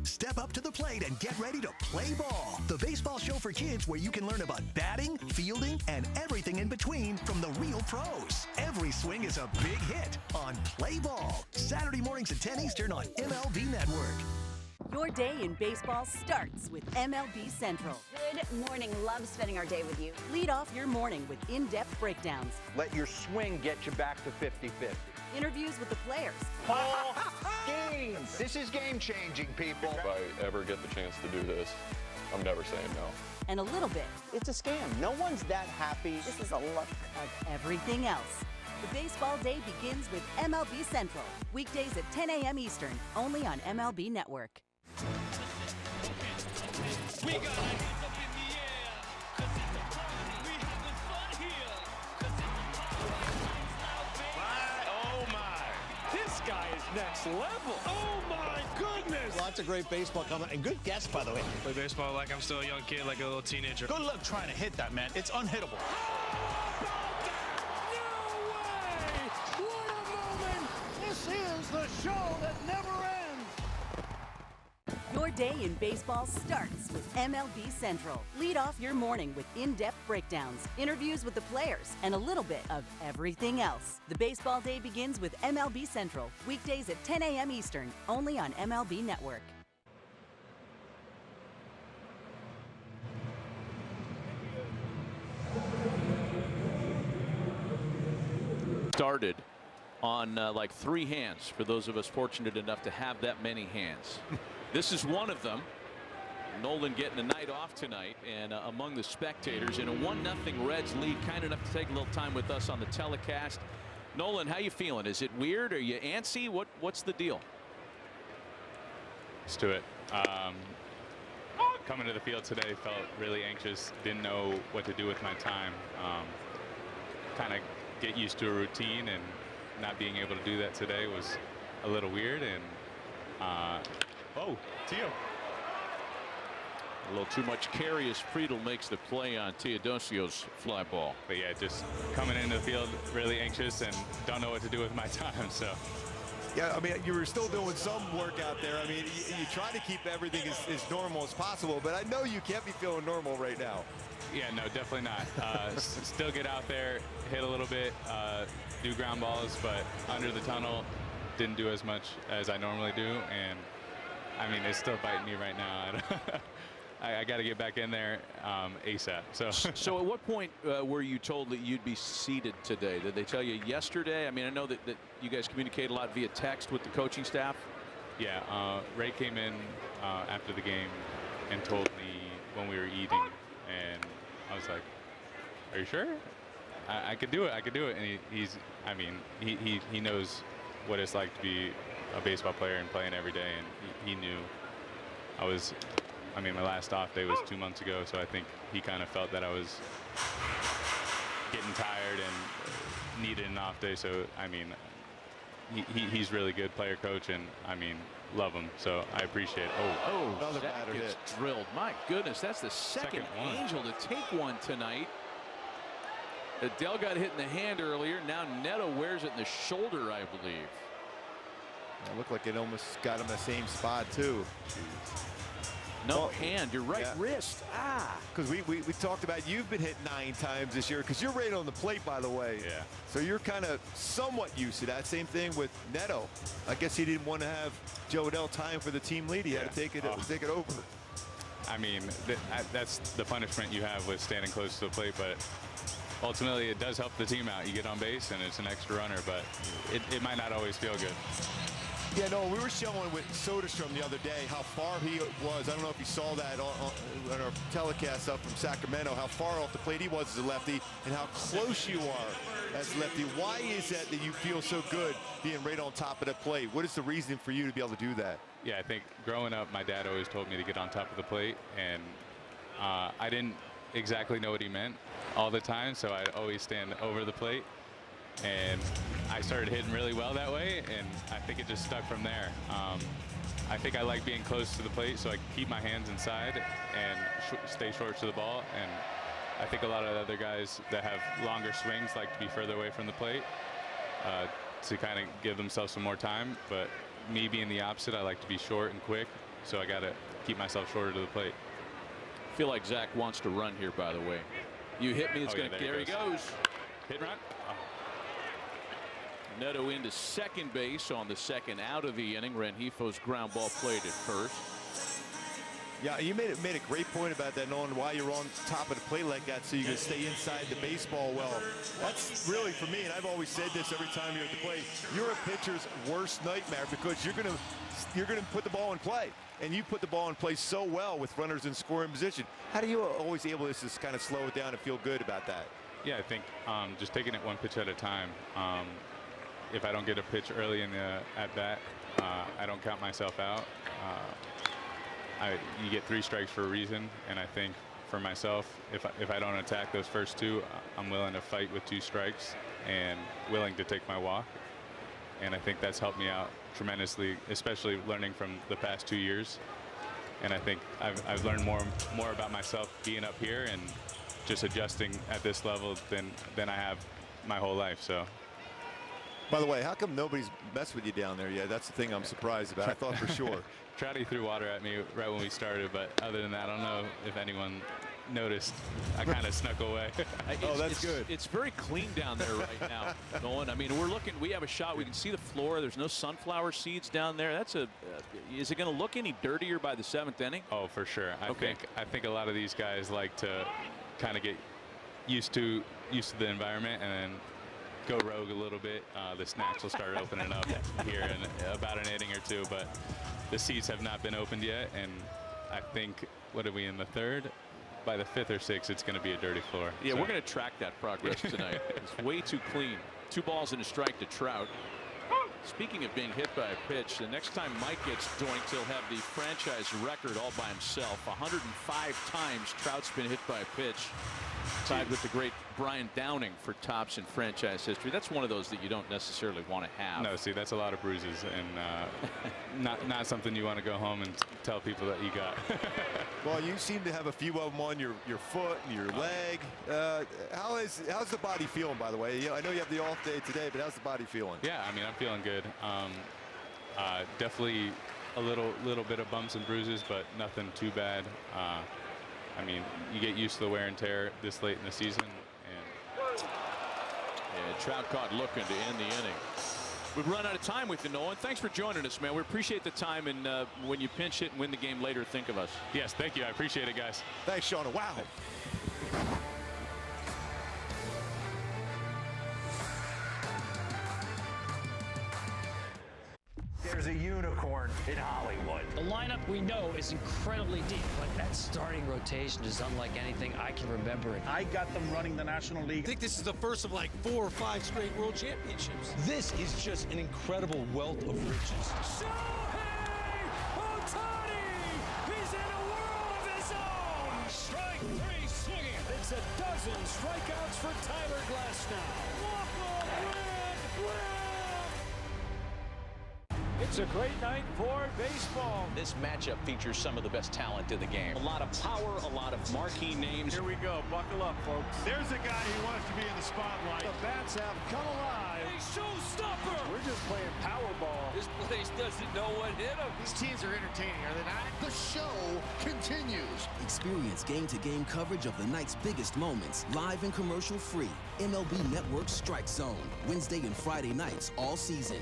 Step up to the plate and get ready to play ball. The baseball show for kids where you can learn about batting, fielding, and everything in between from the real pros. Every swing is a big hit on Play Ball. Saturday mornings at 10 Eastern on MLB Network. Your day in baseball starts with MLB Central. Good morning. Love spending our day with you. Lead off your morning with in-depth breakdowns. Let your swing get you back to 50-50. Interviews with the players. Ball game. This is game-changing, people. If I ever get the chance to do this, I'm never saying no. And a little bit. It's a scam. No one's that happy. This is a look of everything else. The baseball day begins with MLB Central. Weekdays at 10 a.m. Eastern, only on MLB Network. We got hands up in the air, 'cause it's a party. We having fun here, 'cause it's a party. Oh my, this guy is next level. Oh my goodness. Lots of great baseball coming, and good guess, by the way. Play baseball like I'm still a young kid, like a little teenager. Good luck trying to hit that, man. It's unhittable. What a moment. This is the show that never ends. Your day in baseball starts with MLB Central. Lead off your morning with in-depth breakdowns, interviews with the players, and a little bit of everything else. The baseball day begins with MLB Central. Weekdays at 10 a.m. Eastern, only on MLB Network. Started on like 3 hands for those of us fortunate enough to have that many hands. This is one of them. Nolan getting a night off tonight and among the spectators in a 1-0 Reds lead, kind enough to take a little time with us on the telecast. Nolan, how you feeling? Is it weird? Are you antsy? What's the deal? Let's do it. Coming to the field today, felt really anxious. Didn't know what to do with my time. Kind of get used to a routine, and not being able to do that today was a little weird. And oh, Teo. A little too much carry as Friedel makes the play on Teodosio's fly ball. But yeah, just coming into the field really anxious and don't know what to do with my time. So. Yeah, I mean, you were still doing some work out there. I mean, you try to keep everything as normal as possible, but I know you can't be feeling normal right now. Yeah, no, definitely not. Still get out there, hit a little bit, do ground balls, but under the tunnel, didn't do as much as I normally do. And I mean, it's still biting me right now. I got to get back in there ASAP. So at what point were you told that you'd be seated today? Did they tell you yesterday? I mean, I know that you guys communicate a lot via text with the coaching staff. Yeah, Ray came in after the game and told me when we were eating, and I was like, "Are you sure? I could do it. I could do it." And I mean, he knows what it's like to be a baseball player and playing every day, and he knew I was. I mean, my last off day was 2 months ago, so I think he kind of felt that I was getting tired and needed an off day. So, I mean, he's really good player coach, and, I mean, love him. So I appreciate it. Oh, that gets drilled. My goodness, that's the second Angel to take one tonight. Adell got hit in the hand earlier. Now Neto wears it in the shoulder, I believe. It looked like it almost got him the same spot, too. No, hand, your right wrist. Because we talked about you've been hit 9 times this year, because you're right on the plate, by the way. Yeah. So you're kind of somewhat used to that. Same thing with Neto. I guess he didn't want to have Joe Adell time for the team lead. He had to take it over. I mean, that's the punishment you have with standing close to the plate, but ultimately it does help the team out. You get on base and it's an extra runner, but it might not always feel good. Yeah, no, we were showing with Soderstrom the other day how far he was. I don't know if you saw that on our telecast up from Sacramento, how far off the plate he was as a lefty and how close you are as a lefty. Why is that you feel so good being right on top of the plate? What is the reason for you to be able to do that? Yeah, I think growing up, my dad always told me to get on top of the plate, and I didn't exactly know what he meant all the time, so I'd always stand over the plate. And I started hitting really well that way, and I think it just stuck from there. I think I like being close to the plate so I can keep my hands inside and stay short to the ball. And I think a lot of other guys that have longer swings like to be further away from the plate to kind of give themselves some more time. But me being the opposite, I like to be short and quick, so I got to keep myself shorter to the plate. I feel like Zach wants to run here, by the way. You hit me, it's going to, there he goes. Hit run. Neto into second base on the second out of the inning. Rengifo's ground ball played at first. Yeah, you made a great point about that, Nolan, why you're on top of the plate like that so you can stay inside the baseball well. That's really, for me, and I've always said this every time you're at the plate, you're a pitcher's worst nightmare because you're gonna put the ball in play. And you put the ball in play so well with runners in scoring position. How do you always able to just kind of slow it down and feel good about that? Yeah, I think just taking it one pitch at a time. If I don't get a pitch early in the at bat, I don't count myself out. You get 3 strikes for a reason, and I think for myself, if I don't attack those first 2, I'm willing to fight with 2 strikes and willing to take my walk. And I think that's helped me out tremendously, especially learning from the past 2 years. And I think I've learned more about myself being up here and just adjusting at this level than I have my whole life. So. By the way, how come nobody's messed with you down there yet? That's the thing I'm surprised about. I thought for sure. Trouty threw water at me right when we started, but other than that, I don't know if anyone noticed. I kind of snuck away. Oh, that's good. It's very clean down there right now, Nolan. I mean, we have a shot. We can see the floor. There's no sunflower seeds down there. That's is it going to look any dirtier by the 7th inning? Oh, for sure. I think a lot of these guys like to kind of get used to the environment and then go rogue a little bit. The snacks will start opening up here in about an inning or 2, but the seats have not been opened yet, and I think, what are we in the 3rd? By the 5th or 6th, it's going to be a dirty floor. Yeah, so. We're going to track that progress tonight. It's way too clean. 2 balls and a strike to Trout. Speaking of being hit by a pitch, the next time Mike gets doinked, he'll have the franchise record all by himself. 105 times Trout's been hit by a pitch. Tied with the great Brian Downing for tops in franchise history. That's one of those that you don't necessarily want to have. No, see, that's a lot of bruises, and not something you want to go home and tell people that you got. Well, you seem to have a few of them on your foot and your leg. How's the body feeling, by the way? I know you have the off day today, but how's the body feeling? Yeah, I mean, I'm feeling good. Definitely a little bit of bumps and bruises, but nothing too bad. I mean, you get used to the wear and tear this late in the season. And Trout caught looking to end the inning. We've run out of time with you, Nolan. Thanks for joining us, man. We appreciate the time, and when you pinch hit and win the game later, think of us. Yes, thank you. I appreciate it, guys. Thanks, Sean. Wow. There's a unicorn in Hollywood. The lineup we know is incredibly deep, but that starting rotation is unlike anything I can remember. I got them running the National League. I think this is the first of like 4 or 5 straight world championships. This is just an incredible wealth of riches. He's in a world of his own. Strike 3 swinging. It's a dozen strikeouts for Tyler Glasnow. Walk-off win. It's a great night for baseball. This matchup features some of the best talent in the game. A lot of power, a lot of marquee names. Here we go. Buckle up, folks. There's a guy who wants to be in the spotlight. The bats have come alive. A showstopper. We're just playing Powerball. This place doesn't know what hit them. These teams are entertaining, are they not? The show continues. Experience game-to-game coverage of the night's biggest moments, live and commercial-free. MLB Network Strike Zone, Wednesday and Friday nights all season.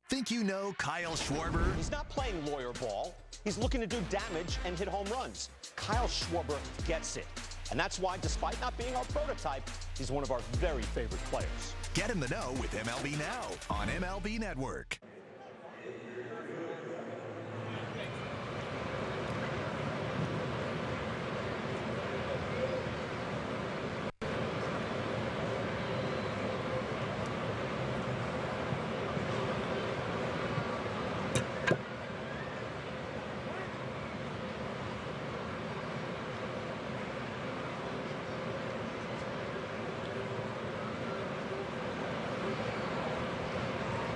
Think you know Kyle Schwarber? He's not playing lawyer ball. He's looking to do damage and hit home runs. Kyle Schwarber gets it. And that's why, despite not being our prototype, he's one of our very favorite players. Get in the know with MLB Now on MLB Network.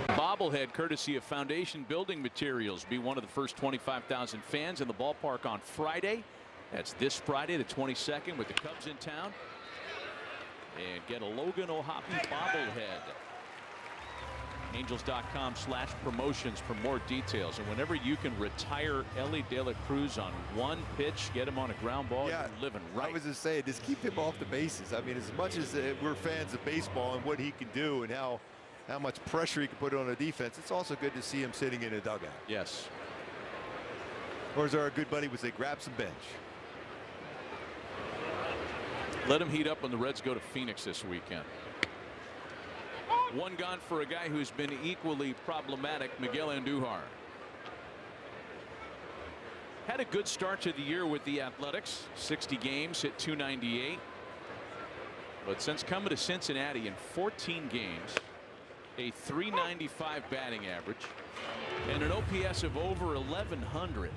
Bobblehead courtesy of Foundation Building Materials. Be one of the first 25,000 fans in the ballpark on Friday. That's this Friday, the 22nd, with the Cubs in town. And get a Logan O'Hoppe bobblehead. Angels.com/promotions for more details. And whenever you can retire Ellie De La Cruz on one pitch, get him on a ground ball, you're living right. I was just saying, just keep him off the bases. I mean, as much as we're fans of baseball and what he can do and how how much pressure he can put on a defense. It's also good to see him sitting in a dugout. Yes. Or as our good buddy would say, grab some bench. Let him heat up when the Reds go to Phoenix this weekend. One gone for a guy who's been equally problematic, Miguel Andujar. Had a good start to the year with the Athletics. 60 games, hit .298. But since coming to Cincinnati in 14 games, a .395 batting average and an OPS of over 1,100.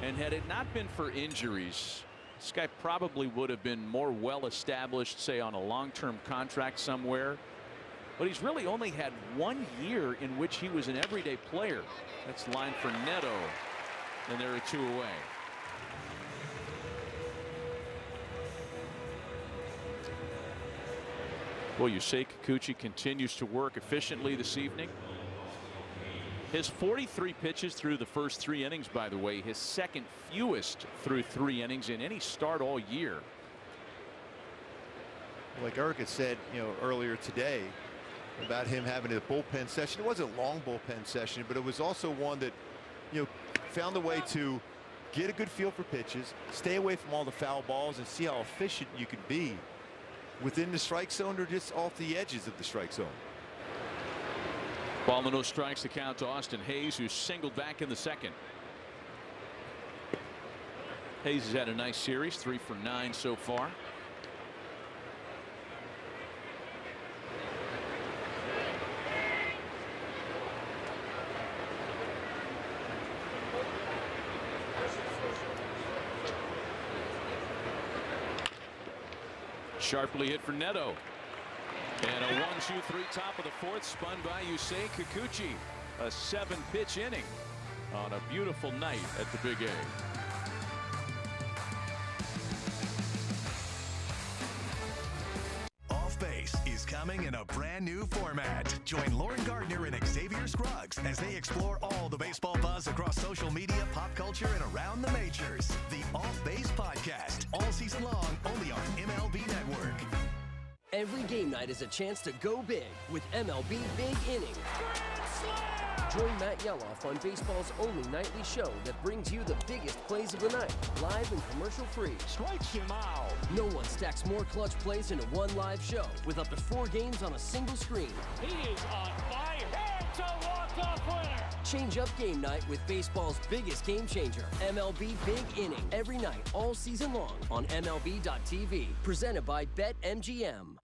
And had it not been for injuries, this guy probably would have been more well established, say on a long-term contract somewhere. But he's really only had 1 year in which he was an everyday player. That's line for Neto. And there are 2 away. Well, Yusei Kikuchi continues to work efficiently this evening. His 43 pitches through the first 3 innings, by the way, his second fewest through 3 innings in any start all year. Like Eric had said, earlier today about him having a bullpen session. It wasn't a long bullpen session, but it was also one that, found a way to get a good feel for pitches, stay away from all the foul balls, and see how efficient you can be within the strike zone or just off the edges of the strike zone. Ball and no strikes to count to Austin Hayes, who singled back in the second. Hayes has had a nice series, 3 for 9 so far. Sharply hit for Neto. And a 1-2-3 top of the 4th, spun by Yusei Kikuchi. A 7-pitch inning on a beautiful night at the Big A. Off Base is coming in a brand new format. Join Lauren Gardner and Xavier Scruggs as they explore all the baseball buzz across social media, pop culture, and around the majors. The Off Base Podcast, all season long, only on MLB Network. Every game night is a chance to go big with MLB Big Inning. Join Matt Yeloff on baseball's only nightly show that brings you the biggest plays of the night, live and commercial-free. Strikes him out. No one stacks more clutch plays into one live show with up to 4 games on a single screen. He is on fire. It's a walk-off winner. Change up game night with baseball's biggest game changer, MLB Big Inning, every night all season long on MLB.tv. Presented by BetMGM.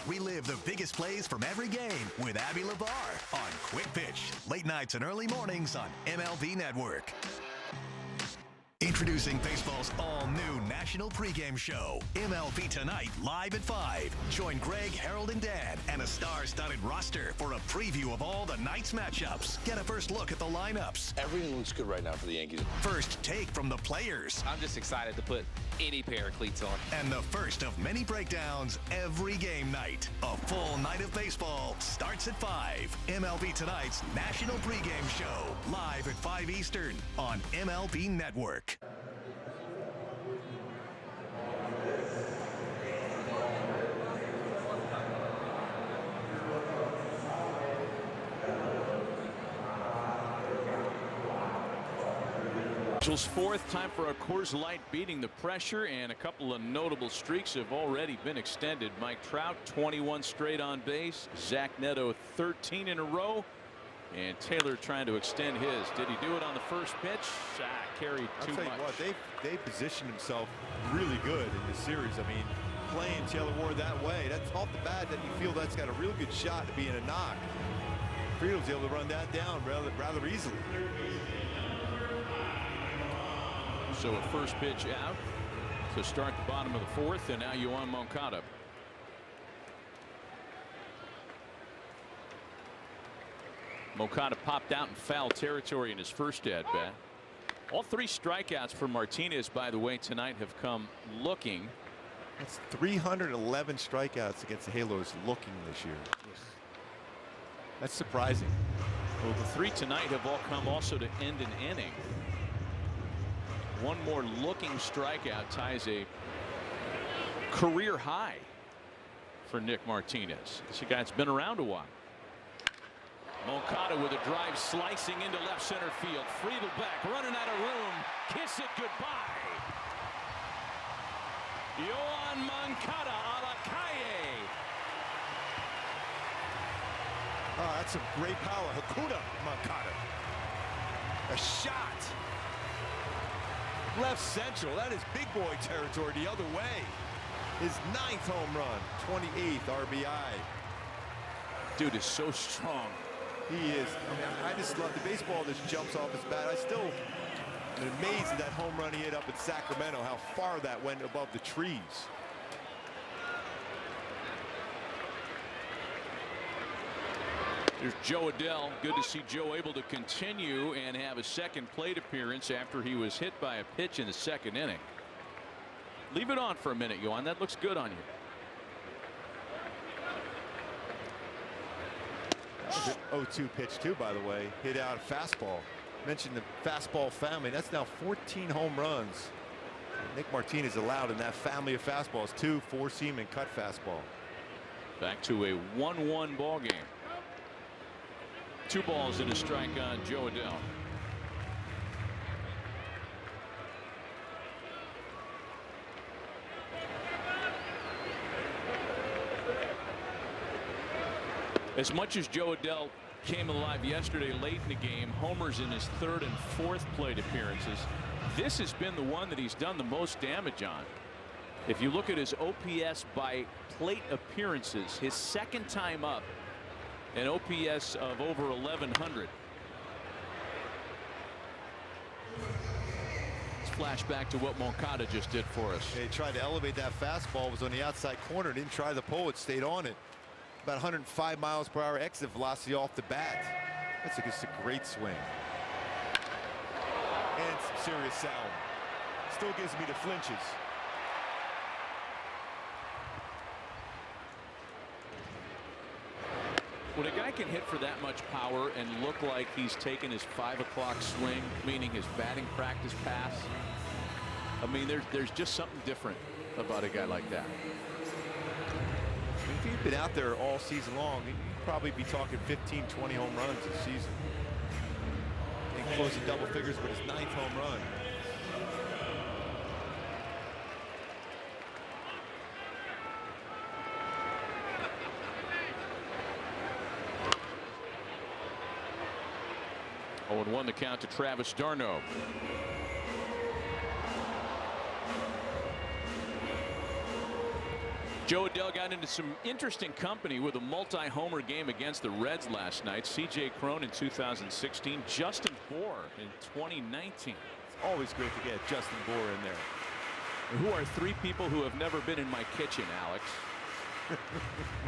We live the biggest plays from every game with Abby LeVar on Quick Pitch. Late nights and early mornings on MLB Network. Introducing baseball's all-new national pregame show, MLB Tonight, live at 5. Join Greg, Harold, and Dan and a star-studded roster for a preview of all the night's matchups. Get a first look at the lineups. Everything looks good right now for the Yankees. First take from the players. I'm just excited to put any pair of cleats on. And the first of many breakdowns every game night. A full night of baseball starts at 5. MLB Tonight's national pregame show, live at 5 Eastern on MLB Network. Angels' 4th, time for a Coors Light beating the pressure, and a couple of notable streaks have already been extended. Mike Trout, 21 straight on base. Zack Neto, 13 in a row. And Taylor trying to extend his. Did he do it on the first pitch? Carried too much. I'll tell you what, they positioned himself really good in this series. I mean, playing Taylor Ward that way, that's off the bat that you feel that's got a real good shot to be in a knock. Friedel was able to run that down rather easily. So a first pitch out to start the bottom of the 4th, and now Yoan Moncada. Moncada popped out in foul territory in his first at-bat. All 3 strikeouts for Martinez, by the way, tonight have come looking. That's 311 strikeouts against the Halos looking this year. That's surprising. Well, the 3 tonight have all come also to end an inning. One more looking strikeout ties a career high for Nick Martinez. This guy's been around a while. Moncada with a drive slicing into left center field. Friedel back, running out of room. Kiss it goodbye. Yoan Moncada a la calle. Oh, that's some great power. Hakuna Moncada. A shot. Left central. That is big boy territory the other way. His 9th home run. 28th RBI. Dude is so strong. He is. I mean, I just love the baseball that jumps off his bat. I still am amazed at that home run he hit up in Sacramento, how far that went above the trees. There's Joe Adell. Good to see Joe able to continue and have a second plate appearance after he was hit by a pitch in the 2nd inning. Leave it on for a minute, Yoan. That looks good on you. That was an 0-2 pitch too, by the way. Hit out a fastball. Mentioned the fastball family. That's now 14 home runs Nick Martinez allowed in that family of fastballs. 2 4-seam and cut fastball. Back to a 1-1 ball game. 2 balls and a strike on Joe Adell. As much as Joe Adell came alive yesterday late in the game, homers in his 3rd and 4th plate appearances, this has been the one that he's done the most damage on. If you look at his OPS by plate appearances, his 2nd time up, an OPS of over 1,100. Let's flash back to what Moncada just did for us. He tried to elevate that fastball, was on the outside corner, didn't try the pull, it stayed on it. About 105 miles per hour exit velocity off the bat. That's just a great swing. And some serious sound. Still gives me the flinches. When a guy can hit for that much power and look like he's taken his 5 o'clock swing, meaning his batting practice pass, I mean, there's just something different about a guy like that. If he'd been out there all season long, he'd probably be talking 15, 20 home runs this season. And close to double figures with his 9th home run. Oh, and 1 the count to Travis d'Arnaud. Joe Adell got into some interesting company with a multi-homer game against the Reds last night. C.J. Cron in 2016, Justin Bour in 2019. It's always great to get Justin Bour in there. Who are 3 people who have never been in my kitchen, Alex?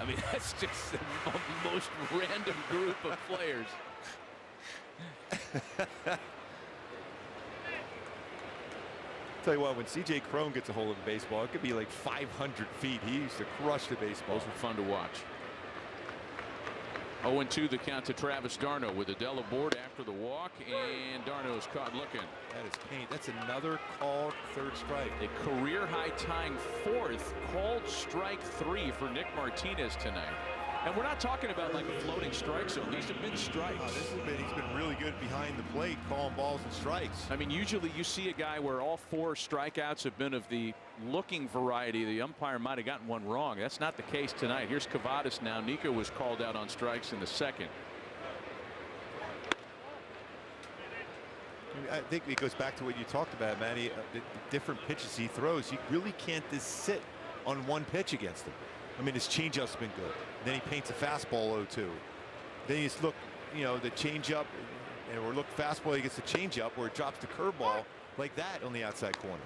I mean, that's just the most random group of players. Tell you what, when C.J. Cron gets a hold of baseball, it could be like 500 feet. He used to crush the baseball. Those were fun to watch. 0-2 the count to Travis d'Arnaud with Adell aboard after the walk, and d'Arnaud is caught looking. That is paint. That's another called 3rd strike. A career high tying 4th called strike 3 for Nick Martinez tonight. And we're not talking about like a floating strike zone. These have been strikes. He's been really good behind the plate, calling balls and strikes. I mean, usually you see a guy where all 4 strikeouts have been of the looking variety. The umpire might have gotten one wrong. That's not the case tonight. Here's Cavadas now. Nico was called out on strikes in the 2nd. I think it goes back to what you talked about, Matty. The different pitches he throws, you really can't just sit on one pitch against him. I mean, his changeup's been good. Then he paints a fastball 0-2. Then you just look, you know, the changeup, or look fastball, he gets the changeup where it drops the curveball like that on the outside corner.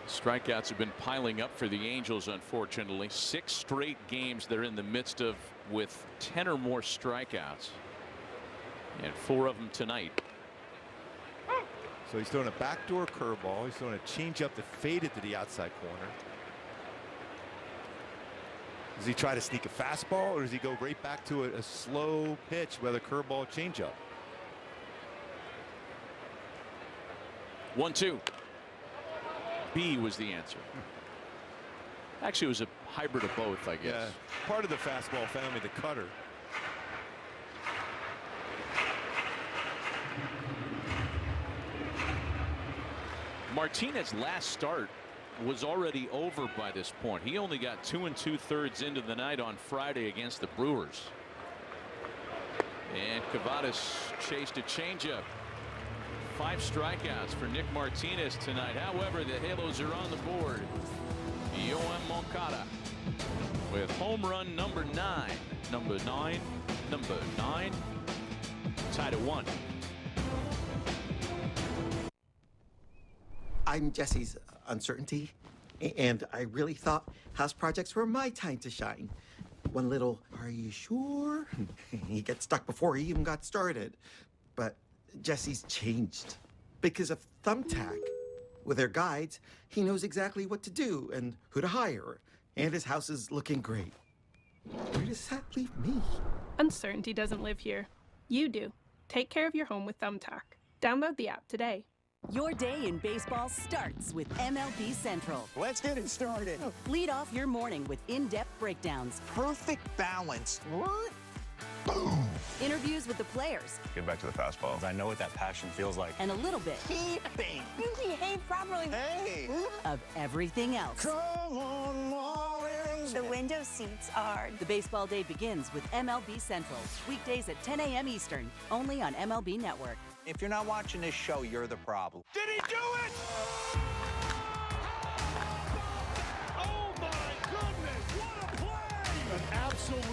Strikeouts have been piling up for the Angels, unfortunately. 6 straight games they're in the midst of with 10 or more strikeouts. And 4 of them tonight. So he's throwing a backdoor curveball. He's throwing a changeup that faded to the outside corner. Does he try to sneak a fastball, or does he go right back to a slow pitch, whether curveball, changeup? 1-2. B was the answer. Actually, it was a hybrid of both, I guess. Yeah, part of the fastball family, the cutter. Martinez's last start was already over by this point. He only got 2 2/3 into the night on Friday against the Brewers. And Cavadas chased a changeup. 5 strikeouts for Nick Martinez tonight. However, the Halos are on the board. Yoan Moncada with home run number 9. Number 9. Tied at 1. I'm Jesse's uncertainty, and I really thought house projects were my time to shine. One little, are you sure? He gets stuck before he even got started. But Jesse's changed. Because of Thumbtack. With their guides, he knows exactly what to do and who to hire. And his house is looking great. Where does that leave me? Uncertainty doesn't live here. You do. Take care of your home with Thumbtack. Download the app today. Your day in baseball starts with MLB Central. Let's get it started. Lead off your morning with in-depth breakdowns. Perfect balance. Boom! Interviews with the players. Get back to the fastball. I know what that passion feels like. And a little bit. Keeping. You behave properly. Hey. Of everything else. Come on, Marlins. The window seats are. The baseball day begins with MLB Central. Weekdays at 10 a.m. Eastern. Only on MLB Network. If you're not watching this show, you're the problem. Did he do it? Oh my goodness, what a play! An absolute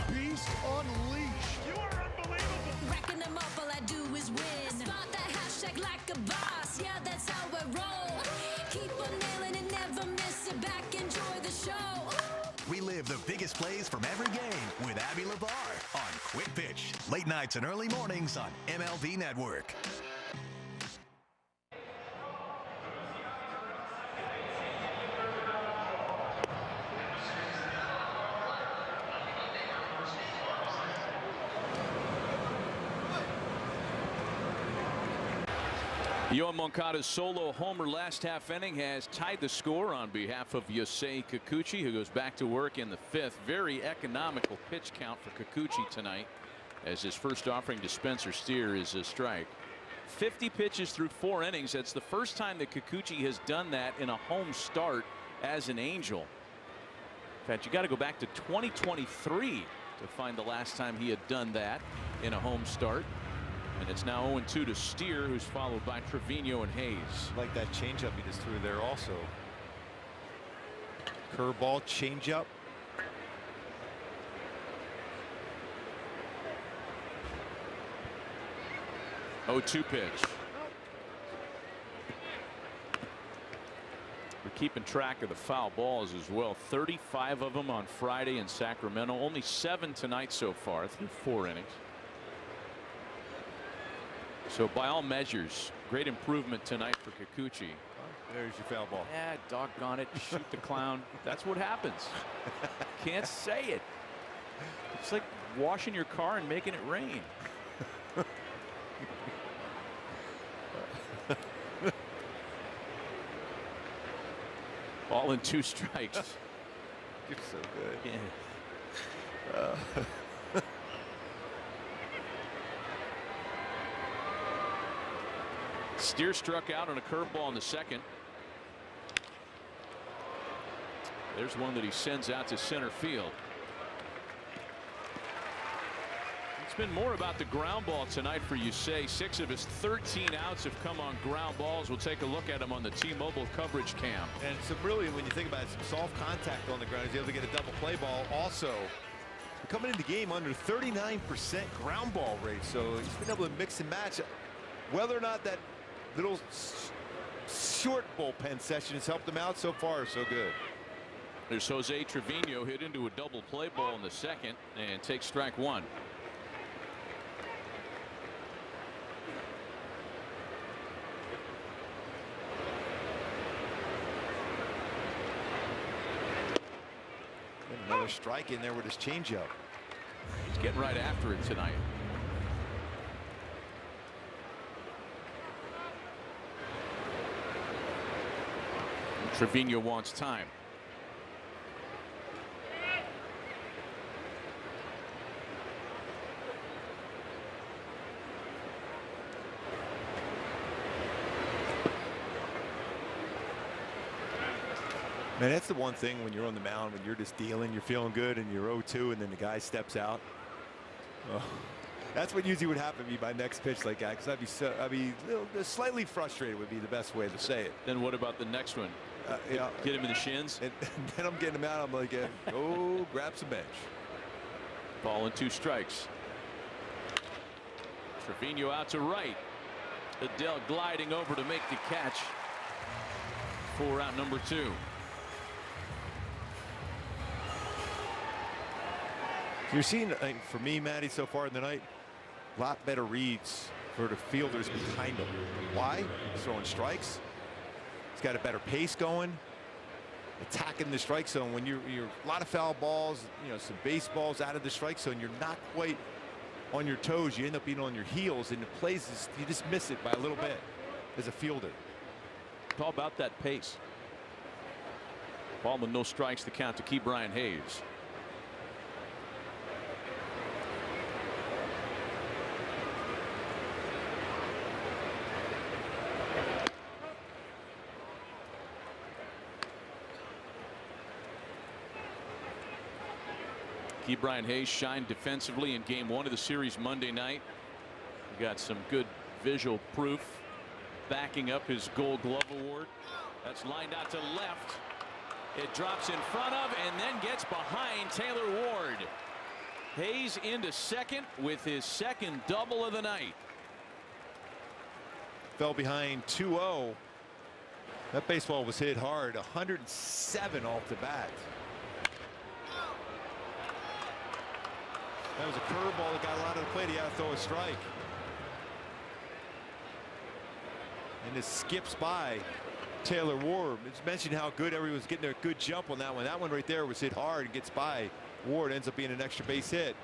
beast unleashed. You are unbelievable. Racking them up, all I do is win. Spot that hashtag like a boss. Yeah, that's how I roll. Keep on nailing it, never miss it. Back, enjoy the show. Relive the biggest plays from every game with Abby LeVar on Quick Pitch. Late nights and early mornings on MLB Network. Yoan Moncada's solo homer last half inning has tied the score on behalf of Yusei Kikuchi, who goes back to work in the 5th. Very economical pitch count for Kikuchi tonight, as his first offering to Spencer Steer is a strike. 50 pitches through 4 innings. That's the first time that Kikuchi has done that in a home start as an Angel. In fact, you got to go back to 2023 to find the last time he had done that in a home start. And it's now 0-2 to Steer, who's followed by Trevino and Hayes. Like that changeup he just threw there also. Curveball, changeup. Oh, 2 pitch. We're keeping track of the foul balls as well. 35 of them on Friday in Sacramento. Only 7 tonight so far through 4 innings. So by all measures, great improvement tonight for Kikuchi. There's your foul ball. Yeah, doggone it. Shoot the clown. That's what happens. Can't say it. It's like washing your car and making it rain. All in 2 strikes. You're so good. Yeah. Steer struck out on a curveball in the 2nd. There's one that he sends out to center field. It's been more about the ground ball tonight for Yusei. 6 of his 13 outs have come on ground balls. We'll take a look at him on the T-Mobile coverage cam. And some really, when you think about it, some soft contact on the ground. He's able to get a double play ball. Also, coming into the game under 39% ground ball rate. So he's been able to mix and match. Whether or not that little short bullpen session has helped him out so far, so good. There's Jose Trevino, hit into a double play ball in the 2nd and takes strike 1. Another strike in there with his changeup. He's getting right after it tonight. Trevino wants time. Man, that's the one thing when you're on the mound, when you're just dealing, you're feeling good, and you're 0-2, and then the guy steps out. Oh, that's what usually would happen to me by next pitch like that, because I'd be slightly frustrated would be the best way to say it. Then what about the next one? Yeah. Get him in the shins. And then I'm getting him out. I'm like, oh, grab some bench. Ball and 2 strikes. Trevino out to right. Adell gliding over to make the catch for out number 2. You're seeing, for me, Matty, so far in the night, a lot better reads for the fielders behind him. Why? He's throwing strikes. He's got a better pace going. Attacking the strike zone. When you're a lot of foul balls, some baseballs out of the strike zone, you're not quite on your toes. You end up being on your heels, and the plays, you just miss it by a little bit as a fielder. It's all about that pace. Ball with no strikes, the count to keep Brian Hayes. Brian Hayes shined defensively in game 1 of the series Monday night. We got some good visual proof backing up his Gold Glove award. That's lined out to left. It drops in front of and then gets behind Taylor Ward. Hayes into second with his second double of the night. Fell behind 2-0. That baseball was hit hard. 107 off the bat. That was a curveball that got a lot of the plate. He had to throw a strike. And it skips by Taylor Ward. It's mentioned how good everyone's getting a good jump on that one. That one right there was hit hard and gets by Ward. Ends up being an extra base hit.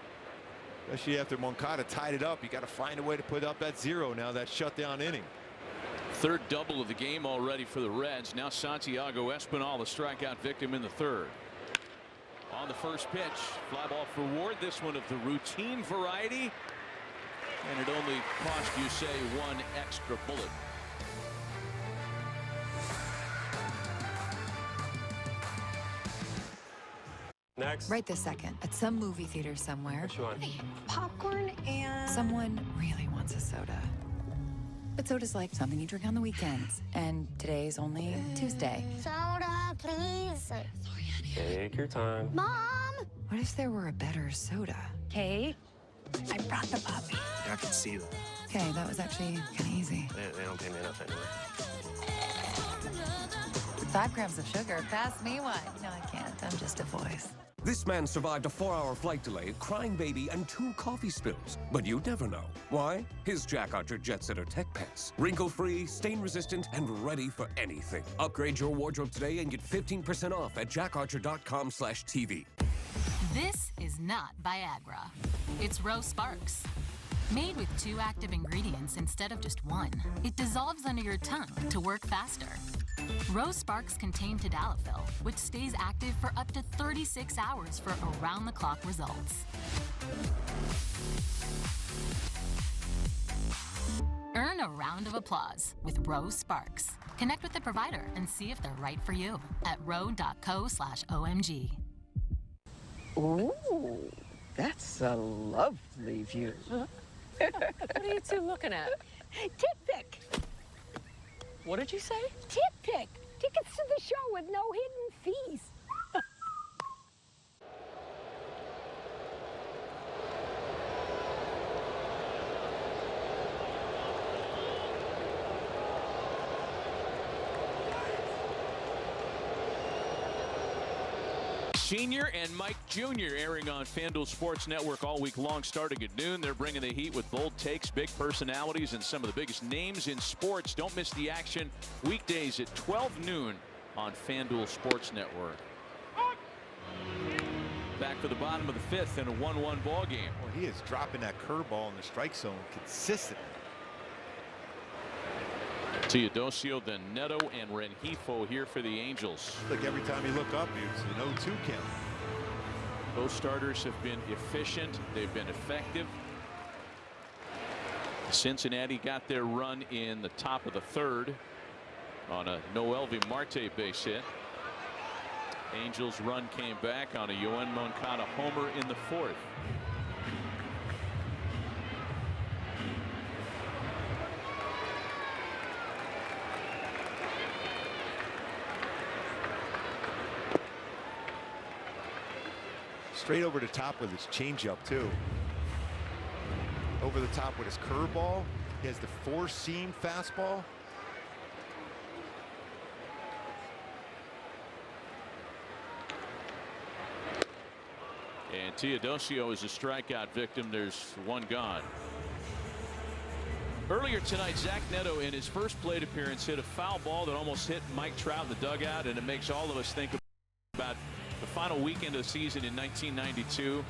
Especially after Moncada tied it up. You got to find a way to put up that 0 now, that shutdown inning. Third double of the game already for the Reds. Now Santiago Espinal, the strikeout victim in the 3rd. On the first pitch, fly ball for Ward. This one of the routine variety, and it only cost Yusei 1 extra bullet. Next. Right this second, at some movie theater somewhere. Which one? Popcorn and someone really wants a soda. But soda's like something you drink on the weekends, and today's only Tuesday. Soda, please. Take your time. Mom! What if there were a better soda? Kate, I brought the puppy. I can see that. Okay, that was actually kind of easy. They don't pay me enough anyway. 5 grams of sugar. Pass me one. No, I can't. I'm just a voice. This man survived a 4-hour flight delay, a crying baby, and 2 coffee spills. But you'd never know. Why? His Jack Archer Jet Setter Tech Pants. Wrinkle-free, stain-resistant, and ready for anything. Upgrade your wardrobe today and get 15% off at jackarcher.com/TV. This is not Viagra. It's Rose Sparks. Made with 2 active ingredients instead of just 1, it dissolves under your tongue to work faster. Rose Sparks contain tadalafil, which stays active for up to 36 hours for around-the-clock results. Earn a round of applause with Rose Sparks. Connect with the provider and see if they're right for you at ro.co/OMG. Ooh, that's a lovely view. What are you 2 looking at? Tip pick. What did you say? Tip pick. Tickets to the show with no hidden fees. Senior and Mike Jr. airing on FanDuel Sports Network all week long, starting at noon. They're bringing the heat with bold takes, big personalities, and some of the biggest names in sports. Don't miss the action weekdays at 12 noon on FanDuel Sports Network. Back for the bottom of the 5th in a 1-1 ball game. Well, he is dropping that curveball in the strike zone consistently. Teodosio, then Neto, and Rengifo here for the Angels. Like every time you look up, it's an 0-2 count. Both starters have been efficient. They've been effective. Cincinnati got their run in the top of the third on a Noel Marte base hit. Angels run came back on a Yoan Moncada homer in the fourth. Straight over the top with his changeup too. Over the top with his curveball. He has the four-seam fastball. And Teodosio is a strikeout victim. There's one gone. Earlier tonight, Zack Neto in his first plate appearance hit a foul ball that almost hit Mike Trout in the dugout, and it makes all of us think about the final weekend of the season in 1992.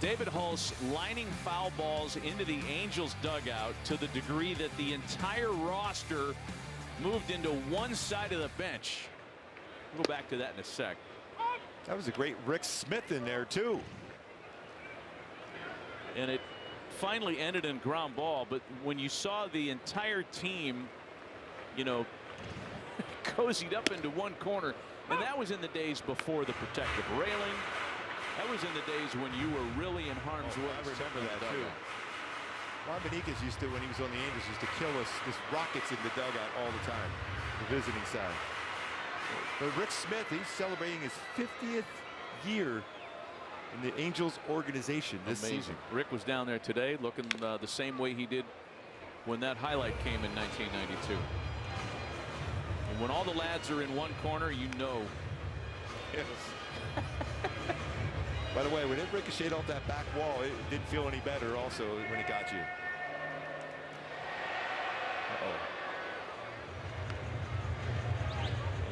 David Hulse lining foul balls into the Angels dugout to the degree that the entire roster moved into one side of the bench. We'll go back to that in a sec. That was a great Rick Smith in there too. And it finally ended in ground ball, but when you saw the entire team, you know, cozied up into one corner, and that was in the days before the protective railing. That was in the days when you were really in harm's way. I remember that too. Ron Benitez used to, when he was on the Angels, used to kill us, just rockets in the dugout all the time, the visiting side. But Rick Smith, he's celebrating his 50th year in the Angels organization this season. Rick was down there today looking the same way he did when that highlight came in 1992. And when all the lads are in one corner, you know. Yes. By the way, when it ricocheted off that back wall, it didn't feel any better also when it got you.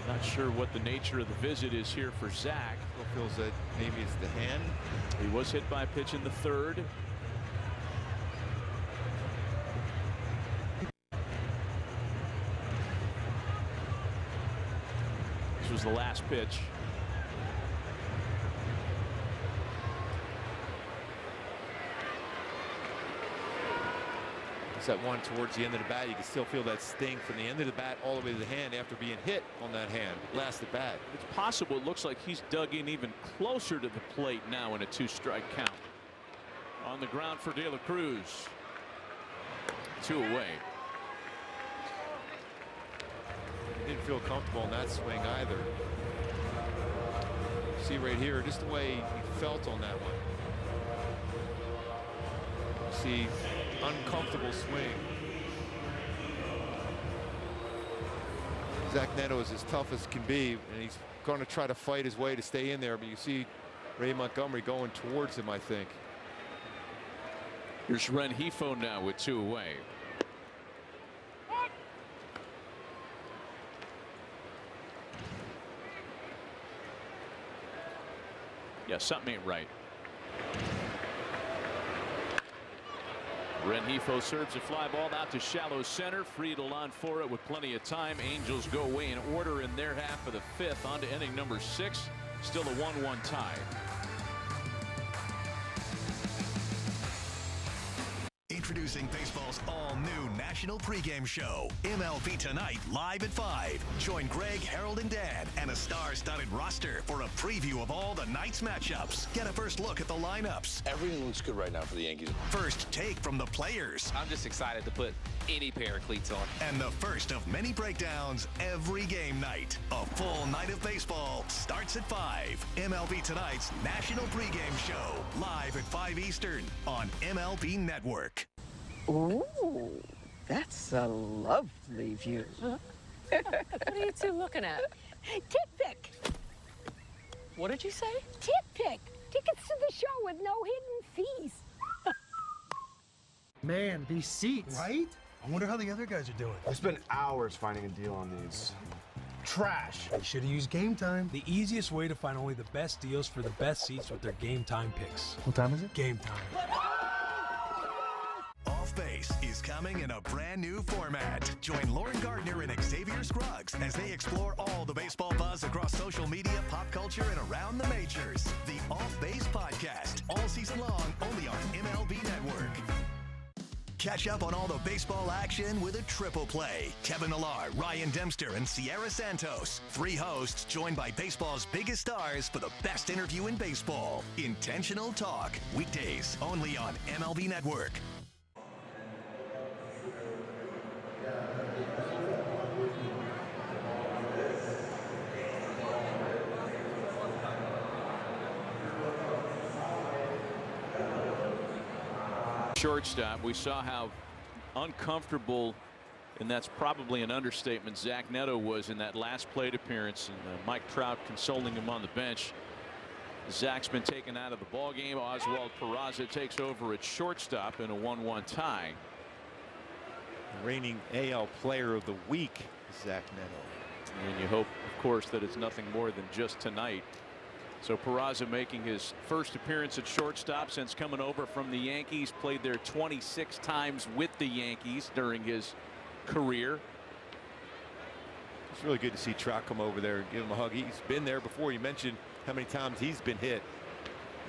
Not sure what the nature of the visit is here for Zack. Feels that maybe it's the hand. He was hit by a pitch in the third. This was the last pitch. That one towards the end of the bat, you can still feel that sting from the end of the bat all the way to the hand after being hit on that hand last at bat. It's possible. It looks like he's dug in even closer to the plate now in a two-strike count. On the ground for De La Cruz. 2 away. Didn't feel comfortable in that swing either. See right here, just the way he felt on that one. See, uncomfortable swing. Zack Neto is as tough as can be, and he's going to try to fight his way to stay in there, but you see Ray Montgomery going towards him, I think. Here's Rengifo now with 2 away. Yeah, something ain't right. Rengifo serves a fly ball out to shallow center. Friedel on for it with plenty of time. Angels go away in order in their half of the fifth. On to inning number 6. Still a 1-1 tie. Introducing baseball's all-new national pregame show, MLB Tonight, live at 5. Join Greg, Harold, and Dan and a star-studded roster for a preview of all the night's matchups. Get a first look at the lineups. Everything looks good right now for the Yankees. First take from the players. I'm just excited to put any pair of cleats on. And the first of many breakdowns every game night. A full night of baseball starts at 5. MLB Tonight's national pregame show, live at 5 Eastern on MLB Network. Ooh, that's a lovely view. What are you two looking at? Tip pick. What did you say? Tip pick. Tickets to the show with no hidden fees. Man, these seats. Right? I wonder how the other guys are doing. I spent hours finding a deal on these. Trash. You should have used Game Time. The easiest way to find only the best deals for the best seats with their Game Time picks. What time is it? Game Time. Off Base is coming in a brand new format. Join Lauren Gardner and Xavier Scruggs as they explore all the baseball buzz across social media, pop culture, and around the majors. The Off Base Podcast, all season long, only on MLB Network. Catch up on all the baseball action with a triple play. Kevin Millar, Ryan Dempster, and Sierra Santos. 3 hosts joined by baseball's biggest stars for the best interview in baseball. Intentional Talk. Weekdays only on MLB Network. Shortstop, we saw how uncomfortable, and that's probably an understatement, Zack Neto was in that last plate appearance, and Mike Trout consoling him on the bench. Zach's been taken out of the ball game. Oswald Peraza takes over at shortstop in a 1-1 tie. Reigning AL Player of the Week, Zack Neto. And you hope, of course, that it's nothing more than just tonight. So Peraza making his first appearance at shortstop since coming over from the Yankees. Played there 26 times with the Yankees during his career. It's really good to see Trout come over there and give him a hug. He's been there before. You mentioned how many times he's been hit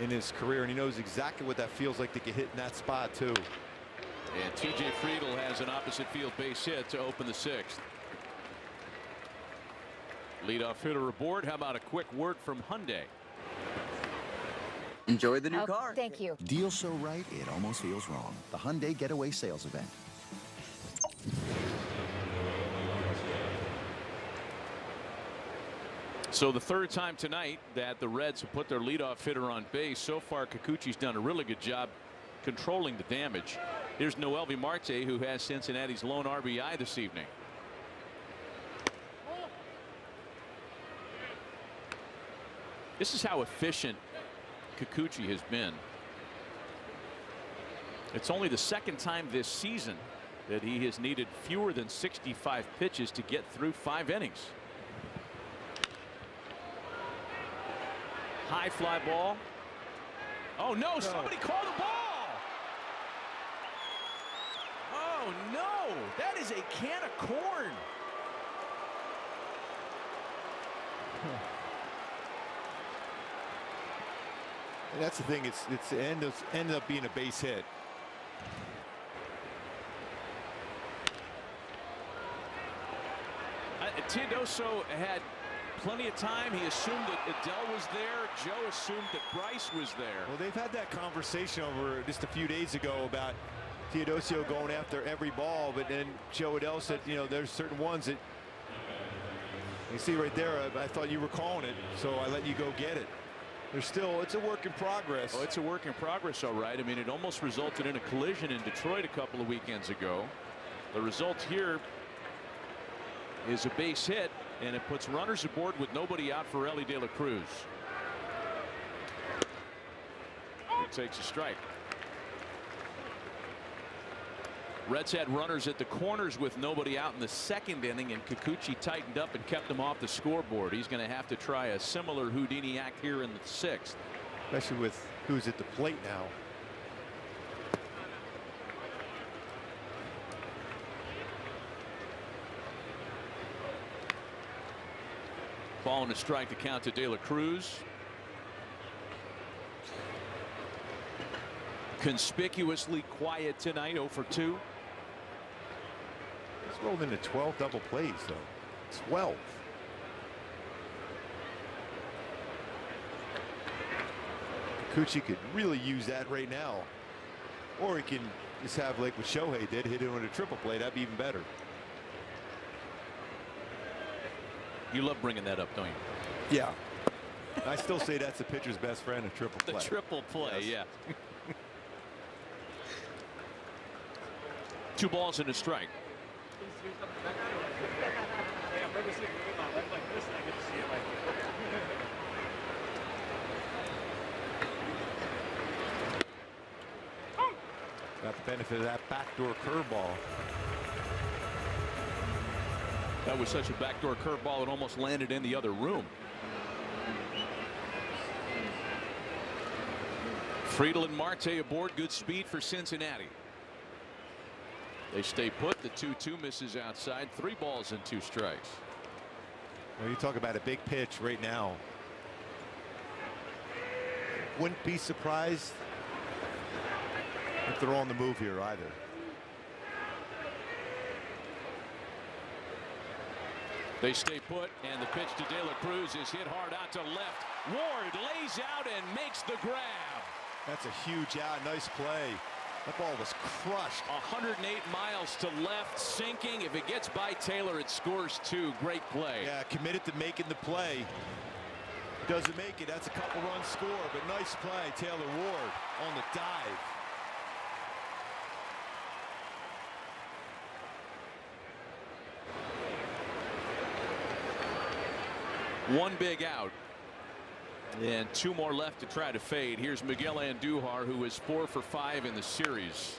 in his career, and he knows exactly what that feels like to get hit in that spot too. And TJ Friedl has an opposite field base hit to open the 6th. Leadoff hitter aboard. How about a quick word from Hyundai? Enjoy the new car. Thank you. Deal so right, it almost feels wrong. The Hyundai Getaway Sales Event. So the third time tonight that the Reds have put their leadoff hitter on base. So far, Kikuchi's done a really good job controlling the damage. Here's Noel Marte, who has Cincinnati's lone RBI this evening. This is how efficient Kikuchi has been. It's only the second time this season that he has needed fewer than 65 pitches to get through 5 innings. High fly ball. Oh no, somebody called the ball. Oh no, that is a can of corn. And that's the thing. It's ended up being a base hit. Teodosio had plenty of time. He assumed that Adell was there. Joe assumed that Bryce was there. Well, they've had that conversation over just a few days ago about Teodosio going after every ball, but then Joe Adell said, you know, there's certain ones that you see right there. I thought you were calling it, so I let you go get it. There's still, it's a work in progress. Oh, it's a work in progress, all right. I mean, it almost resulted in a collision in Detroit a couple of weekends ago. The result here is a base hit, and it puts runners aboard with nobody out for Elly De La Cruz. He takes a strike. Reds had runners at the corners with nobody out in the 2nd inning, and Kikuchi tightened up and kept them off the scoreboard. He's going to have to try a similar Houdini act here in the 6th. Especially with who's at the plate now. Ball and a strike to count to De La Cruz. Conspicuously quiet tonight, 0 for 2. He's rolled into 12 double plays, though. 12. Kikuchi could really use that right now. Or he can just have, like what Shohei did, hit it on a triple play. That'd be even better. You love bringing that up, don't you? Yeah. I still say that's the pitcher's best friend, a triple play. The triple play, yes. Yeah. 2 balls and a strike. Got the benefit of that backdoor curveball. That was such a backdoor curveball, it almost landed in the other room. Friedl and Marte aboard. Good speed for Cincinnati. They stay put. The 2-2 misses outside. 3 balls and 2 strikes. Well, you talk about a big pitch right now. Wouldn't be surprised if they're on the move here either. They stay put, and the pitch to Cruz is hit hard out to left. Ward lays out and makes the grab. That's a huge out. Nice play. That ball was crushed. 108 miles to left, sinking. If it gets by Taylor, it scores 2. Great play. Yeah, committed to making the play. Doesn't make it. That's a couple run score, but nice play. Taylor Ward on the dive. One big out. And 2 more left to try to fade. Here's Miguel Andujar, who is 4 for 5 in the series.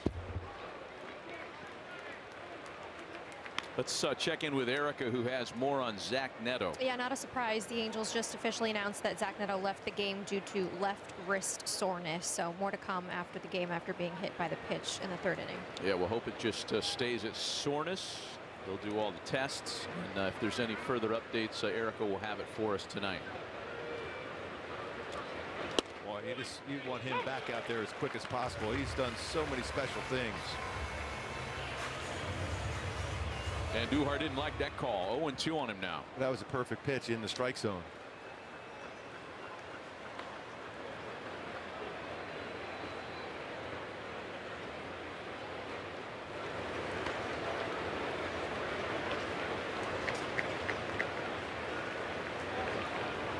Let's check in with Erica, who has more on Zack Neto. Yeah, not a surprise. The Angels just officially announced that Zack Neto left the game due to left wrist soreness. So more to come after the game after being hit by the pitch in the 3rd inning. Yeah, we'll hope it just stays at soreness. They'll do all the tests, and if there's any further updates, Erica will have it for us tonight. Well, you want him back out there as quick as possible. He's done so many special things. Andujar didn't like that call. 0-2 on him now. That was a perfect pitch in the strike zone.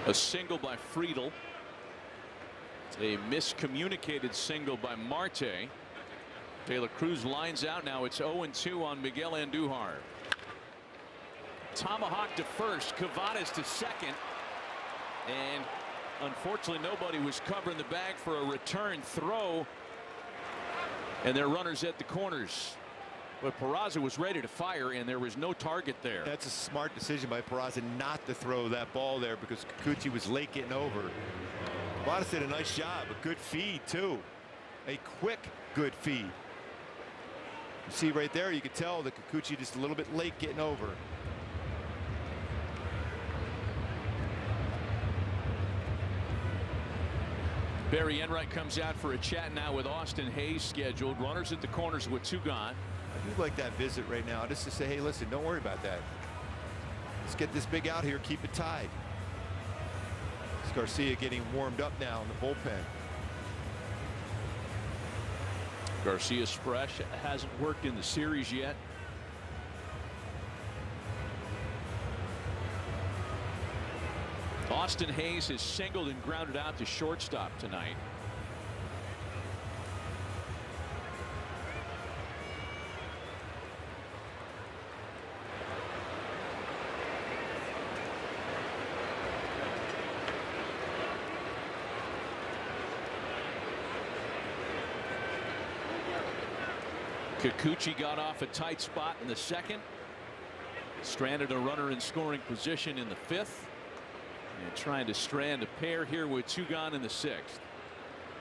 A single by Friedel. A miscommunicated single by Marte. Taylor Cruz lines out. Now it's 0-2 on Miguel Andujar. Tomahawk to first. Cavadas to second. And unfortunately, nobody was covering the bag for a return throw. And their runners at the corners. But Peraza was ready to fire, and there was no target there. That's a smart decision by Peraza not to throw that ball there because Kikuchi was late getting over. Peraza did a nice job. A good feed, too. A quick, good feed. You see right there, you could tell that Kikuchi just a little bit late getting over. Barry Enright comes out for a chat now with Austin Hayes scheduled. Runners at the corners with 2 gone. I do like that visit right now, just to say, hey, listen, don't worry about that. Let's get this big out here, keep it tied. It's Garcia getting warmed up now in the bullpen. Garcia's fresh, hasn't worked in the series yet. Austin Hayes has singled and grounded out to shortstop tonight. Kikuchi got off a tight spot in the 2nd. Stranded a runner in scoring position in the 5th. And trying to strand a pair here with 2 gone in the 6th.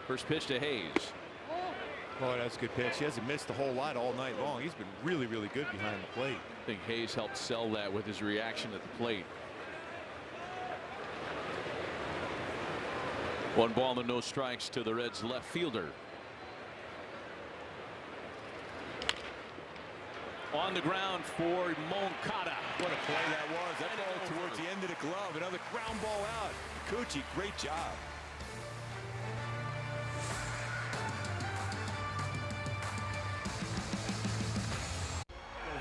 First pitch to Hayes. Boy, that's a good pitch. He hasn't missed a whole lot all night long. He's been really, really good behind the plate. I think Hayes helped sell that with his reaction at the plate. 1 ball and no strikes to the Reds left fielder. On the ground for Moncada. What a play that was. That ball towards the end of the glove. Another ground ball out. Kikuchi, great job.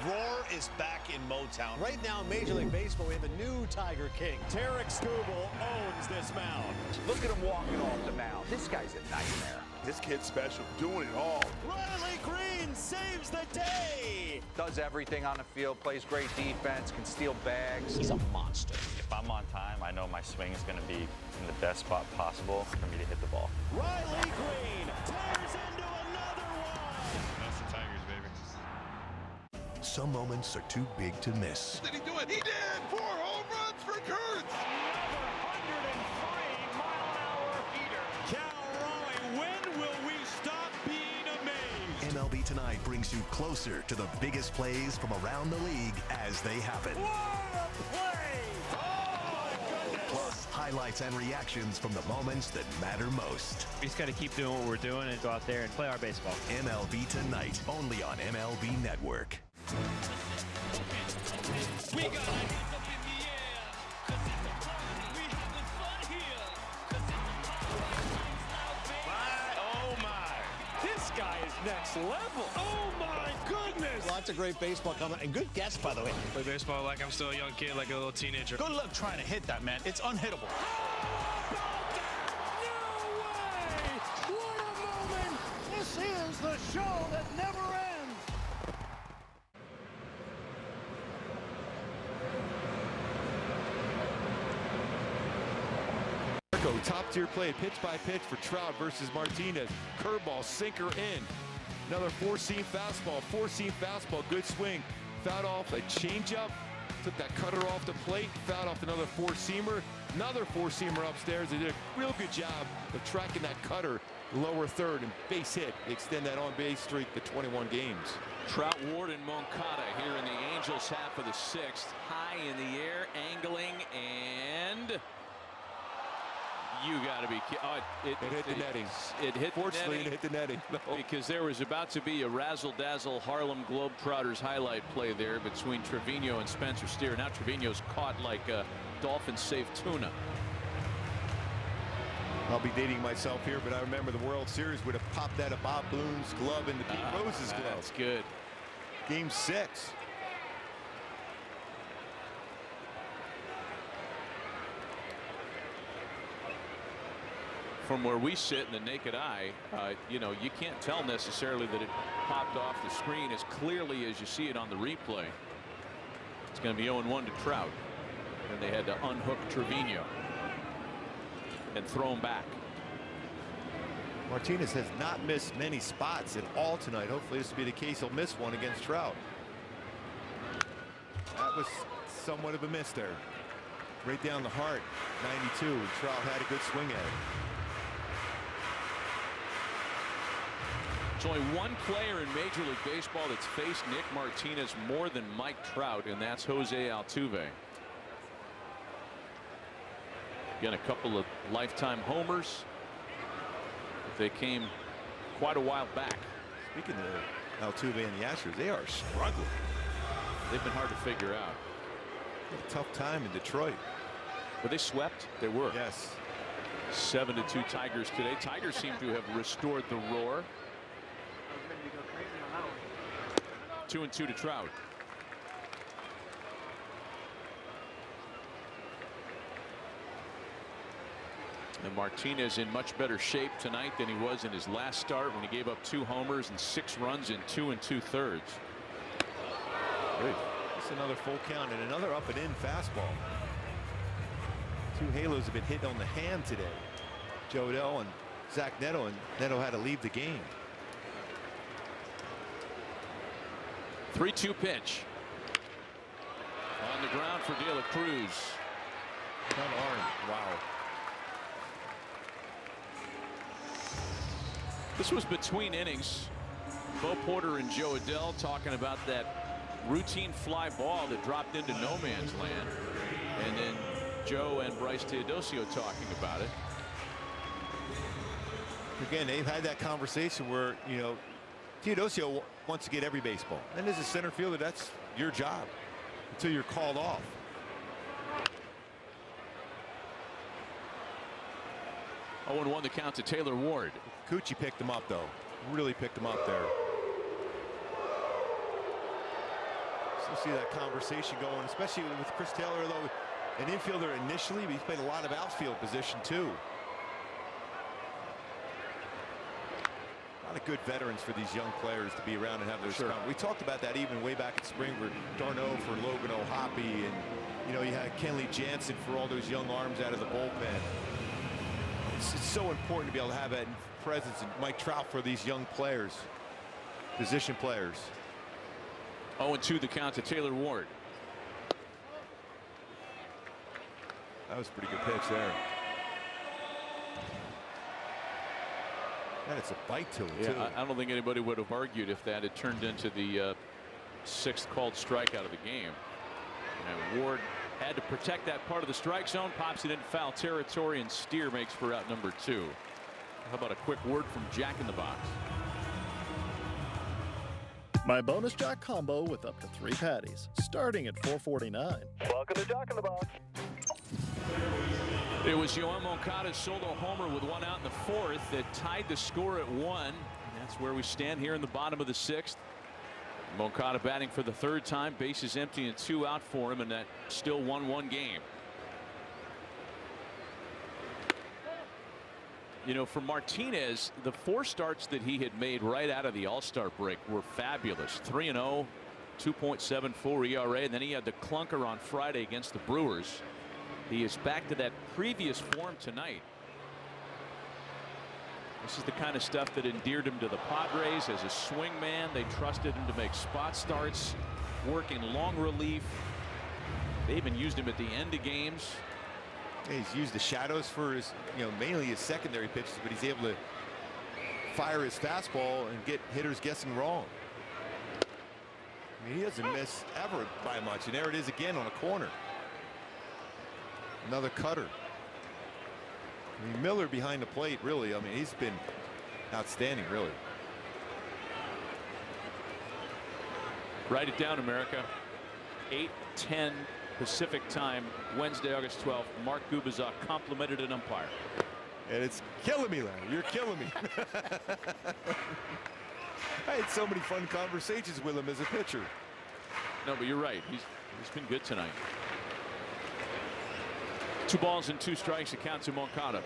The roar is back in Motown. Right now in Major League Baseball, we have a new Tiger King. Tarek Skubal owns this mound. Look at him walking off the mound. This guy's a nightmare. This kid's special, doing it all. Riley Green saves the day. Does everything on the field, plays great defense, can steal bags. He's a monster. If I'm on time, I know my swing is going to be in the best spot possible for me to hit the ball. Riley Green tears into another one. That's the Tigers, baby. Some moments are too big to miss. Did he do it? He did! 4 home runs for Kurtz! Another 103-mile-an-hour heater. Cal Raleigh, when will we stop being amazed? MLB Tonight brings you closer to the biggest plays from around the league as they happen. Plus, highlights and reactions from the moments that matter most. We just got to keep doing what we're doing and go out there and play our baseball. MLB Tonight, only on MLB Network. We got hands up in the air, 'cause it's a party. We having fun here, 'cause it's a party. Oh my! This guy is next level. Oh my goodness! Lots of great baseball coming, and good guess, by the way. Play baseball like I'm still a young kid, like a little teenager. Good luck trying to hit that, man. It's unhittable. What a moment! This is the show that never ends. Top tier play, pitch by pitch for Trout versus Martinez. Curveball, sinker in. Another four-seam fastball, good swing. Fouled off a changeup, took that cutter off the plate, fouled off another four-seamer. Another four-seamer upstairs. They did a real good job of tracking that cutter lower third and base hit. They extend that on-base streak to 21 games. Trout, Ward, and Moncada here in the Angels half of the sixth. High in the air, angling, and you got to be kidding. Oh, it hit the netting. It hit Fortunately, the netting. It hit the netting. No. Because there was about to be a razzle-dazzle Harlem Globetrotters highlight play there between Trevino and Spencer Steer. Now Trevino's caught like a dolphin-safe tuna. I'll be dating myself here, but I remember the World Series would have popped out of Bob Boone's glove into Pete Rose's glove. That's good. Game 6. From where we sit in the naked eye, you know, you can't tell necessarily that it popped off the screen as clearly as you see it on the replay. It's going to be 0-1 to Trout. And they had to unhook Trevino and throw him back. Martinez has not missed many spots at all tonight. Hopefully this will be the case. He'll miss one against Trout. That was somewhat of a miss there. Right down the heart. 92. And Trout had a good swing at it. There's only one player in Major League Baseball that's faced Nick Martinez more than Mike Trout, and that's Jose Altuve. Again, a couple of lifetime homers. They came quite a while back. Speaking of Altuve and the Astros, they are struggling. They've been hard to figure out. A tough time in Detroit. Were they swept? They were. Yes. 7-2 Tigers today. Tigers seem to have restored the roar. 2-2 to Trout. And Martinez in much better shape tonight than he was in his last start when he gave up 2 homers and 6 runs in 2 2/3. Good. That's another full count and another up and in fastball. 2 halos have been hit on the hand today. Adell and Zack Neto, and Neto had to leave the game. 3-2 pitch. On the ground for De La Cruz. Arm. Wow. This was between innings. Bo Porter and Joe Adell talking about that routine fly ball that dropped into no man's land. And then Joe and Bryce Teodosio talking about it. Again, they've had that conversation where, you know, Teodosio wants to get every baseball. And as a center fielder, that's your job until you're called off. Oh, and 1 the count to Taylor Ward. Kikuchi picked him up, though. Really picked him up there. Still see that conversation going, especially with Chris Taylor, though an infielder initially, but he's played a lot of outfield position too. A lot of good veterans for these young players to be around and have their time. We talked about that even way back in spring for Darno, for Logan O'Hoppe, and you know, you had Kenley Jansen for all those young arms out of the bullpen. It's so important to be able to have that presence, and Mike Trout for these young players, position players. 0-2 the count to Taylor Ward. That was a pretty good pitch there. And it's a bite to it, yeah, too. I don't think anybody would have argued if that had turned into the 6th called strikeout of the game. And Ward had to protect that part of the strike zone, pops it into foul territory, and Steer makes for out number 2. How about a quick word from Jack in the Box? My bonus Jack combo with up to 3 patties, starting at $4.49. Welcome to Jack in the Box. It was Yoan Moncada's solo homer with 1 out in the 4th that tied the score at 1. And that's where we stand here in the bottom of the 6th. Moncada batting for the 3rd time, bases empty and 2 out for him, and that still 1-1 game. You know, for Martinez, the 4 starts that he had made right out of the All-Star break were fabulous. 3-0, 2.74 ERA, and then he had the clunker on Friday against the Brewers. He is back to that previous form tonight. This is the kind of stuff that endeared him to the Padres as a swing man. They trusted him to make spot starts, work in long relief. They even used him at the end of games. Yeah, he's used the shadows for his, mainly his secondary pitches, but he's able to fire his fastball and get hitters guessing wrong. I mean, he doesn't miss ever by much, and there it is again on a corner. Another cutter. I mean, Miller behind the plate, really. I mean, he's been outstanding, really. Write it down, America. 8:10 Pacific time, Wednesday, August 12th. Mark Gubicza complimented an umpire. And it's killing me, Larry. You're killing me. I had so many fun conversations with him as a pitcher. No, but you're right. He's been good tonight. 2 balls and 2 strikes. It counts to Moncada.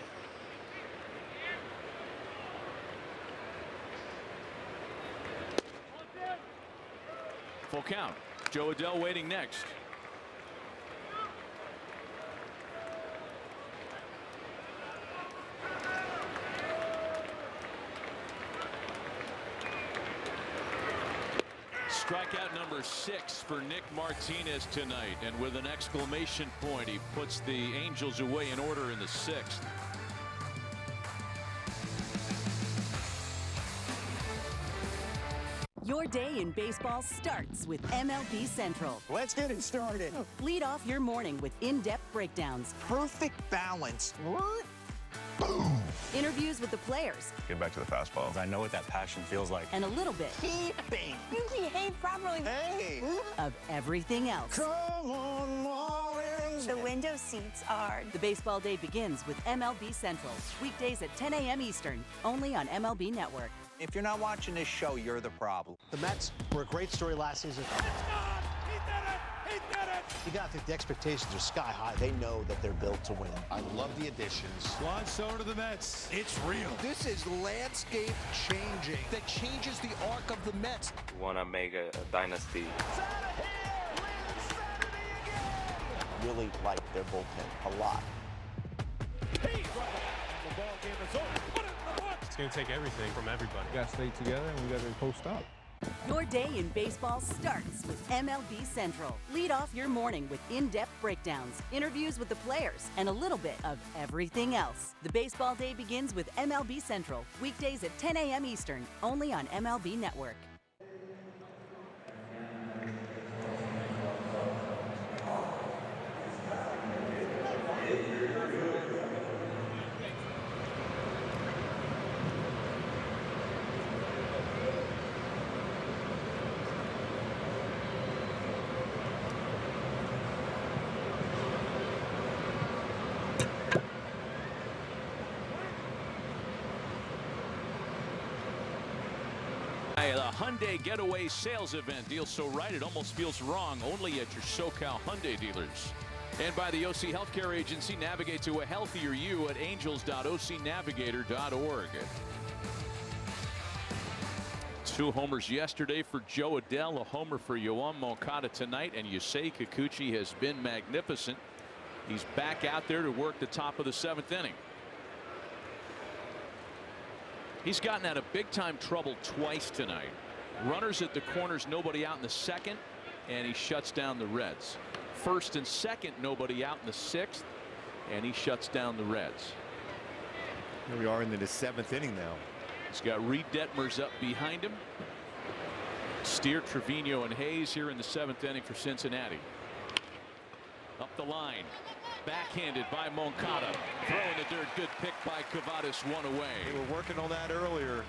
Full count. Joe Adell waiting next. Strikeout number 6 for Nick Martinez tonight, and with an exclamation point, he puts the Angels away in order in the 6th. Your day in baseball starts with MLB Central. Let's get it started. Lead off your morning with in-depth breakdowns. Perfect balance. What? Boom. Interviews with the players. Get back to the fastballs. I know what that passion feels like. And a little bit. Keeping. You behave properly. Hey. Of everything else. Come on, Marlins. The window seats are. The baseball day begins with MLB Central. Weekdays at 10 a.m. Eastern. Only on MLB Network. If you're not watching this show, you're the problem. The Mets were a great story last season. You got to think the expectations are sky high. They know that they're built to win. I love the additions. Juan Soto to the Mets. It's real. This is landscape changing that changes the arc of the Mets. We want to make a dynasty. Really like their bullpen a lot. The ball game is over. It's going to take everything from everybody. We got to stay together and we got to post up. Your day in baseball starts with MLB Central. Lead off your morning with in-depth breakdowns, interviews with the players, and a little bit of everything else. The baseball day begins with MLB Central. Weekdays at 10 a.m. Eastern. Only on MLB Network. The Hyundai Getaway Sales Event. Deals so right it almost feels wrong. Only at your SoCal Hyundai dealers. And by the OC Healthcare Agency. Navigate to a healthier you at angels.ocnavigator.org. 2 homers yesterday for Joe Adell. A homer for Yoan Moncada tonight. And Yusei Kikuchi has been magnificent. He's back out there to work the top of the 7th inning. He's gotten out of big-time trouble twice tonight. Runners at the corners, nobody out in the 2nd, and he shuts down the Reds. 1st and 2nd, nobody out in the 6th, and he shuts down the Reds. Here we are into the 7th inning now. He's got Reed Detmers up behind him. Steer, Trevino, and Hayes here in the 7th inning for Cincinnati. Up the line. Backhanded by Moncada. Throwing the dirt. Good pick by Kavadas. One away. They were working on that earlier.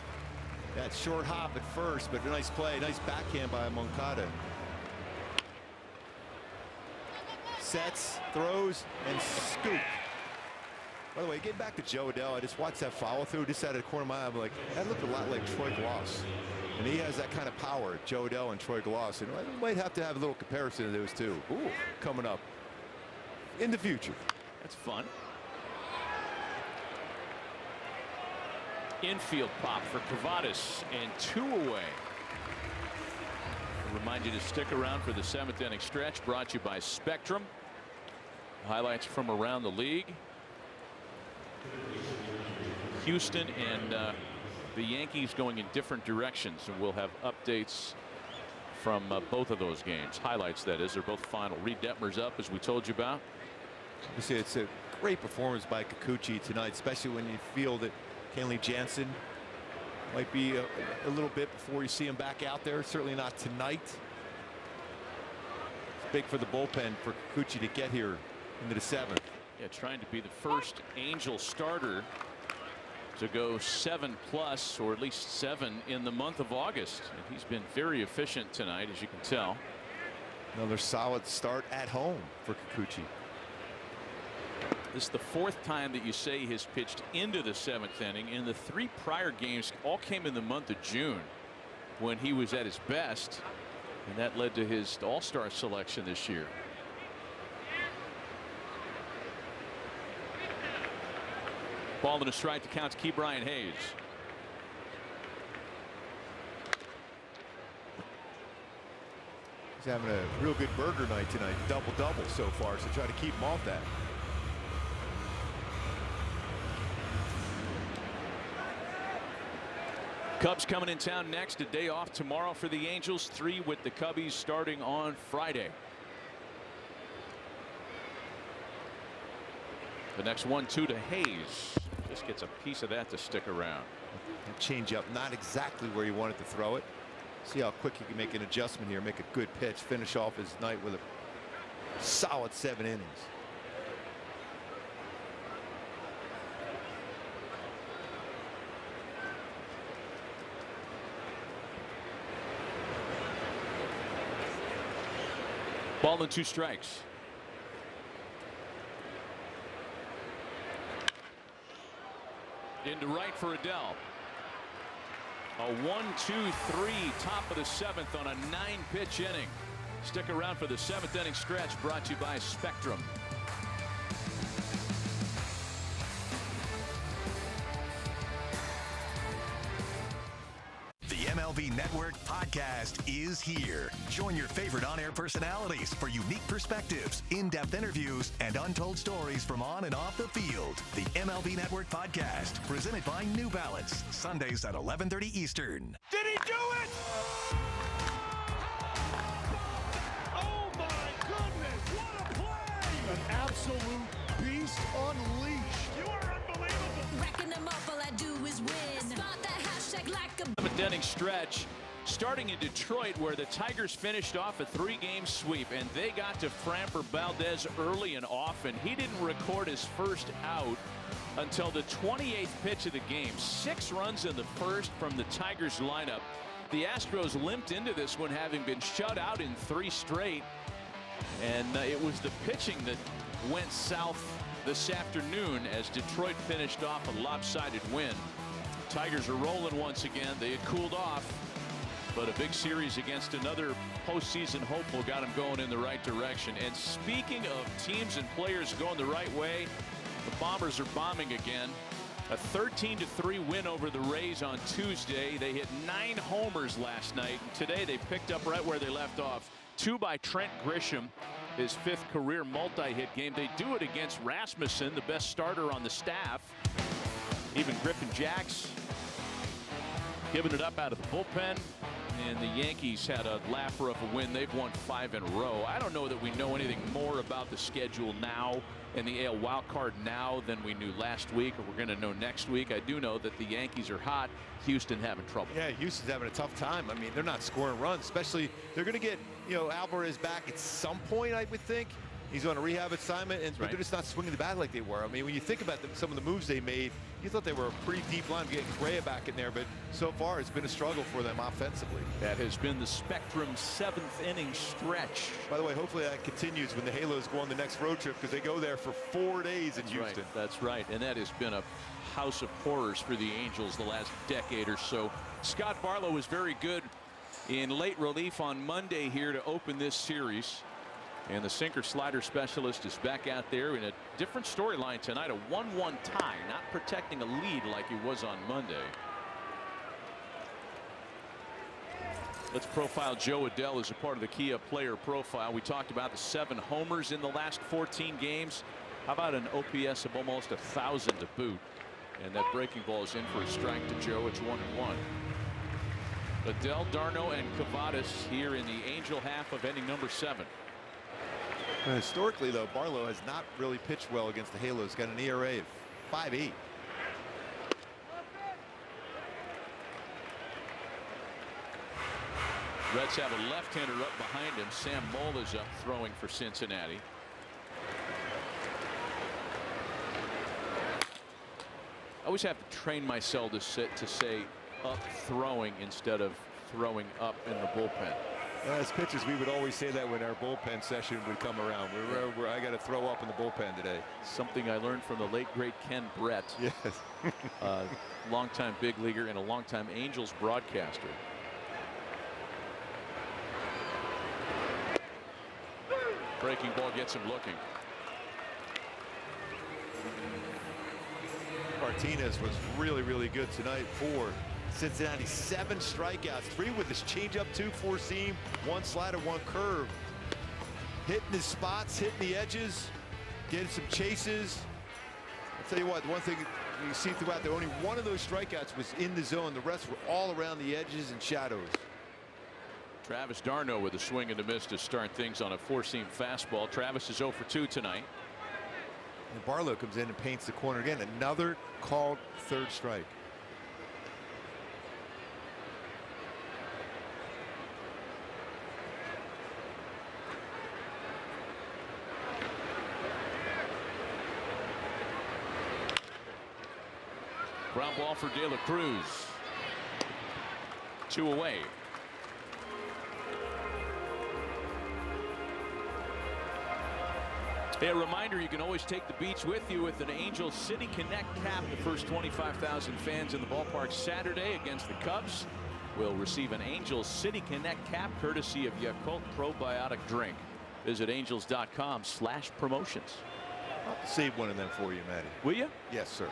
That short hop at first, but a nice play. Nice backhand by Moncada. Sets, throws, and scoop. By the way, getting back to Joe Adell, I just watched that follow through just out of the corner of my eye. I'm like, that looked a lot like Troy Glaus. And he has that kind of power, Joe Adell and Troy Glaus. And we might have to have a little comparison of those two coming up in the future. That's fun. Infield pop for Kavadas and 2 away. I remind you to stick around for the 7th inning stretch, brought to you by Spectrum. Highlights from around the league. Houston and the Yankees going in different directions, and we'll have updates from both of those games. Highlights, that is. They're both final. Reed Detmers up, as we told you about. You see, it's a great performance by Kikuchi tonight, especially when you feel that Kenley Jansen might be a little bit before you see him back out there. Certainly not tonight. It's big for the bullpen for Kikuchi to get here into the 7th. Yeah, trying to be the first Angel starter to go 7+, or at least 7 in the month of August. And he's been very efficient tonight, as you can tell. Another solid start at home for Kikuchi. This is the 4th time that Yusei has pitched into the 7th inning. In the 3 prior games, all came in the month of June when he was at his best, and that led to his all-star selection this year. Ball and a strike to count to keep Brian Hayes. He's having a real good burger night tonight. Double-double so far, so try to keep him off that. Cubs coming in town next. A day off tomorrow for the Angels. 3 with the Cubbies starting on Friday. The next 1-2 to Hayes. Just gets a piece of that to stick around. And change up, not exactly where you wanted to throw it. See how quick he can make an adjustment here, make a good pitch, finish off his night with a solid 7 innings. Ball and 2 strikes. Into right for Adell. A 1-2-3 top of the 7th on a 9-pitch inning. Stick around for the 7th inning stretch, brought to you by Spectrum. The MLB Network podcast is here. Join your favorite on-air personalities for unique perspectives, in-depth interviews, and untold stories from on and off the field. The MLB Network podcast, presented by New Balance, Sundays at 11:30 Eastern. Did he do it? Oh my goodness, what a play! An absolute beast unleashed. You are unbelievable. Racking them up, all I do is win. Spot that hashtag like a 7th inning stretch starting in Detroit, where the Tigers finished off a 3-game sweep, and they got to Framber Valdez early and often. He didn't record his first out until the 28th pitch of the game. 6 runs in the first from the Tigers lineup. The Astros limped into this one, having been shut out in 3 straight, and it was the pitching that went south this afternoon as Detroit finished off a lopsided win. Tigers are rolling once again. They had cooled off, but a big series against another postseason hopeful got them going in the right direction. And speaking of teams and players going the right way, the Bombers are bombing again. A 13-3 win over the Rays on Tuesday. They hit 9 homers last night. Today they picked up right where they left off. 2 by Trent Grisham, his 5th career multi-hit game. They do it against Rasmussen, the best starter on the staff. Even Griffin Jacks giving it up out of the bullpen. And the Yankees had a laugher of a win. They've won 5 in a row. I don't know that we know anything more about the schedule now and the AL wild card now than we knew last week, or we're going to know next week. I do know that the Yankees are hot. Houston having trouble. Yeah, Houston's having a tough time. I mean, they're not scoring runs, especially they're going to get, Alvarez back at some point, I would think. He's on a rehab assignment, but they're just not swinging the bat like they were. I mean, when you think about some of the moves they made, you thought they were a pretty deep line, getting Correa back in there, but so far it's been a struggle for them offensively. That has been the Spectrum 7th inning stretch. By the way, hopefully that continues when the Halos go on the next road trip, because they go there for 4 days in Houston. That's right, and that has been a house of horrors for the Angels the last decade or so. Scott Barlow was very good in late relief on Monday here to open this series. And the sinker slider specialist is back out there in a different storyline tonight. A 1-1 tie, not protecting a lead like he was on Monday. Let's profile Joe Adell as a part of the Kia player profile. We talked about the 7 homers in the last 14 games. How about an OPS of almost 1,000 to boot? And that breaking ball is in for a strike to Joe. It's 1-1. Adell, Darno, and Cavadas here in the Angel half of inning number 7. Historically, though, Barlow has not really pitched well against the Halos. Got an ERA of 5.8. Reds have a left-hander up behind him. Sam Moll is up throwing for Cincinnati. I always have to train myself to say up throwing instead of throwing up in the bullpen. As pitchers, we would always say that when our bullpen session would come around. I got to throw up in the bullpen today. Something I learned from the late great Ken Brett. Yes. Longtime big leaguer and a longtime Angels broadcaster. Breaking ball gets him looking. Martinez was really good tonight for Cincinnati. 7 strikeouts, 3 with his changeup, 2 four-seam, 1 slider, 1 curve. Hitting his spots, hitting the edges, getting some chases. I'll tell you what, one thing you see throughout there, only 1 of those strikeouts was in the zone. The rest were all around the edges and shadows. Travis d'Arnaud with a swing and a miss to start things on a four-seam fastball. Travis is 0 for 2 tonight. And Barlow comes in and paints the corner again. Another called 3rd strike. Ground ball for De La Cruz. 2 away. A reminder, you can always take the beats with you with an Angels City Connect cap. The first 25,000 fans in the ballpark Saturday against the Cubs will receive an Angels City Connect cap courtesy of Yakult Probiotic Drink. Visit angels.com/promotions. I'll save one of them for you, Matty. Will you? Yes, sir.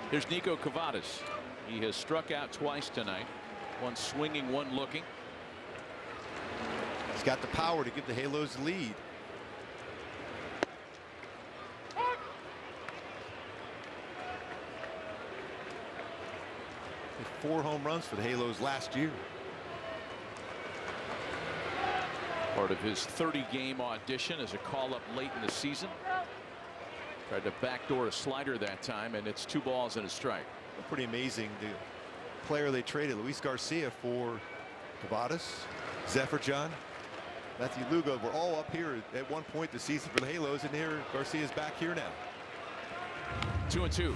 Here's Nico Cavadas. He has struck out twice tonight. 1 swinging, 1 looking. He's got the power to give the Halos the lead. Hit 4 home runs for the Halos last year. Part of his 30-game audition as a call-up late in the season. Tried to backdoor a slider that time, and it's 2 balls and a strike. Pretty amazing. The player they traded, Luis Garcia, for Cavadas, Zephyr-John, Matthew Lugo, were all up here at one point this season for the Halos, and here Garcia's back here now. 2-2.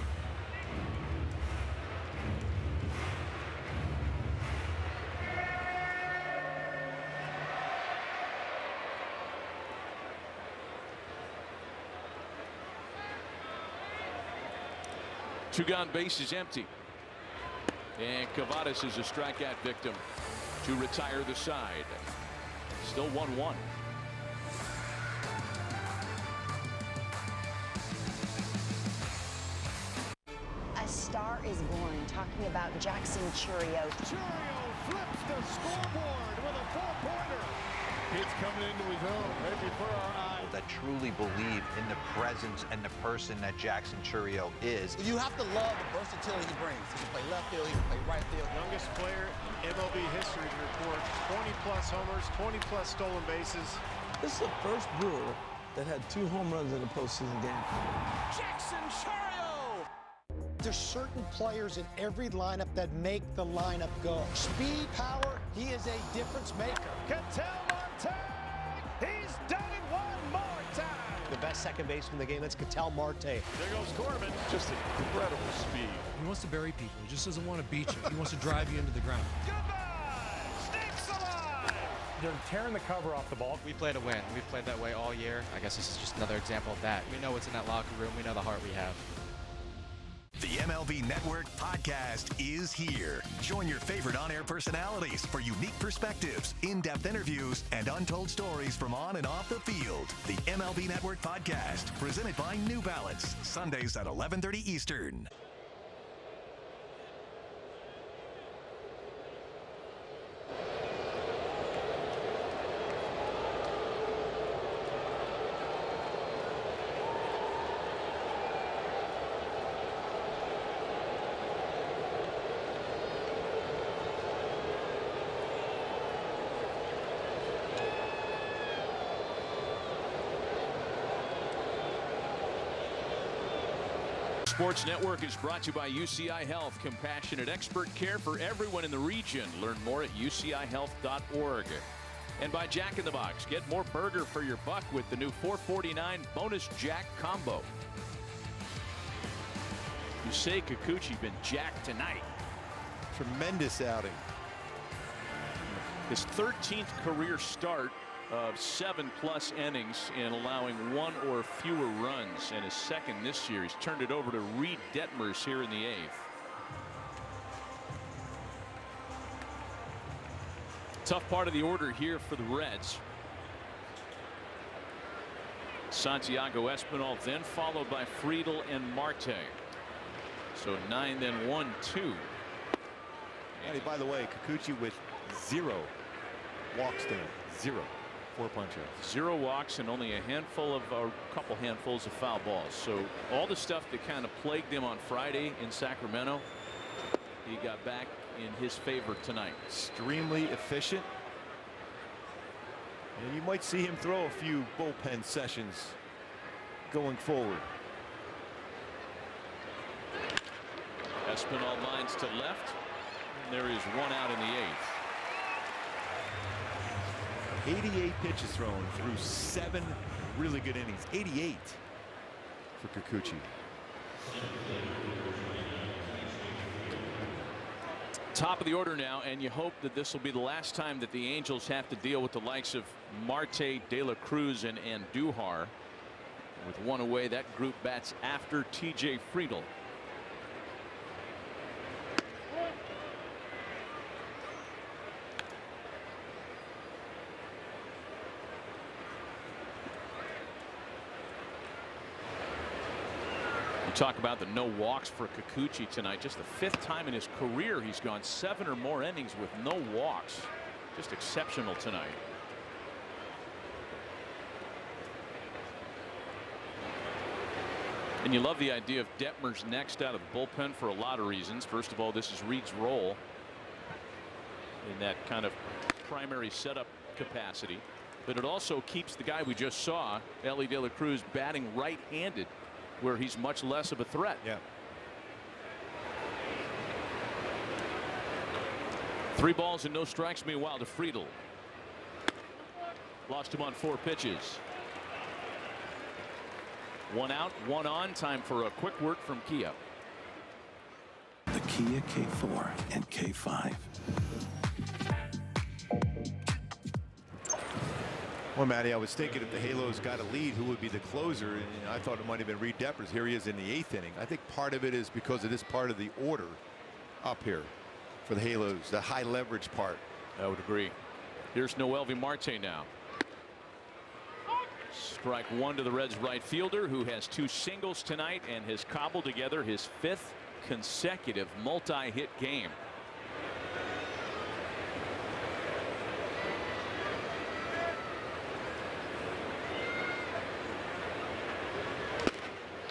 Two gone, base is empty. And Cavadas is a strikeout victim to retire the side. Still 1-1. A star is born, talking about Jackson Churio. Churio flips the scoreboard with a 4-pointer. It's coming into his own right before our eyes. That truly believe in the presence and the person that Jackson Chourio is. You have to love the versatility he brings. He can play left field, he can play right field. Youngest player in MLB history to record 20-plus homers, 20-plus stolen bases. This is the first Brewer that had 2 home runs in a postseason game. Jackson Chourio! There's certain players in every lineup that make the lineup go. Speed, power, he is a difference maker. Ketel Marte! He's done it one more time! The best second baseman in the game, that's Ketel Marte. There goes Corbin. Just incredible speed. He wants to bury people. He just doesn't want to beat you. He wants to drive you into the ground. Goodbye! Snakes alive! They're tearing the cover off the ball. We play to win. We've played that way all year. I guess this is just another example of that. We know what's in that locker room. We know the heart we have. The MLB Network podcast is here. Join your favorite on-air personalities for unique perspectives, in-depth interviews, and untold stories from on and off the field. The MLB Network podcast, presented by New Balance, Sundays at 11:30 Eastern. Sports Network is brought to you by UCI Health, compassionate expert care for everyone in the region. Learn more at ucihealth.org. And by Jack in the Box. Get more burger for your buck with the new $4.49 bonus Jack combo. Yusei Kikuchi been jacked tonight. Tremendous outing. His 13th career start of 7+ innings and allowing 1 or fewer runs, and his second this year. He's turned it over to Reed Detmers here in the 8th. Tough part of the order here for the Reds. Santiago Espinal, then followed by Friedl and Marte. So 9, then 1-2. Hey, by the way, Kikuchi with 0 walks tonight. 0. 4 punch-outs. 0 walks and only a couple handfuls of foul balls. So all the stuff that kind of plagued him on Friday in Sacramento, he got back in his favor tonight. Extremely efficient. And you might see him throw a few bullpen sessions going forward. Espinal lines to left. And there is 1 out in the 8th. 88 pitches thrown through 7 really good innings. 88 for Kikuchi. Top of the order now, and you hope that this will be the last time that the Angels have to deal with the likes of Marte, De La Cruz, and Andujar. With 1 away, that group bats after TJ Friedl. Talk about the no walks for Kikuchi tonight. Just the 5th time in his career he's gone 7 or more innings with no walks. Just exceptional tonight. And you love the idea of Detmers next out of the bullpen for a lot of reasons. First of all, this is Reed's role in that kind of primary setup capacity, but it also keeps the guy we just saw, Elly De La Cruz, batting right-handed, where he's much less of a threat. Yeah. 3 balls and no strikes. Meanwhile to Friedl. Lost him on 4 pitches. 1 out, 1 on. Time for a quick word from Kia. The Kia K4 and K5. Well, Matty, I was thinking if the Halos got a lead, who would be the closer? And I thought it might have been Reed Detmers. Here he is in the 8th inning. I think part of it is because of this part of the order up here for the Halos, the high leverage part. I would agree. Here's Noelvi Marte now. Strike 1 to the Reds right fielder, who has 2 singles tonight and has cobbled together his 5th consecutive multi-hit game.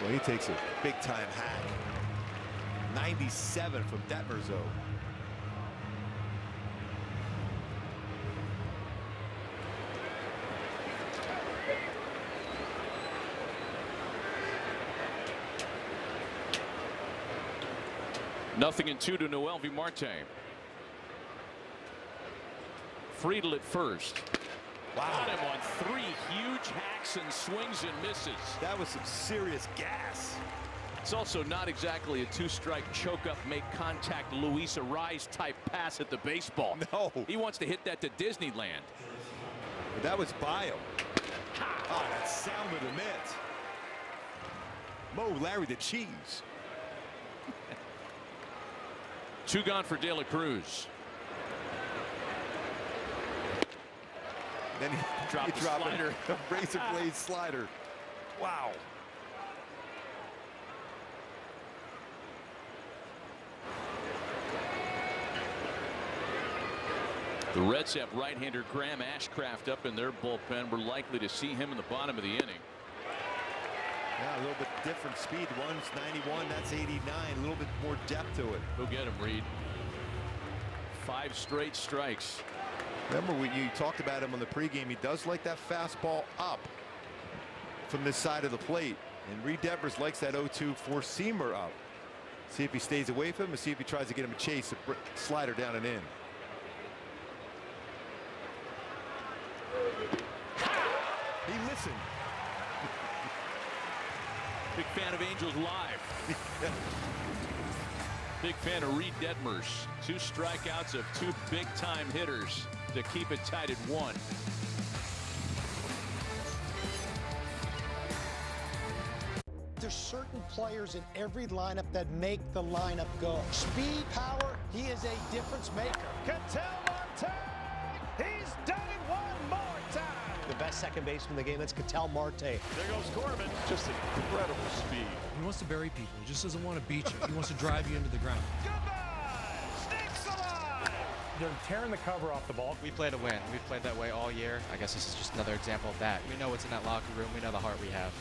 Well, he takes a big-time hack. 97 from Detmerzo. Nothing in 2 to Noel v. Marte. Friedel at first. Wow. Got him on 3 huge hacks and swings and misses. That was some serious gas. It's also not exactly a 2-strike choke up, make contact Luis Arraez type pass at the baseball. No. He wants to hit that to Disneyland. But that was bio. Oh, that sounded a mitt. Mo Larry the cheese. 2 gone for De La Cruz. Then he dropped the slider. The razor blade slider. Wow. The Reds have right-hander Graham Ashcraft up in their bullpen. We're likely to see him in the bottom of the inning. Yeah, a little bit different speed. One's 91, that's 89. A little bit more depth to it. Go get him, Reed. 5 straight strikes. Remember when you talked about him on the pregame, he does like that fastball up from this side of the plate. And Reed Devers likes that 0-2 four-seamer up. See if he stays away from him and see if he tries to get him a chase, a slider down and in. He listened. Big fan of Angels Live. Big fan of Reed Detmers. 2 strikeouts of 2 big-time hitters to keep it tied at 1. There's certain players in every lineup that make the lineup go. Speed, power, he is a difference maker. Marte, he's done it one more time. The best second baseman in the game, that's Ketel Marte. There goes Corbin. Just incredible speed. He wants to bury people. He just doesn't want to beat you. He wants to drive you into the ground. Sticks alive. They're tearing the cover off the ball. We play to win. We've played that way all year. I guess this is just another example of that. We know what's in that locker room. We know the heart we have.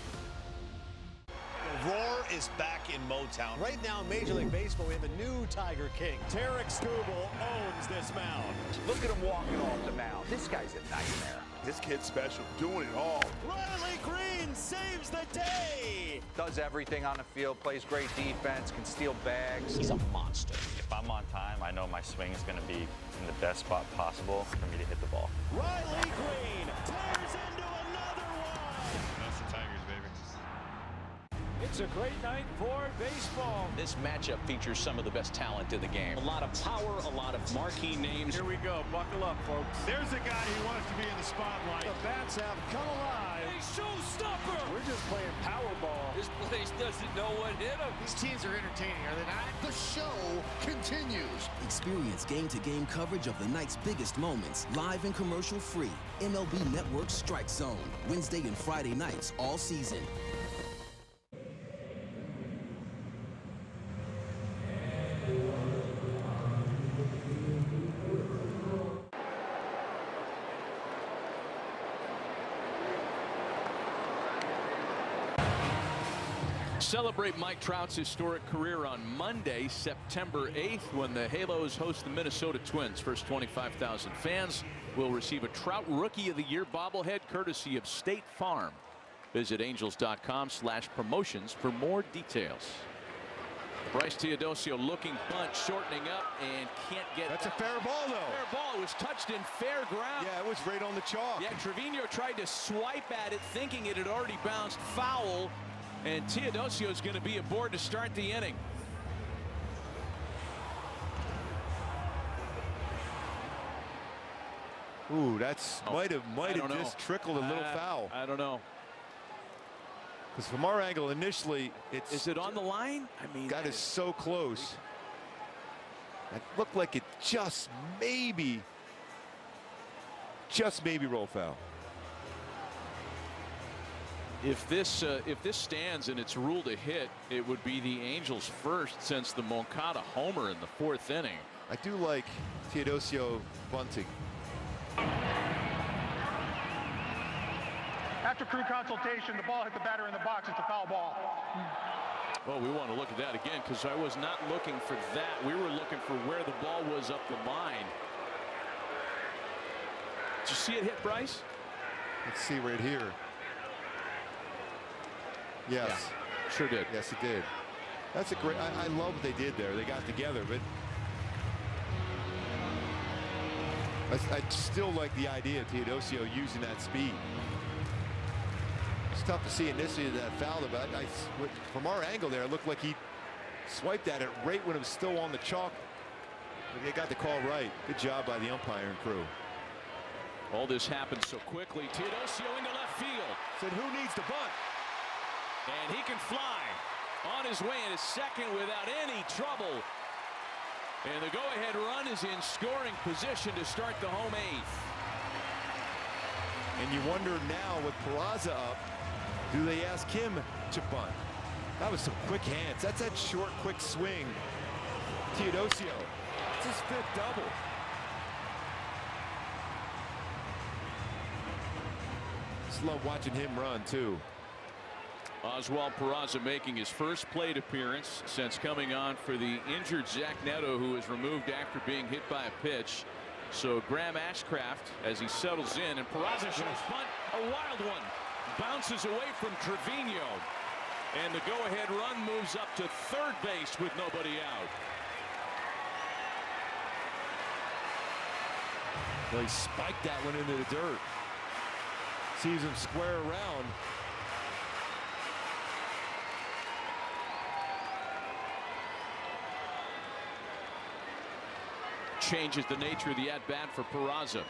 The roar is back in Motown. Right now in Major League Baseball, we have a new Tiger King. Tarek Skubal owns this mound. Look at him walking off the mound. This guy's a nightmare. This kid's special, doing it all. Riley Green saves the day. Does everything on the field, plays great defense, can steal bags. He's a monster. If I'm on time, I know my swing is going to be in the best spot possible for me to hit the ball. Riley Green tears into another one. That's the Tigers, baby. It's a great night for baseball. This matchup features some of the best talent in the game. A lot of power, a lot of marquee names. Here we go. Buckle up, folks. There's a guy who wants to be in the spotlight. The bats have come alive. A showstopper. We're just playing Powerball. This place doesn't know what hit him. These teams are entertaining, are they not? The show continues. Experience game-to-game coverage of the night's biggest moments, live and commercial-free. MLB Network Strike Zone, Wednesday and Friday nights all season. Celebrate Mike Trout's historic career on Monday, September 8th, when the Halos host the Minnesota Twins. First 25,000 fans will receive a Trout Rookie of the Year bobblehead courtesy of State Farm. Visit angels.com/promotions for more details. Bryce Teodosio looking bunt, shortening up, and can't get. That's a fair ball, though. Fair ball. It was touched in fair ground. Yeah, it was right on the chalk. Yeah, Trevino tried to swipe at it, thinking it had already bounced foul. And Teodosio is going to be aboard to start the inning. Ooh, that's might have just trickled a little foul. I don't know. Because from our angle, initially, is it on the line? I mean, that is so close. It looked like it just maybe roll foul. If this stands and it's ruled a hit, it would be the Angels' first since the Moncada homer in the 4th inning. I do like Teodosio bunting. After crew consultation, the ball hit the batter in the box. It's a foul ball. Well, we want to look at that again because I was not looking for that. We were looking for where the ball was up the line. Did you see it hit, Bryce? Let's see right here. Yes. Yeah, sure did. Yes, it did. That's a great. I love what they did there. They got together, but I still like the idea of Teodosio using that speed. It's tough to see initially that foul, but from our angle there, it looked like he swiped at it right when it was still on the chalk. But they got the call right. Good job by the umpire and crew. All this happened so quickly. Teodosio into left field. Said, who needs the bunt? And he can fly on his way into second without any trouble. And the go-ahead run is in scoring position to start the home eighth. And you wonder now with Peraza up, do they ask him to bunt? That was some quick hands. That's that short, quick swing. Teodosio, it's his 5th double. Just love watching him run too. Oswald Peraza making his first plate appearance since coming on for the injured Zack Neto, who was removed after being hit by a pitch. So Graham Ashcraft as he settles in, and Peraza shows bunt, a wild one, bounces away from Trevino, and the go-ahead run moves up to third base with nobody out. Well, he spiked that one into the dirt. Sees him square around. Changes the nature of the at-bat for Peraza.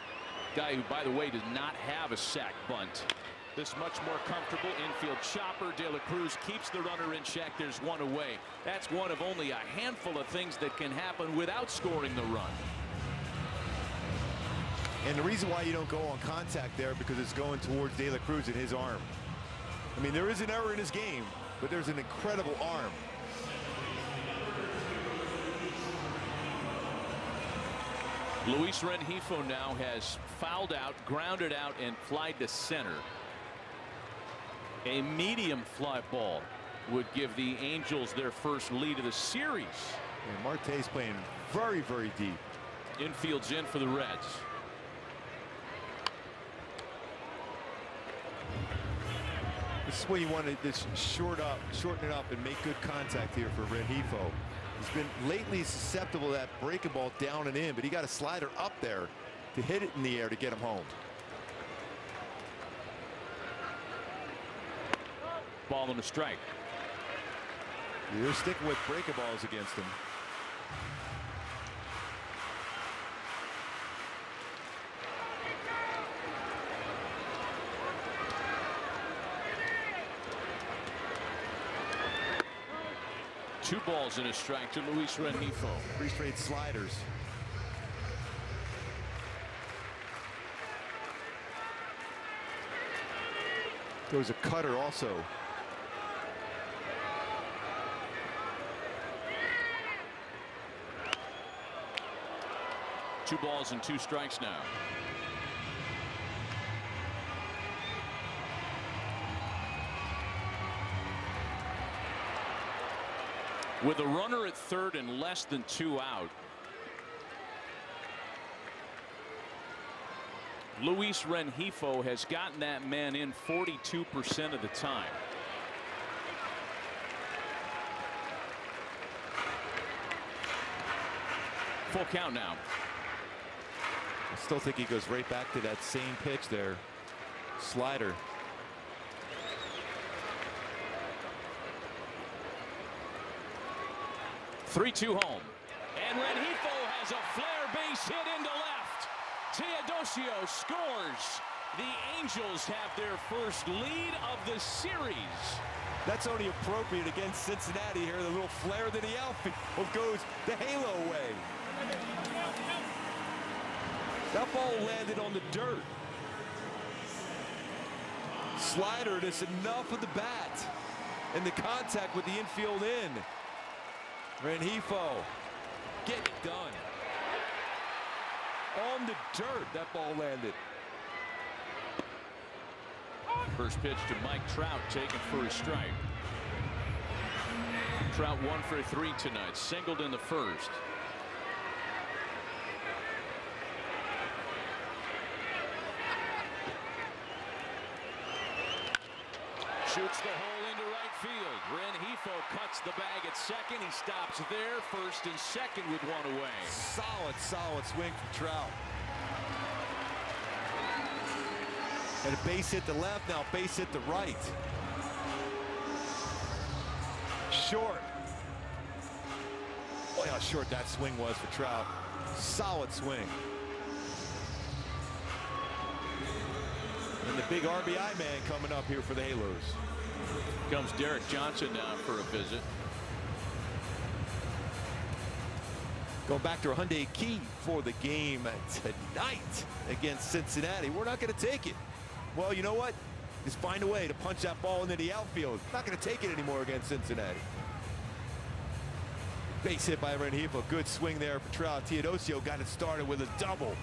Guy who, by the way, does not have a sac bunt. This much more comfortable infield chopper. De La Cruz keeps the runner in check. There's one away. That's one of only a handful of things that can happen without scoring the run. And the reason why you don't go on contact there because it's going towards De La Cruz in his arm. I mean, there is an error in his game, but there's an incredible arm. Luis Rengifo now has fouled out, grounded out, and flied to center. A medium fly ball would give the Angels their first lead of the series. And Marte's playing very, very deep. Infield's in for the Reds. This is when you want to shorten it up and make good contact here for Rengifo. He's been lately susceptible to that breaking ball down and in, but he got a slider up there to hit it in the air to get him home. Ball and a strike. They're sticking with breaking balls against him. Two balls and a strike to Luis Rengifo. 3 straight sliders. There was a cutter also. Two balls and 2 strikes now. With a runner at third and less than 2 out, Luis Rengifo has gotten that man in 42% of the time. Full count now. I still think he goes right back to that same pitch there. Slider. Three-two home. And Rengifo has a flare base hit into left. Teodosio scores. The Angels have their first lead of the series. That's only appropriate against Cincinnati here. The little flare to the outfield goes the halo way. That ball landed on the dirt. Slider, that's enough of the bat. And the contact with the infield in. Rengifo getting it done. On the dirt, that ball landed. First pitch to Mike Trout, taken for a strike. Trout 1 for 3 tonight, singled in the first. Shoots the hole into right field. Rengifo cuts the bag at second. He stops there. First and second with one away. Solid swing from Trout. And a base hit to left, now base hit to right. Short. Boy, how short that swing was for Trout. Solid swing. And the big RBI man coming up here for the Halos. Comes Derek Johnson now for a visit. Going back to our Hyundai key for the game tonight against Cincinnati. We're not going to take it. Well, you know what? Just find a way to punch that ball into the outfield. Not going to take it anymore against Cincinnati. Base hit by Rengifo. Good swing there for Trout. Teodosio got it started with a double.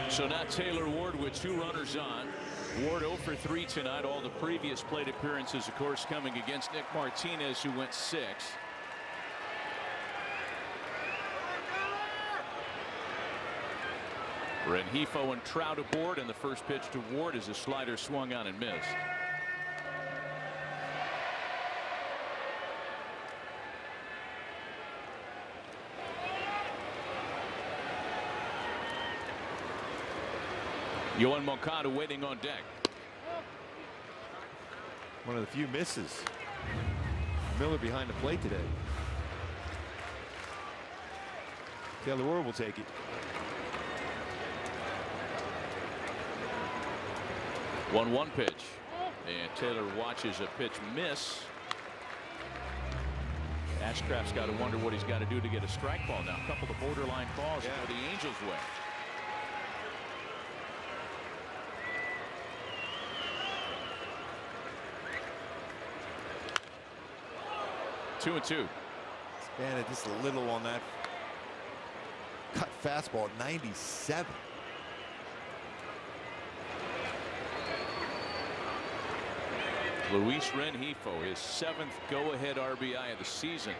So now Taylor Ward with 2 runners on. Ward 0 for 3 tonight. All the previous plate appearances, of course, coming against Nick Martinez, who went 6. Rengifo and Trout aboard, and the first pitch to Ward is a slider swung on and missed. Yoan Moncada waiting on deck. One of the few misses. Miller behind the plate today. Taylor Ward will take it. One pitch, and Taylor watches a pitch miss. Ashcraft's got to wonder what he's got to do to get a strike ball now. A couple of borderline calls go the Angels' way. Two and two. Expanded just a little on that cut fastball at 97. Luis Rengifo, his 7th go-ahead RBI of the season.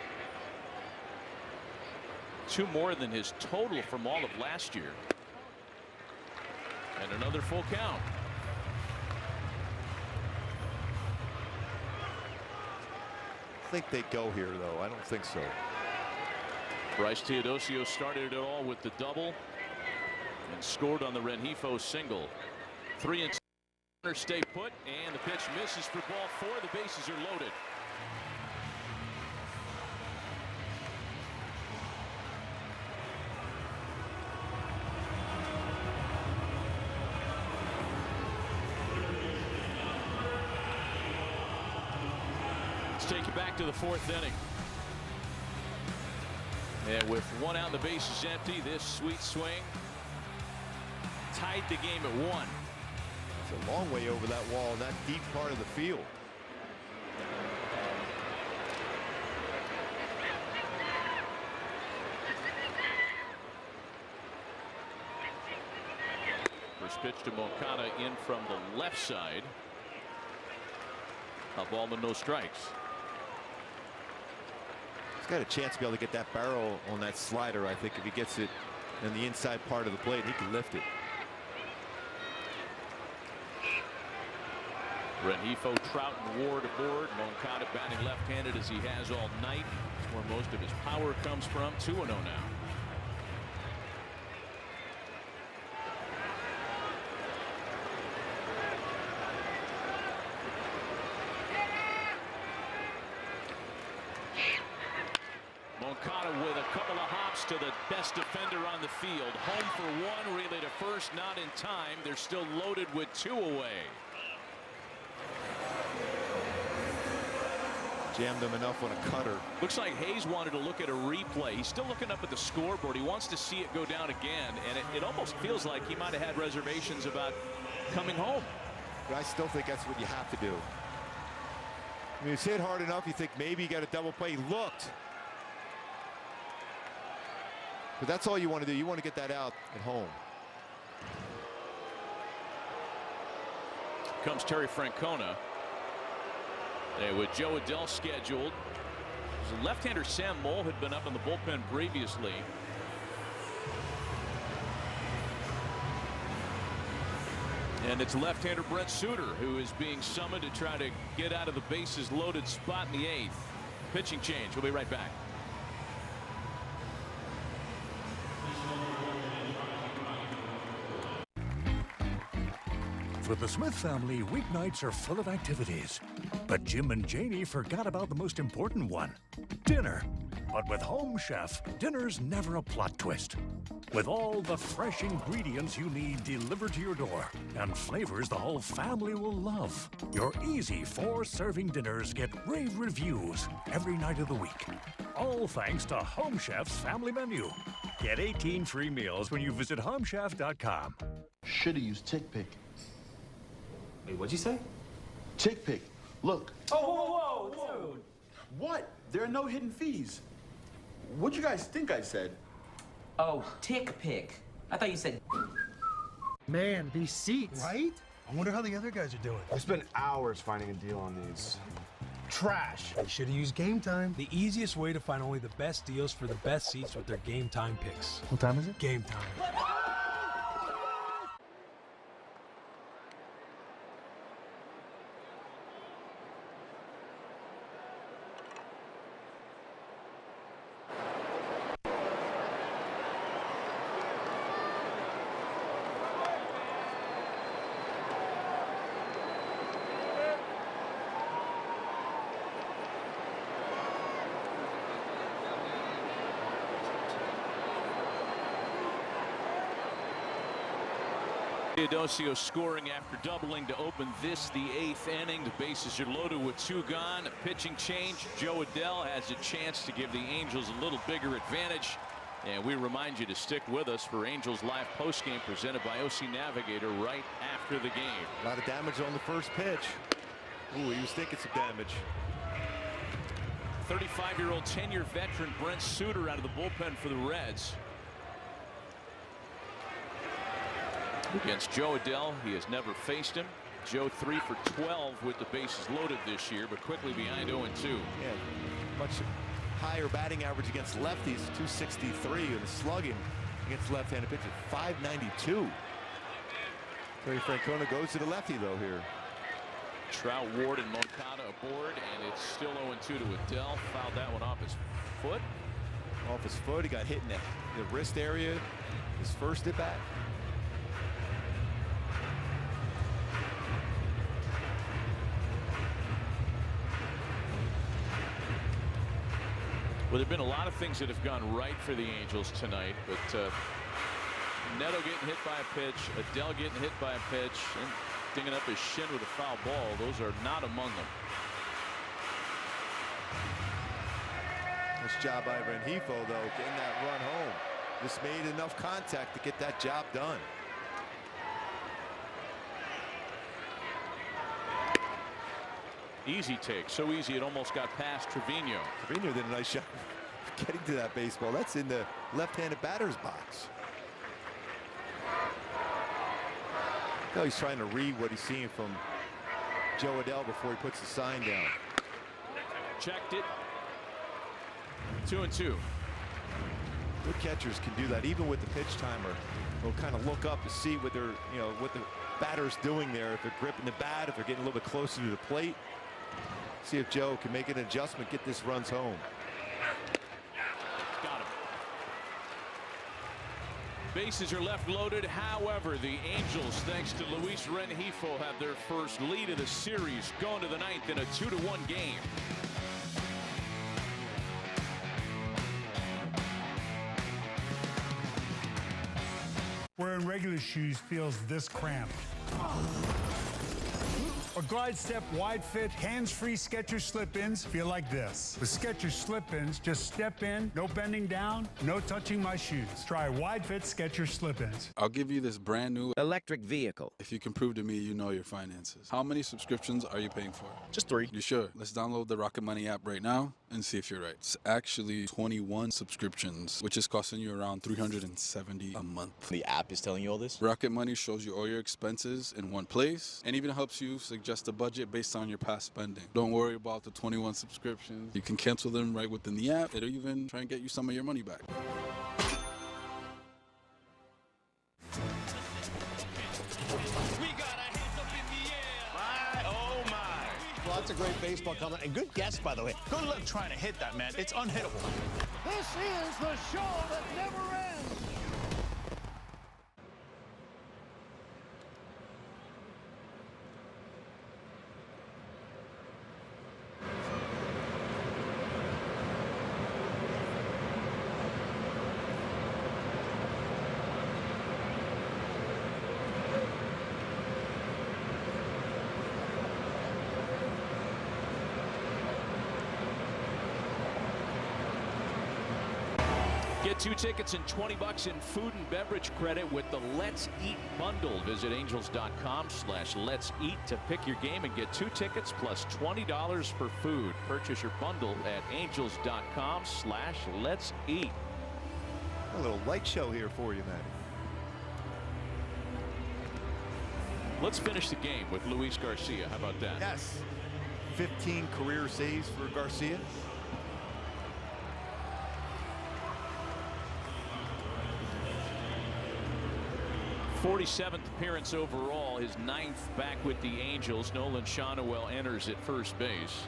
2 more than his total from all of last year. And another full count. I think they go here, though. I don't think so. Bryce Teodosio started it all with the double and scored on the Rengifo single. 3 and 2. Stay put, and the pitch misses for ball 4. The bases are loaded. Let's take you back to the 4th inning. And with 1 out, the base is empty. This sweet swing tied the game at 1. It's a long way over that wall in that deep part of the field. First pitch to Moncada in from the left side. A ball and no strikes. He's got a chance to be able to get that barrel on that slider, I think, if he gets it in the inside part of the plate, he can lift it. Rengifo, Trout, and Ward aboard. Moncada batting left-handed as he has all night. That's where most of his power comes from. 2-0 now. Moncada with a couple of hops to the best defender on the field. Home for 1, relay to first, not in time. They're still loaded with 2 away. Jammed him enough on a cutter. Looks like Hayes wanted to look at a replay. He's still looking up at the scoreboard. He wants to see it go down again, and it almost feels like he might have had reservations about coming home. But I still think that's what you have to do. I mean, it's hit hard enough. You think maybe you got a double play. He looked. But that's all you want to do. You want to get that out at home. Comes Terry Francona. And with Joe Adell scheduled. The left-hander Sam Moll had been up in the bullpen previously. And it's left-hander Brent Suter who is being summoned to try to get out of the bases loaded spot in the 8th. Pitching change. We'll be right back. For the Smith family, weeknights are full of activities. But Jim and Janie forgot about the most important one, dinner. But with Home Chef, dinner's never a plot twist. With all the fresh ingredients you need delivered to your door and flavors the whole family will love. Your easy 4-serving dinners get rave reviews every night of the week. All thanks to Home Chef's family menu. Get 18 free meals when you visit homechef.com. Should've used TickPick. Wait, what'd you say? TickPick. Look. Oh, whoa, dude. What? There are no hidden fees. What'd you guys think I said? Oh, TickPick. I thought you said. Man, these seats. Right? I wonder how the other guys are doing. I spent hours finding a deal on these. Trash. You should have used Game Time. The easiest way to find only the best deals for the best seats with their Game Time picks. What time is it? Game Time. Teodosio scoring after doubling to open this, the 8th inning. The bases are loaded with 2 gone. A pitching change. Joe Adell has a chance to give the Angels a little bigger advantage. And we remind you to stick with us for Angels Live postgame presented by OC Navigator right after the game. A lot of damage on the first pitch. Ooh, he was thinking some damage. 35-year-old 10-year veteran Brent Suter out of the bullpen for the Reds. Against Joe Adell, he has never faced him. Joe 3 for 12 with the bases loaded this year, but quickly behind 0-2. Yeah, much higher batting average against lefties, 263, and slugging against left-handed pitchers, 592. Terry Francona goes to the lefty though here. Trout, Ward, and Moncada aboard, and it's still 0-2 to Adell. Fouled that one off his foot. Off his foot, he got hit in the wrist area. His first at bat. Well, there have been a lot of things that have gone right for the Angels tonight, but Neto getting hit by a pitch, Adell getting hit by a pitch, and dinging up his shin with a foul ball. Those are not among them. Nice job by Rengifo, though, getting that run home. Just made enough contact to get that job done. Easy take, so easy it almost got past Trevino. Trevino did a nice job getting to that baseball. That's in the left-handed batter's box. No, he's trying to read what he's seeing from Joe Adell before he puts the sign down. Checked it. 2-2. Good catchers can do that, even with the pitch timer. They'll kind of look up to see what they're, what the batter's doing there. If they're gripping the bat, if they're getting a little bit closer to the plate. See if Joe can make an adjustment, get this runs home. Got him. Bases are left loaded. However, the Angels, thanks to Luis Rengifo, have their first lead of the series going to the 9th in a 2-1 game. Wearing regular shoes feels this cramped. Or glide step wide fit hands-free Skechers slip-ins feel like this. With Skechers slip-ins, just step in, no bending down, no touching my shoes. Try wide fit Skechers slip-ins. I'll give you this brand new electric vehicle if you can prove to me you know your finances. How many subscriptions are you paying for? Just 3. You sure? Let's download the Rocket Money app right now and see if you're right. It's actually 21 subscriptions, which is costing you around $370 a month. The app is telling you all this? Rocket Money shows you all your expenses in one place and even helps you suggest a budget based on your past spending. Don't worry about the 21 subscriptions. You can cancel them right within the app. It'll even try and get you some of your money back. Lots of great baseball comment and good guess, by the way. Good luck trying to hit that, man. It's unhittable. This is the show that never ends. Get 2 tickets and $20 in food and beverage credit with the Let's Eat bundle. Visit angels.com/Let's Eat to pick your game and get 2 tickets plus $20 for food. Purchase your bundle at angels.com/Let's Eat. A little light show here for you, Matty. Let's finish the game with Luis Garcia. How about that? Yes. 15 career saves for Garcia. 47th appearance overall, his 9th back with the Angels. Nolan Schanuel enters at first base.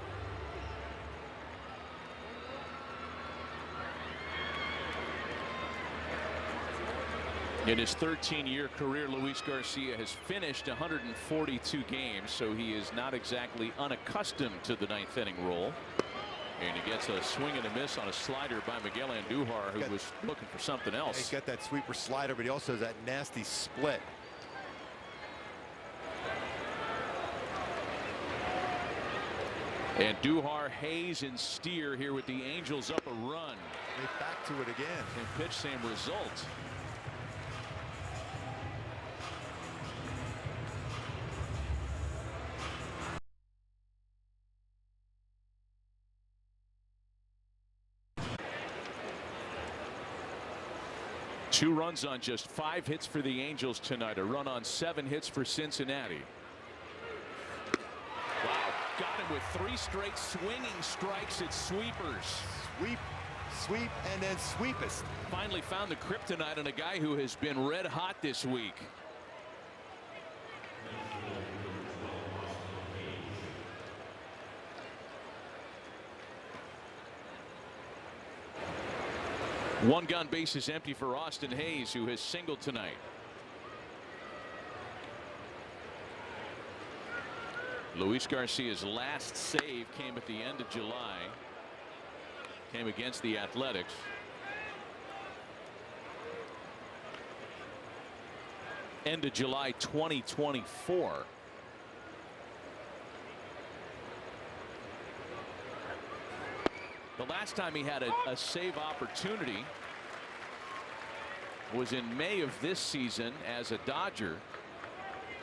In his 13-year career, Luis Garcia has finished 142 games, so he is not exactly unaccustomed to the 9th inning role. And he gets a swing and a miss on a slider by Miguel Andujar, who was looking for something else. He's got that sweeper slider, but he also has that nasty split. Andujar, Hayes, and Steer here with the Angels up a run. They back to it again. And pitch, same result. Two runs on just 5 hits for the Angels tonight. A run on 7 hits for Cincinnati. Wow, got him with 3 straight swinging strikes at sweepers. Sweep, and then sweepest. Finally found the kryptonite on a guy who has been red hot this week. One gun, base is empty for Austin Hayes, who has singled tonight. Luis Garcia's last save came at the end of July. Came against the Athletics. End of July 2024. The last time he had a save opportunity was in May of this season as a Dodger,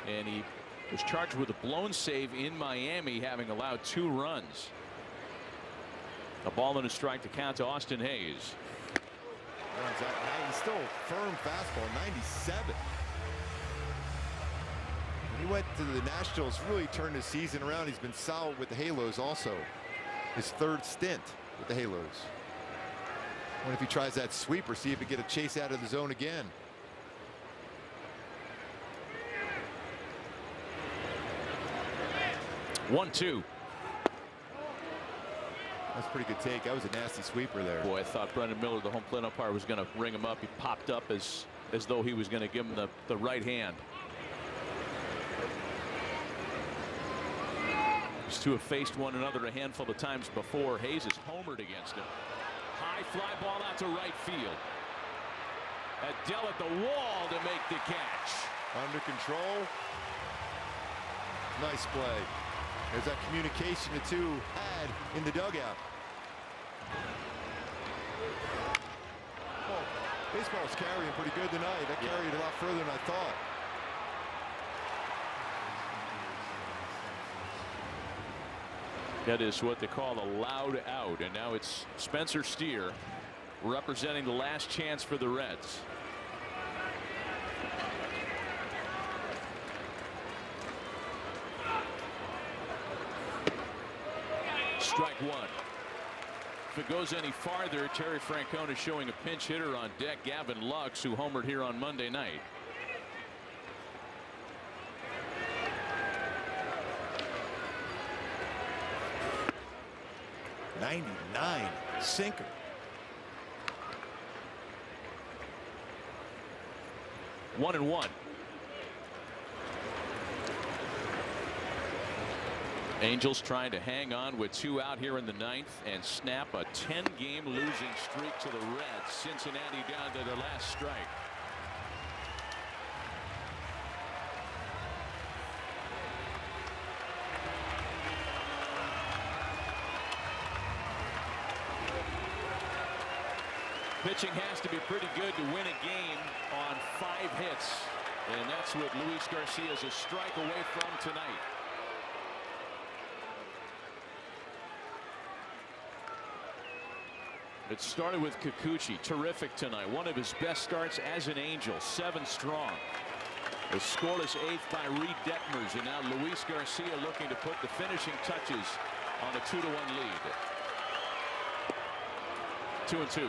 and he was charged with a blown save in Miami, having allowed 2 runs. A ball and a strike to count to Austin Hayes. Runs out. He's still firm fastball, 97. When he went to the Nationals, really turned his season around. He's been solid with the Halos also. His 3rd stint with the Halos. What if he tries that sweeper, see if he get a chase out of the zone again. One, 2. That's a pretty good take. That was a nasty sweeper there. Boy, I thought Brendan Miller, the home plate umpire, was going to ring him up. He popped up as though he was going to give him the right hand. These two have faced one another a handful of times before. Hayes has homered against him. High fly ball out to right field. Adell at the wall to make the catch. Under control. Nice play. There's that communication the two had in the dugout. Oh, baseball's carrying pretty good tonight. That carried a lot further than I thought. That is what they call a loud out, and now it's Spencer Steer representing the last chance for the Reds. Strike one. If it goes any farther, Terry Francona showing a pinch hitter on deck, Gavin Lux, who homered here on Monday night. '99 sinker. One and one. Angels trying to hang on with 2 out here in the 9th and snap a 10-game losing streak to the Reds. Cincinnati down to their last strike. Pitching has to be pretty good to win a game on 5 hits, and that's what Luis Garcia is a strike away from tonight. It started with Kikuchi, terrific tonight. One of his best starts as an Angel, 7 strong. A scoreless 8th by Reed Detmers, and now Luis Garcia looking to put the finishing touches on a 2-1 lead. 2-2.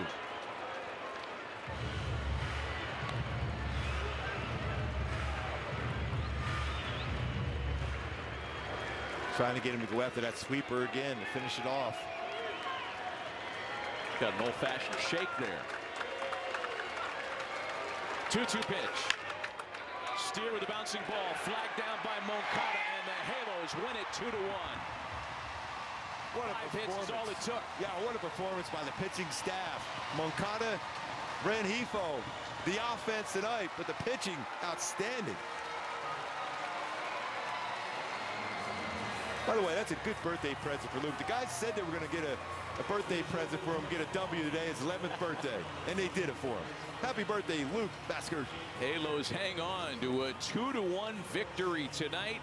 Trying to get him to go after that sweeper again to finish it off. Got an old-fashioned shake there. 2-2 pitch. Steer with a bouncing ball, flagged down by Moncada, and the Halos win it 2-1. What a 5 hits is all it took. Yeah, what a performance by the pitching staff. Moncada, Rengifo, the offense tonight, but the pitching outstanding. By the way, that's a good birthday present for Luke. The guys said they were going to get a birthday present for him, get a W today. His 11th birthday, and they did it for him. Happy birthday, Luke Basker. Halos hang on to a 2-1 victory tonight.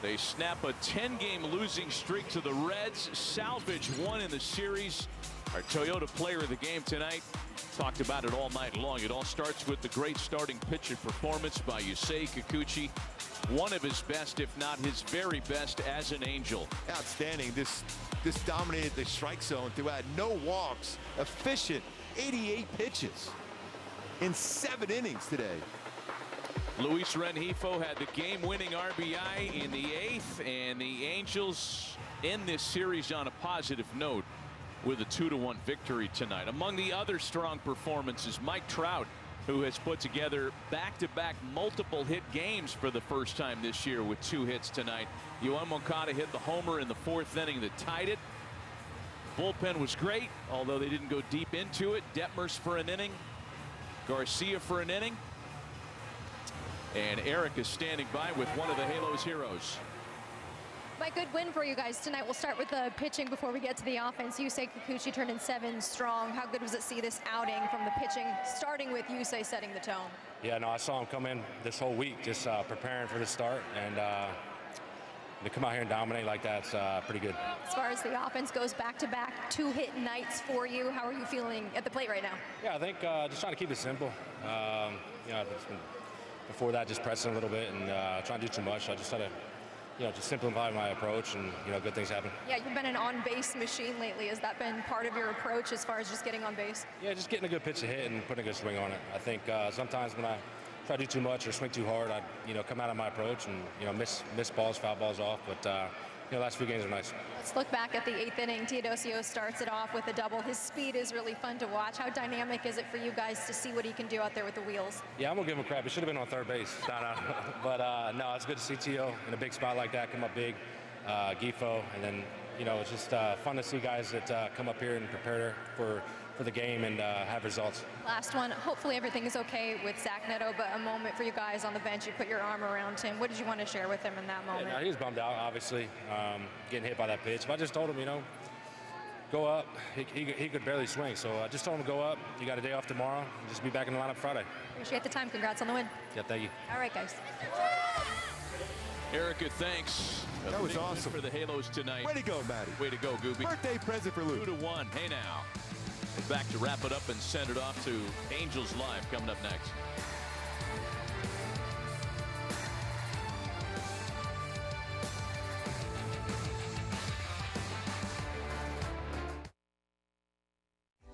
They snap a 10-game losing streak to the Reds, salvage 1 in the series. Our Toyota player of the game tonight. Talked about it all night long. It all starts with the great starting pitching performance by Yusei Kikuchi. One of his best, if not his very best, as an Angel. Outstanding. This dominated the strike zone throughout. No walks. Efficient. 88 pitches in 7 innings today. Luis Rengifo had the game-winning RBI in the 8th, and the Angels end this series on a positive note with a 2-1 victory tonight. Among the other strong performances, Mike Trout, who has put together back-to-back multiple hit games for the first time this year with 2 hits tonight. Yoan Moncada hit the homer in the 4th inning that tied it. Bullpen was great, although they didn't go deep into it. Detmers for an inning, Garcia for an inning, and Eric is standing by with one of the Halos heroes. Mike, good win for you guys tonight. We'll start with the pitching before we get to the offense. Yusei Kikuchi turned in 7 strong. How good was it to see this outing from the pitching, starting with Yusei setting the tone? Yeah, no, I saw him come in this whole week just preparing for the start, and to come out here and dominate like that's pretty good. As far as the offense goes, back-to-back 2-hit nights for you. How are you feeling at the plate right now? Yeah, I think just trying to keep it simple. You know, before that, just pressing a little bit and trying to do too much. I just try to, just simplify my approach, and good things happen. Yeah, you've been an on-base machine lately. Has that been part of your approach as far as just getting on base? Yeah, just getting a good pitch to hit and putting a good swing on it. I think sometimes when I try to do too much or swing too hard, I come out of my approach and miss balls, foul balls off. But last few games are nice. Let's look back at the 8th inning. Teodosio starts it off with a double. His speed is really fun to watch. How dynamic is it for you guys to see what he can do out there with the wheels? Yeah, I'm gonna give him crap. He should have been on third base. But no, it's good to see Teo in a big spot like that come up big. Gifo, and then it's just fun to see guys that come up here and prepare for the game and have results. Last one. Hopefully everything is okay with Zack Neto, but a moment for you guys on the bench. You put your arm around him. What did you want to share with him in that moment? Yeah, no, he was bummed out, obviously, getting hit by that pitch. But I just told him, go up. He could barely swing, so I just told him to go up. You got a day off tomorrow. And just be back in the lineup Friday. Appreciate the time. Congrats on the win. Yeah, thank you. All right, guys. Erica, thanks. That was awesome for the Halos tonight. Way to go, Matty. Way to go, Gooby. Birthday present for Lou. 2-1. Hey now. We're back to wrap it up and send it off to Angels Live coming up next.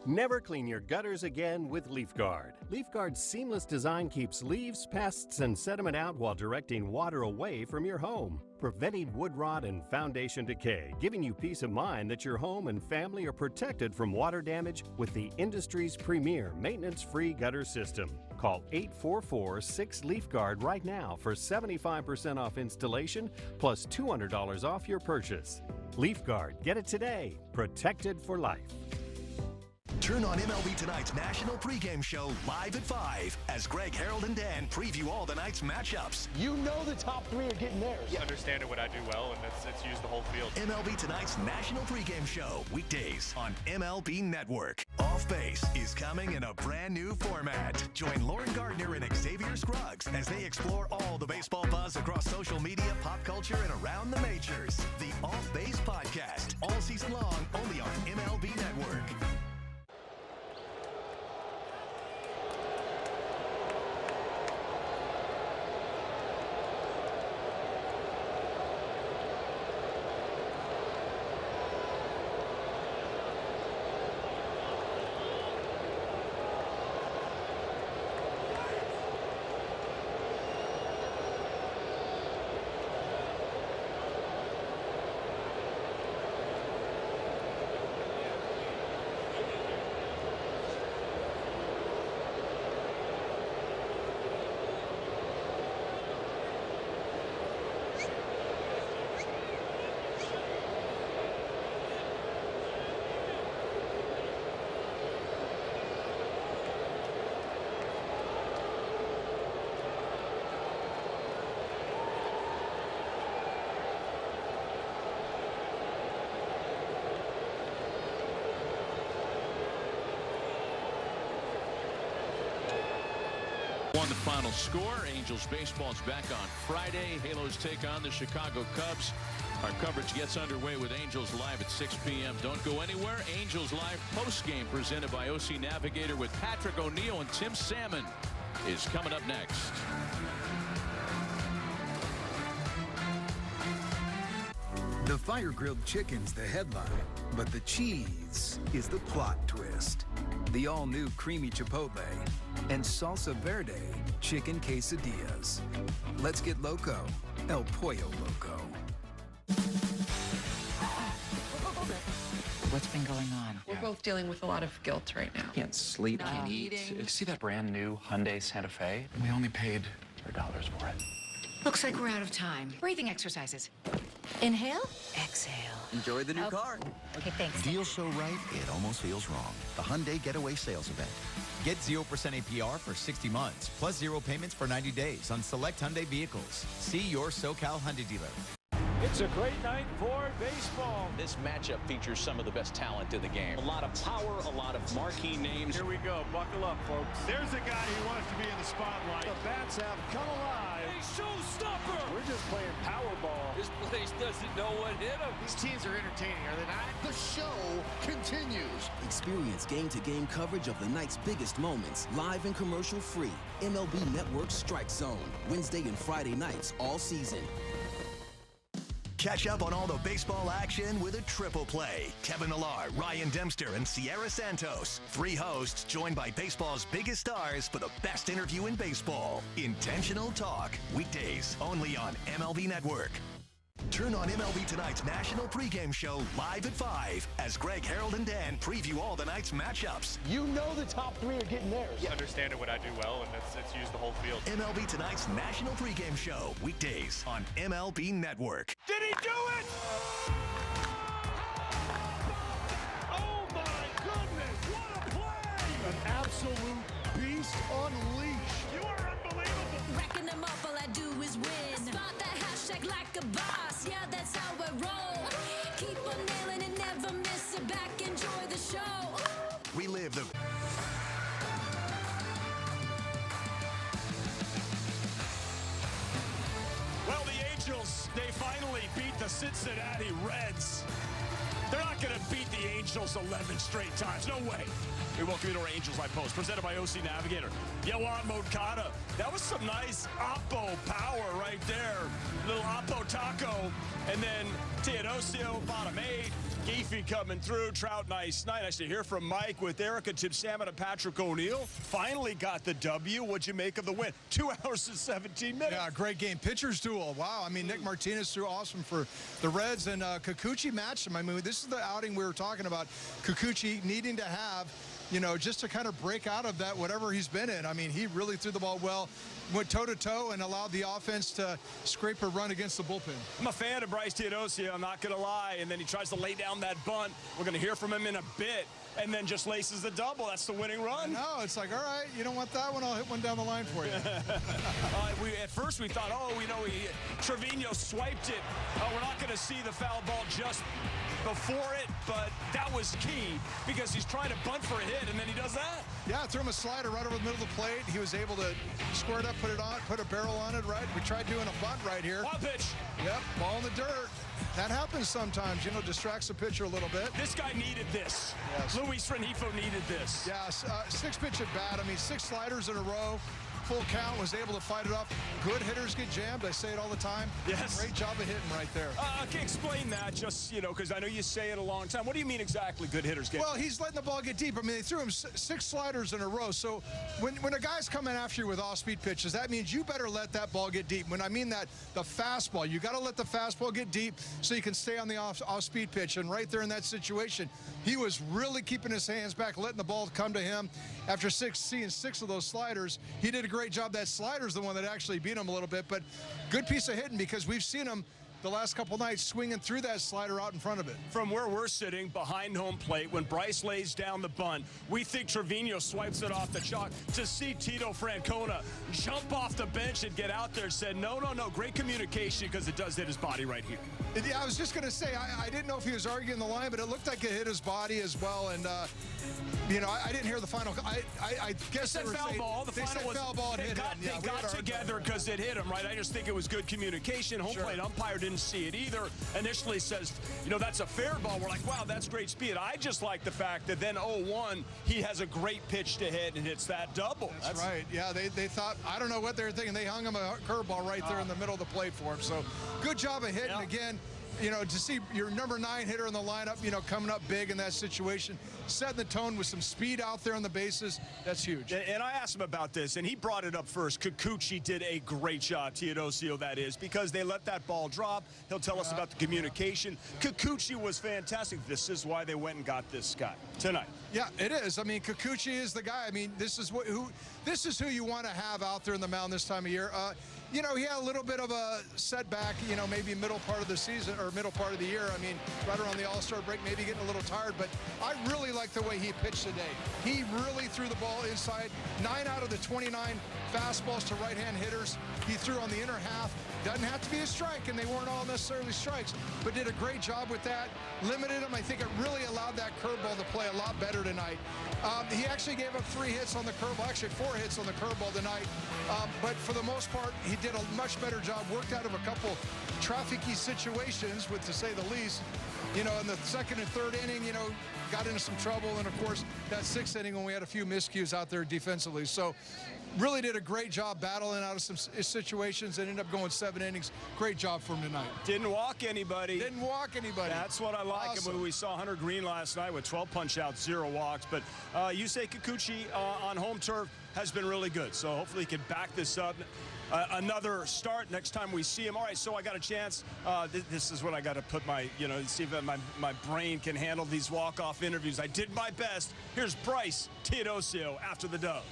Never clean your gutters again with LeafGuard. LeafGuard's seamless design keeps leaves, pests, and sediment out while directing water away from your home, preventing wood rot and foundation decay, giving you peace of mind that your home and family are protected from water damage with the industry's premier maintenance-free gutter system. Call 844-6LeafGuard right now for 75% off installation plus $200 off your purchase. LeafGuard, get it today. Protected for life. Turn on MLB Tonight's national pregame show live at 5 as Greg, Harold, and Dan preview all the night's matchups. You know the top three are getting theirs. You understand what I do well, and it's use the whole field. MLB Tonight's national pregame show, weekdays on MLB Network. Off Base is coming in a brand new format. Join Lauren Gardner and Xavier Scruggs as they explore all the baseball buzz across social media, pop culture, and around the majors. The Off Base Podcast, all season long, only on MLB Network. On the final score, Angels baseball's back on Friday. Halos take on the Chicago Cubs. Our coverage gets underway with Angels Live at 6 p.m. Don't go anywhere. Angels Live postgame presented by OC Navigator with Patrick O'Neill and Tim Salmon is coming up next. The fire-grilled chicken's the headline, but the cheese is the plot twist. The all-new creamy chipotle and salsa verde chicken quesadillas. Let's get loco. El Pollo Loco. What's been going on? We're both dealing with a lot of guilt right now. Can't sleep, can't eat. See that brand new Hyundai Santa Fe? We only paid $4 for it. Looks like we're out of time. Breathing exercises. Inhale, exhale. Enjoy the new car. Okay, thanks. Deal so right, it almost feels wrong. The Hyundai Getaway Sales Event. Get 0% APR for 60 months, plus 0 payments for 90 days on select Hyundai vehicles. See your SoCal Hyundai dealer. It's a great night for baseball. This matchup features some of the best talent in the game. A lot of power, a lot of marquee names. Here we go. Buckle up, folks. There's a guy who wants to be in the spotlight. The bats have come alive. A showstopper. We're just playing Powerball. This place doesn't know what hit him. These teams are entertaining, are they not? The show continues. Experience game-to-game coverage of the night's biggest moments, live and commercial-free. MLB Network Strike Zone, Wednesday and Friday nights all season. Catch up on all the baseball action with a triple play. Kevin Millar, Ryan Dempster, and Sierra Santos. 3 hosts joined by baseball's biggest stars for the best interview in baseball. Intentional Talk. Weekdays only on MLB Network. Turn on MLB Tonight's national pregame show live at 5 as Greg, Harold, and Dan preview all the night's matchups. You know the top three are getting theirs. You understand what I do well, and it's use the whole field. MLB Tonight's national pregame show, weekdays on MLB Network. Did he do it? Oh my goodness, what a play! An absolute beast unleashed. You are unbelievable. Racking them up, all I do is win. Spot that hashtag like a boss, yeah, that's how I roll. Keep on nailing it, never miss it back, enjoy the show. Relive the... Well, the Angels, they finally beat the Cincinnati Reds. They're not going to beat the Angels 11 straight times. No way. We welcome you to our Angels Live Post, presented by OC Navigator. Yoan Moncada. That was some nice Oppo power right there. Little Oppo taco. And then Teodosio, bottom 8. Geefy coming through. Trout, nice night. Nice to hear from Mike with Erica, Tim Salmon, and Patrick O'Neill. Finally got the W. What'd you make of the win? 2 hours and 17 minutes. Yeah, great game. Pitchers duel. Wow. I mean, Nick Martinez threw awesome for the Reds, and Kikuchi matched him. I mean, this is the outing we were talking about. Kikuchi needing to have, you know, just to kind of break out of that, whatever he's been in. I mean, he really threw the ball well, went toe-to-toe, and allowed the offense to scrape a run against the bullpen. I'm a fan of Bryce Teodosio, I'm not going to lie. And then he tries to lay down that bunt. We're going to hear from him in a bit. And then just laces the double. That's the winning run. No, it's like, all right, you don't want that one? I'll hit one down the line for you. At first we thought, oh, we know Trevino swiped it. We're not going to see the foul ball just before it, but that was key because he's trying to bunt for a hit, and then he does that. Yeah, threw him a slider right over the middle of the plate. He was able to square it up, put it on, put a barrel on it, right? We tried doing a bunt right here. Wild pitch. Yep, ball in the dirt. That happens sometimes, you know, distracts the pitcher a little bit. This guy needed this. Yes. Luis Rengifo needed this. Yes, 6 pitch at bat. I mean, 6 sliders in a row. Full count, was able to fight it off. Good hitters get jammed. I say it all the time. Yes. Great job of hitting right there. Explain that, just, you know, because I know you say it a long time. What do you mean exactly, good hitters get? Well, he's letting the ball get deep. I mean, they threw him 6 sliders in a row. So when a guy's coming after you with off-speed pitches, that means you better let that ball get deep. When I mean that, the fastball, you got to let the fastball get deep so you can stay on the off-speed pitch. And right there in that situation, he was really keeping his hands back, letting the ball come to him. After seeing 6 of those sliders, he did a great job. That slider's the one that actually beat him a little bit, but good piece of hitting because we've seen him the last couple nights swinging through that slider out in front of it. From where we're sitting behind home plate, when Bryce lays down the bunt, we think Trevino swipes it off the chalk. To see Tito Francona jump off the bench and get out there said, no, great communication because it does hit his body right here. Yeah, I was just going to say, I didn't know if he was arguing the line, but it looked like it hit his body as well. And, you know, I didn't hear the final. I guess they said foul ball. The final was foul ball. They got together because it hit him, right? I just think it was good communication. Home plate umpire didn't see it either. Initially says, you know, that's a fair ball. We're like, wow, that's great speed. I just like the fact that then 0-1, he has a great pitch to hit and hits that double. That's right. Yeah, they thought, I don't know what they were thinking. They hung him a curveball right there in the middle of the plate for him. So good job of hitting again. You know, to see your number 9 hitter in the lineup, you know, coming up big in that situation, setting the tone with some speed out there on the bases, that's huge. And I asked him about this, and he brought it up first. Kikuchi did a great job, Teodosio, that is, because they let that ball drop. He'll tell us about the communication. Kikuchi was fantastic. This is why they went and got this guy tonight. Yeah, it is. I mean, Kikuchi is the guy. I mean, this is who you want to have out there in the mound this time of year. You know, he had a little bit of a setback, you know, maybe middle part of the season or middle part of the year. I mean, right around the All-Star break, maybe getting a little tired, but I really like the way he pitched today. He really threw the ball inside. 9 out of the 29 fastballs to right-hand hitters he threw on the inner half. Doesn't have to be a strike, and they weren't all necessarily strikes, but did a great job with that. Limited him. I think it really allowed that curveball to play a lot better tonight. He actually gave up 3 hits on the curveball, actually 4 hits on the curveball tonight. But for the most part, he did a much better job, worked out of a couple trafficky situations, with to say the least. You know, in the 2nd and 3rd inning, you know, got into some trouble, and of course, that 6th inning when we had a few miscues out there defensively. So really did a great job battling out of some situations and ended up going 7 innings. Great job for him tonight. Didn't walk anybody. Didn't walk anybody. That's what I like. Awesome. We saw Hunter Green last night with 12 punch-outs, 0 walks. But Yusei Kikuchi on home turf has been really good. So hopefully he can back this up. Another start next time we see him. All right, so I got a chance. This is what I got to put my, you know, see if my brain can handle these walk-off interviews. I did my best. Here's Bryce Teodosio after the dub.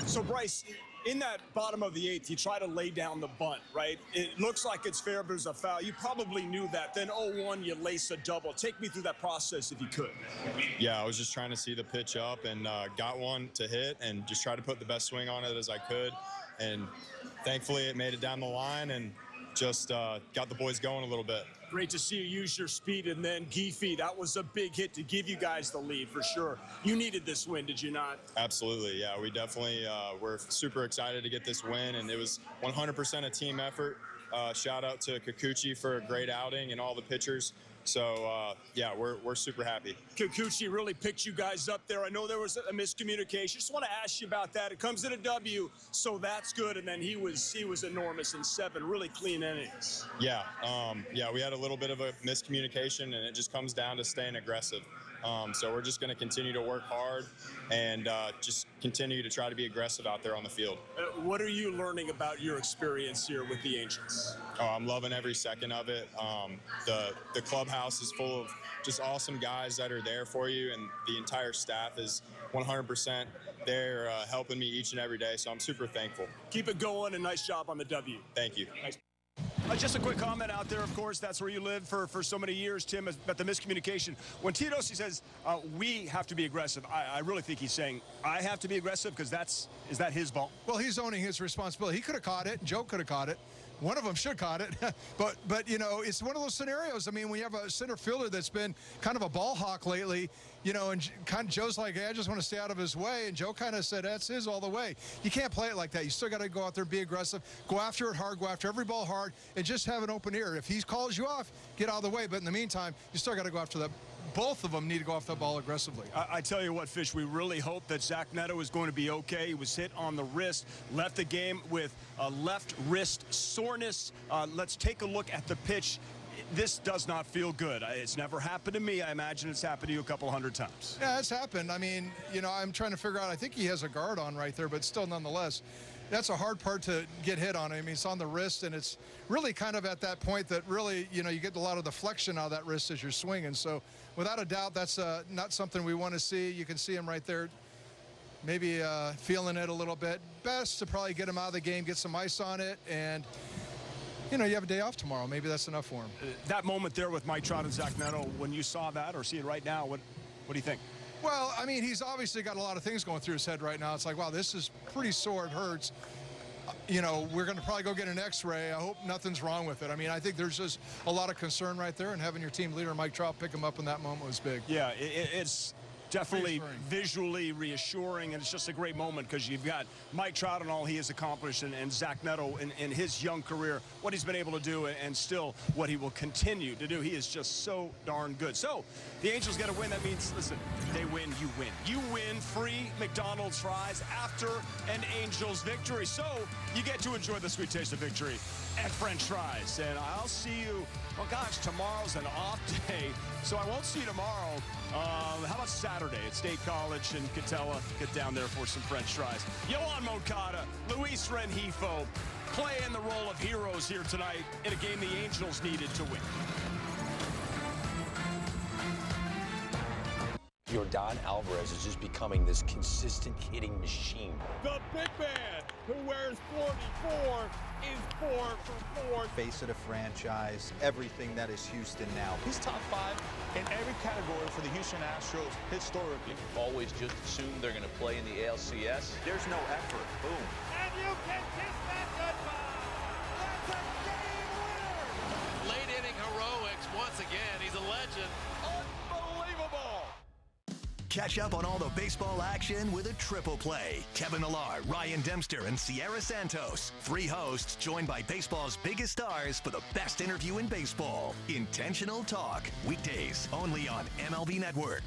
So, Bryce, in that bottom of the 8th, you try to lay down the bunt, right? It looks like it's fair, but it's a foul. You probably knew that. Then 0-1, you lace a double. Take me through that process if you could. Yeah, I was just trying to see the pitch up and got one to hit and just try to put the best swing on it as I could. And thankfully, it made it down the line. And just got the boys going a little bit. Great to see you use your speed, and then Giffey, that was a big hit to give you guys the lead for sure. You needed this win, did you not? Absolutely, yeah. We definitely were super excited to get this win, and it was 100% a team effort. Shout out to Kikuchi for a great outing and all the pitchers. So, yeah, we're super happy. Kikuchi really picked you guys up there. I know there was a miscommunication. Just want to ask you about that. It comes in a W, so that's good. And then he was enormous in 7 really clean innings. Yeah, yeah, we had a little bit of a miscommunication, and it just comes down to staying aggressive. So we're just going to continue to work hard and just continue to try to be aggressive out there on the field. What are you learning about your experience here with the Angels? Oh, I'm loving every second of it. The clubhouse is full of just awesome guys that are there for you, and the entire staff is 100% there helping me each and every day, so I'm super thankful. Keep it going, and nice job on the W. Thank you. Nice. Just a quick comment out there, of course, that's where you lived for so many years, Tim, about the miscommunication. When Teodosio says we have to be aggressive, I really think he's saying I have to be aggressive because is that his ball? Well, he's owning his responsibility. He could have caught it. Joe could have caught it. One of them should have caught it. but you know, it's one of those scenarios. I mean, when you have a center fielder that's been kind of a ball hawk lately, you know, and kind of Joe's like, hey, I just want to stay out of his way. And Joe kind of said, that's his all the way. You can't play it like that. You still got to go out there and be aggressive, go after it hard, go after every ball hard, and just have an open ear. If he calls you off, get out of the way. But in the meantime, you still got to go after that. Both of them need to go off that ball aggressively. I tell you what, Fish, we really hope that Zack Neto is going to be okay. He was hit on the wrist, left the game with a left wrist soreness. Let's take a look at the pitch. This does not feel good. It's never happened to me. I imagine it's happened to you a couple hundred times. Yeah, it's happened. I mean, you know, I'm trying to figure out, I think he has a guard on right there, but still nonetheless, that's a hard part to get hit on. I mean, it's on the wrist, and it's really kind of at that point that really, you know, you get a lot of the flexion out of that wrist as you're swinging. So without a doubt, that's not something we want to see. You can see him right there, maybe feeling it a little bit. Best to probably get him out of the game, get some ice on it, and you know, you have a day off tomorrow. Maybe that's enough for him. That moment there with Mike Trout and Zack Neto, when you saw that or see it right now, what do you think? Well, I mean, he's obviously got a lot of things going through his head right now. It's like, wow, this is pretty sore. It hurts. You know, we're going to probably go get an x-ray. I hope nothing's wrong with it. I mean, I think there's just a lot of concern right there, and having your team leader, Mike Trout, pick him up in that moment was big. Yeah, it's definitely visually reassuring, and it's just a great moment because you've got Mike Trout and all he has accomplished, and Zack Neto in his young career, what he's been able to do, and still what he will continue to do. He is just so darn good. So the Angels get a win. That means, listen, they win, you win. You win free McDonald's fries after an Angels victory. So you get to enjoy the sweet taste of victory at French fries. And I'll see you, well, gosh, tomorrow's an off day, so I won't see you tomorrow. How about Saturday at State College in Catella? Get down there for some French fries. Yoan Moncada, Luis Rengifo playing the role of heroes here tonight in a game the Angels needed to win. Yordan Alvarez is just becoming this consistent hitting machine. The big man who wears 44 is 4 for 4. Face of the franchise, everything that is Houston now. He's top 5 in every category for the Houston Astros historically. Always just assume they're going to play in the ALCS. There's no effort. Boom. And you can kiss that goodbye. That's a game winner. Late inning heroics once again. He's a legend. Unbelievable. Catch up on all the baseball action with a triple play. Kevin Millar, Ryan Dempster, and Sierra Santos. 3 hosts joined by baseball's biggest stars for the best interview in baseball. Intentional Talk. Weekdays only on MLB Network.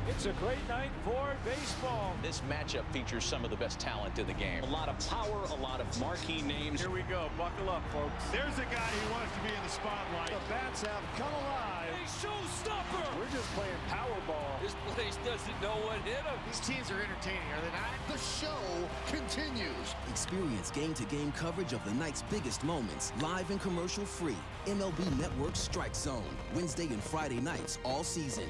It's a great night for baseball. This matchup features some of the best talent in the game. A lot of power, a lot of marquee names. Here we go. Buckle up, folks. There's a guy who wants to be in the spotlight. The bats have come alive. A showstopper. We're just playing Powerball. This place doesn't know what hit him. These teams are entertaining, are they not? The show continues. Experience game-to-game coverage of the night's biggest moments, live and commercial-free. MLB Network Strike Zone, Wednesday and Friday nights all season.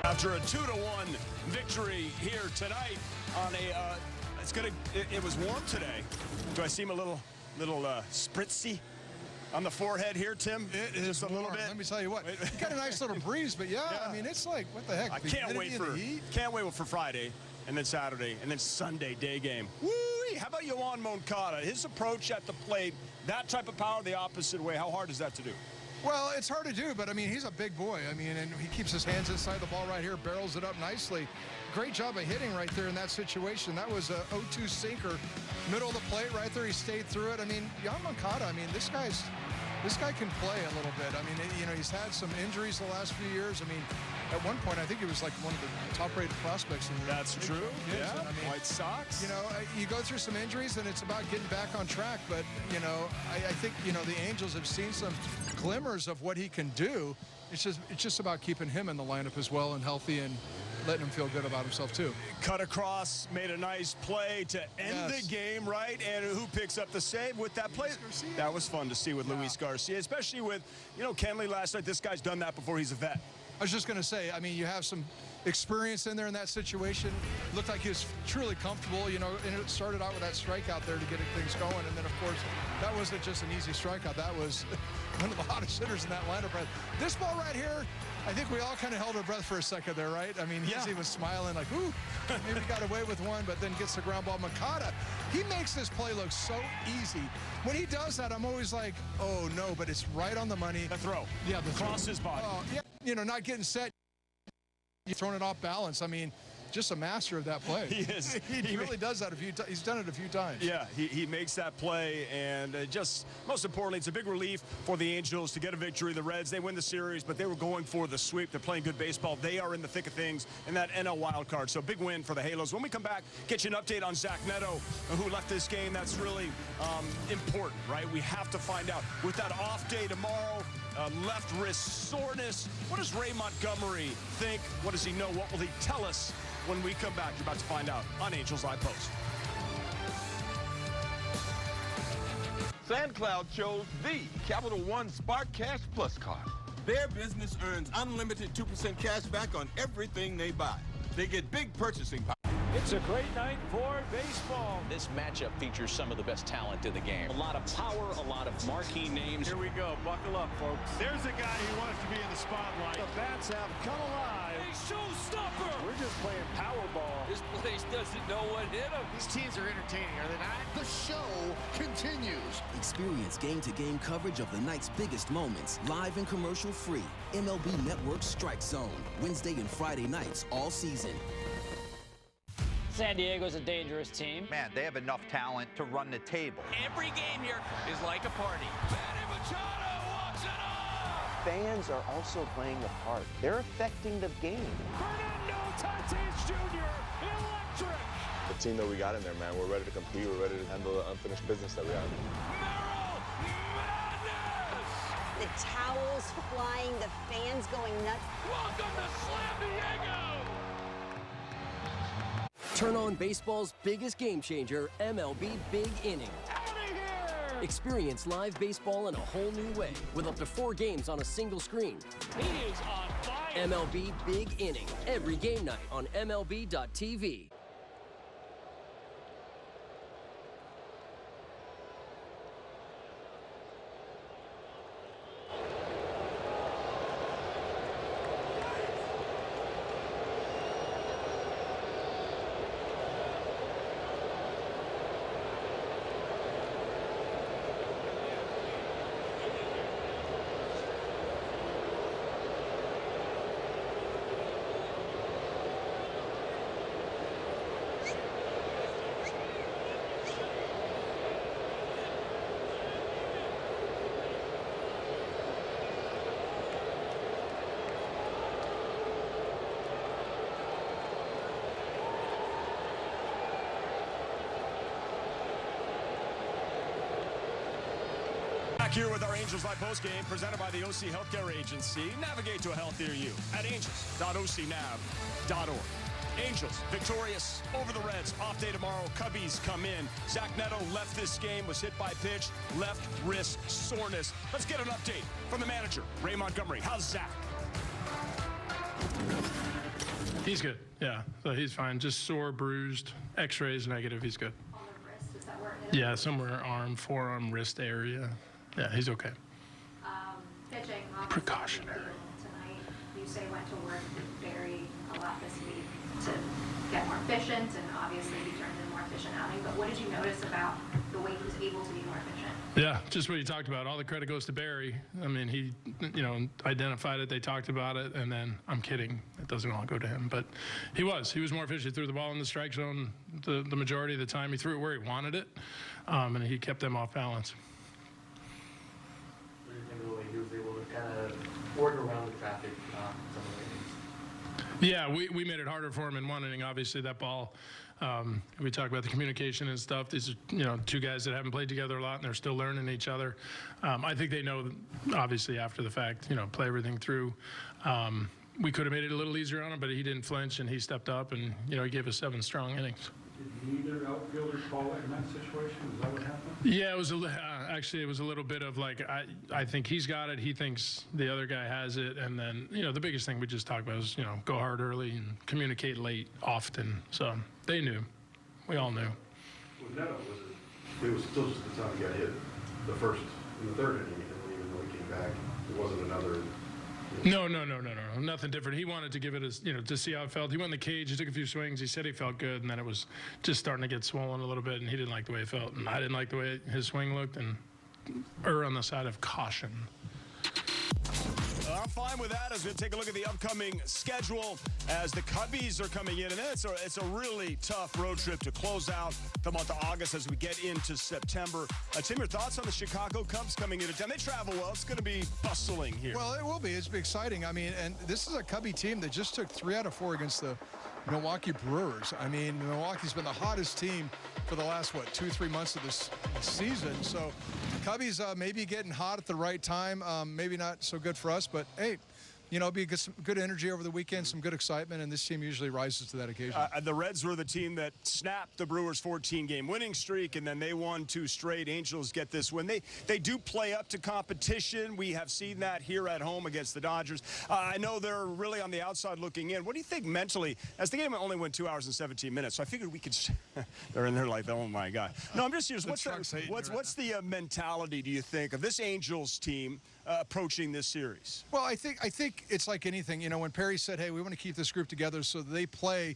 After a 2-1 victory here tonight on a, it was warm today. Do I seem a little spritzy on the forehead here, Tim? It is a little bit. Let me tell you what, you got a nice little breeze, but yeah, I mean, it's like, what the heck? I can't wait for Friday, and then Saturday, and then Sunday day game. Woo-wee! How about Yoan Moncada? His approach at the plate, that type of power the opposite way. How hard is that to do? Well, it's hard to do, but I mean, he's a big boy. I mean, and he keeps his hands inside the ball right here, barrels it up nicely. Great job of hitting right there in that situation. That was a 0-2 sinker, middle of the plate right there. He stayed through it. I mean, Yoan Moncada, I mean, this guy can play a little bit. I mean, you know, he's had some injuries the last few years. I mean, at one point, I think he was like one of the top-rated prospects in the That's true. Yeah. I mean, White Sox. You know, you go through some injuries, and it's about getting back on track. But you know, I think the Angels have seen some glimmers of what he can do. It's just about keeping him in the lineup as well and healthy and letting him feel good about himself too. Cut across, made a nice play to end the game, right? And who picks up the save with that play? That was fun to see with Luis Garcia, especially with, Kenley last night. This guy's done that before. He's a vet. I was just going to say, I mean, you have some experience in there in that situation. Looked like he was truly comfortable, and it started out with that strikeout there to get things going. And then, of course, that wasn't just an easy strikeout. That was one of the hottest hitters in that lineup. This ball right here, I think we all kind of held our breath for a second there, right? I mean, he was smiling like, ooh, maybe got away with one, but then gets the ground ball. Moncada, he makes this play look so easy. When he does that, I'm always like, oh, no, but it's right on the money. The throw. Yeah, the cross his body. Yeah, not getting set. You're throwing it off balance. I mean, just a master of that play. He is. He really does that a few times. He's done it a few times. Yeah, he makes that play, and just most importantly, it's a big relief for the Angels to get a victory. The Reds, they win the series, but they were going for the sweep. They're playing good baseball. They are in the thick of things in that NL wild card. So big win for the Halos. When we come back, get you an update on Zack Neto, who left this game. That's really important, right? We have to find out. With that off day tomorrow, left wrist soreness, what does Ray Montgomery think? What does he know? What will he tell us when we come back? You're about to find out on Angels Live Post. SandCloud chose the Capital One Spark Cash Plus card. Their business earns unlimited 2% cash back on everything they buy. They get big purchasing power. It's a great night for baseball. This matchup features some of the best talent in the game. A lot of power, a lot of marquee names. Here we go. Buckle up, folks. There's a guy who wants to be in the spotlight. The bats have come alive. A showstopper. We're just playing Powerball. This place doesn't know what hit him. These teams are entertaining, are they not? The show continues. Experience game-to-game coverage of the night's biggest moments, live and commercial-free. MLB Network Strike Zone, Wednesday and Friday nights all season. San Diego's a dangerous team. Man, they have enough talent to run the table. Every game here is like a party. Manny Machado walks it off! Fans are also playing a part. They're affecting the game. Fernando Tatis Jr., electric! The team that we got in there, man, we're ready to compete. We're ready to handle the unfinished business that we have. The towels flying, the fans going nuts. Welcome to Slam Diego! Turn on baseball's biggest game changer, MLB Big Inning. Experience live baseball in a whole new way with up to 4 games on a single screen. He is on fire. MLB Big Inning, every game night on MLB.tv. Back here with our Angels Live Post game presented by the OC Healthcare Agency. Navigate to a healthier you at angels.ocnav.org. Angels victorious over the Reds. Off day tomorrow. Cubbies come in. Zack Neto left this game, was hit by pitch, left wrist soreness. Let's get an update from the manager, Ray Montgomery. How's Zack? He's good, yeah. So he's fine. Just sore, bruised, x-rays negative. He's good. On the wrist, is that where it is? Yeah, somewhere arm, forearm, wrist area. Yeah, he's okay. Pitching, Precautionary. Tonight, Yusei went to work with Barry a lot this week to get more efficient, and obviously he turned in more efficient outing. But what did you notice about the way he was able to be more efficient? Yeah, just what you talked about. All the credit goes to Barry. I mean, he, identified it. They talked about it, and then I'm kidding. It doesn't all go to him, but he was more efficient. He threw the ball in the strike zone the majority of the time. He threw it where he wanted it, and he kept them off balance. What do you think of the way he was able to kind of work around the traffic some of the innings? Yeah, we made it harder for him in one inning. Obviously, that ball. We talk about the communication and stuff. These are, two guys that haven't played together a lot, and they're still learning each other. I think they know, obviously, after the fact, play everything through. We could have made it a little easier on him, but he didn't flinch, and he stepped up, and, he gave us 7 strong innings. Did either outfielder call it in that situation? Is that what happened? Yeah, it was actually it was a little bit of like I think he's got it. He thinks the other guy has it, and then the biggest thing we just talked about was go hard early and communicate late often. So they knew, we all knew. With Neto, it was still just the time he got hit the first in the third inning, and even though he came back, it wasn't another. No, nothing different. He wanted to give it to see how it felt. He went in the cage, he took a few swings, he said he felt good, and then it was just starting to get swollen a little bit, and he didn't like the way it felt, and I didn't like the way his swing looked, and on the side of caution. I'm fine with that as we take a look at the upcoming schedule as the Cubbies are coming in. And it's a really tough road trip to close out the month of August as we get into September. Tim, your thoughts on the Chicago Cubs coming into town? They travel well. It's going to be bustling here. Well, it will be. It's be exciting. I mean, and this is a Cubby team that just took 3 out of 4 against the Milwaukee Brewers. I mean, Milwaukee's been the hottest team for the last, 2-3 months of this season. So Cubbies maybe getting hot at the right time. Maybe not so good for us, but hey, it'll be some good energy over the weekend, some good excitement, and this team usually rises to that occasion. The Reds were the team that snapped the Brewers' 14-game winning streak, and then they won 2 straight. Angels get this win. They do play up to competition. We have seen that here at home against the Dodgers. I know they're really on the outside looking in. What do you think mentally? As the game only went 2 hours and 17 minutes, so I figured we could. They're in there like, oh my God. No, I'm just curious. What's the mentality, do you think, of this Angels team approaching this series? Well, I think it's like anything. When Perry said, hey, we want to keep this group together so they play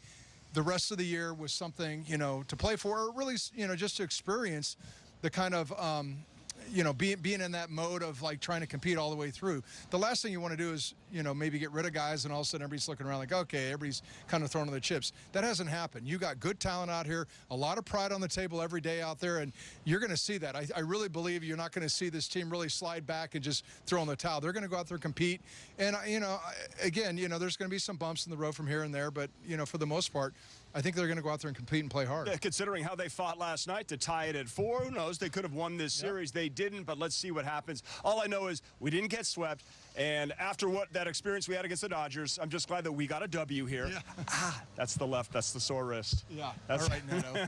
the rest of the year with something, to play for, or really, just to experience the kind of, being in that mode of like trying to compete all the way through. The last thing you want to do is, maybe get rid of guys and all of a sudden everybody's looking around like, okay, everybody's kind of throwing on the chips. That hasn't happened. You got good talent out here, a lot of pride on the table every day out there, and you're going to see that. I really believe you're not going to see this team really slide back and just throw in the towel. They're going to go out there and compete. And, again, there's going to be some bumps in the road from here and there, but, for the most part, I think they're going to go out there and compete and play hard. Yeah, considering how they fought last night to tie it at 4, who knows? They could have won this series. They didn't, but let's see what happens. All I know is we didn't get swept, and after that experience we had against the Dodgers, I'm just glad that we got a W here. Yeah. That's the sore wrist. Yeah, all right, Neto.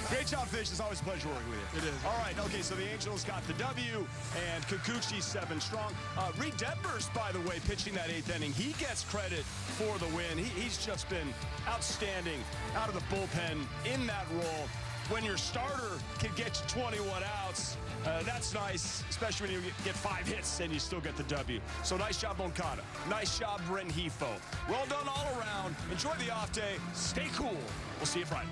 Great job, Fish. It's always a pleasure working with you. It is. All right, okay, so the Angels got the W, and Kikuchi 7 strong. Reed Detmers, by the way, pitching that 8th inning. He gets credit for the win. He's just been outstanding out of the bullpen in that role. When your starter can get you 21 outs, that's nice, especially when you get 5 hits and you still get the W. So nice job, Moncada. Nice job, Rengifo. Well done all around. Enjoy the off day. Stay cool. We'll see you Friday.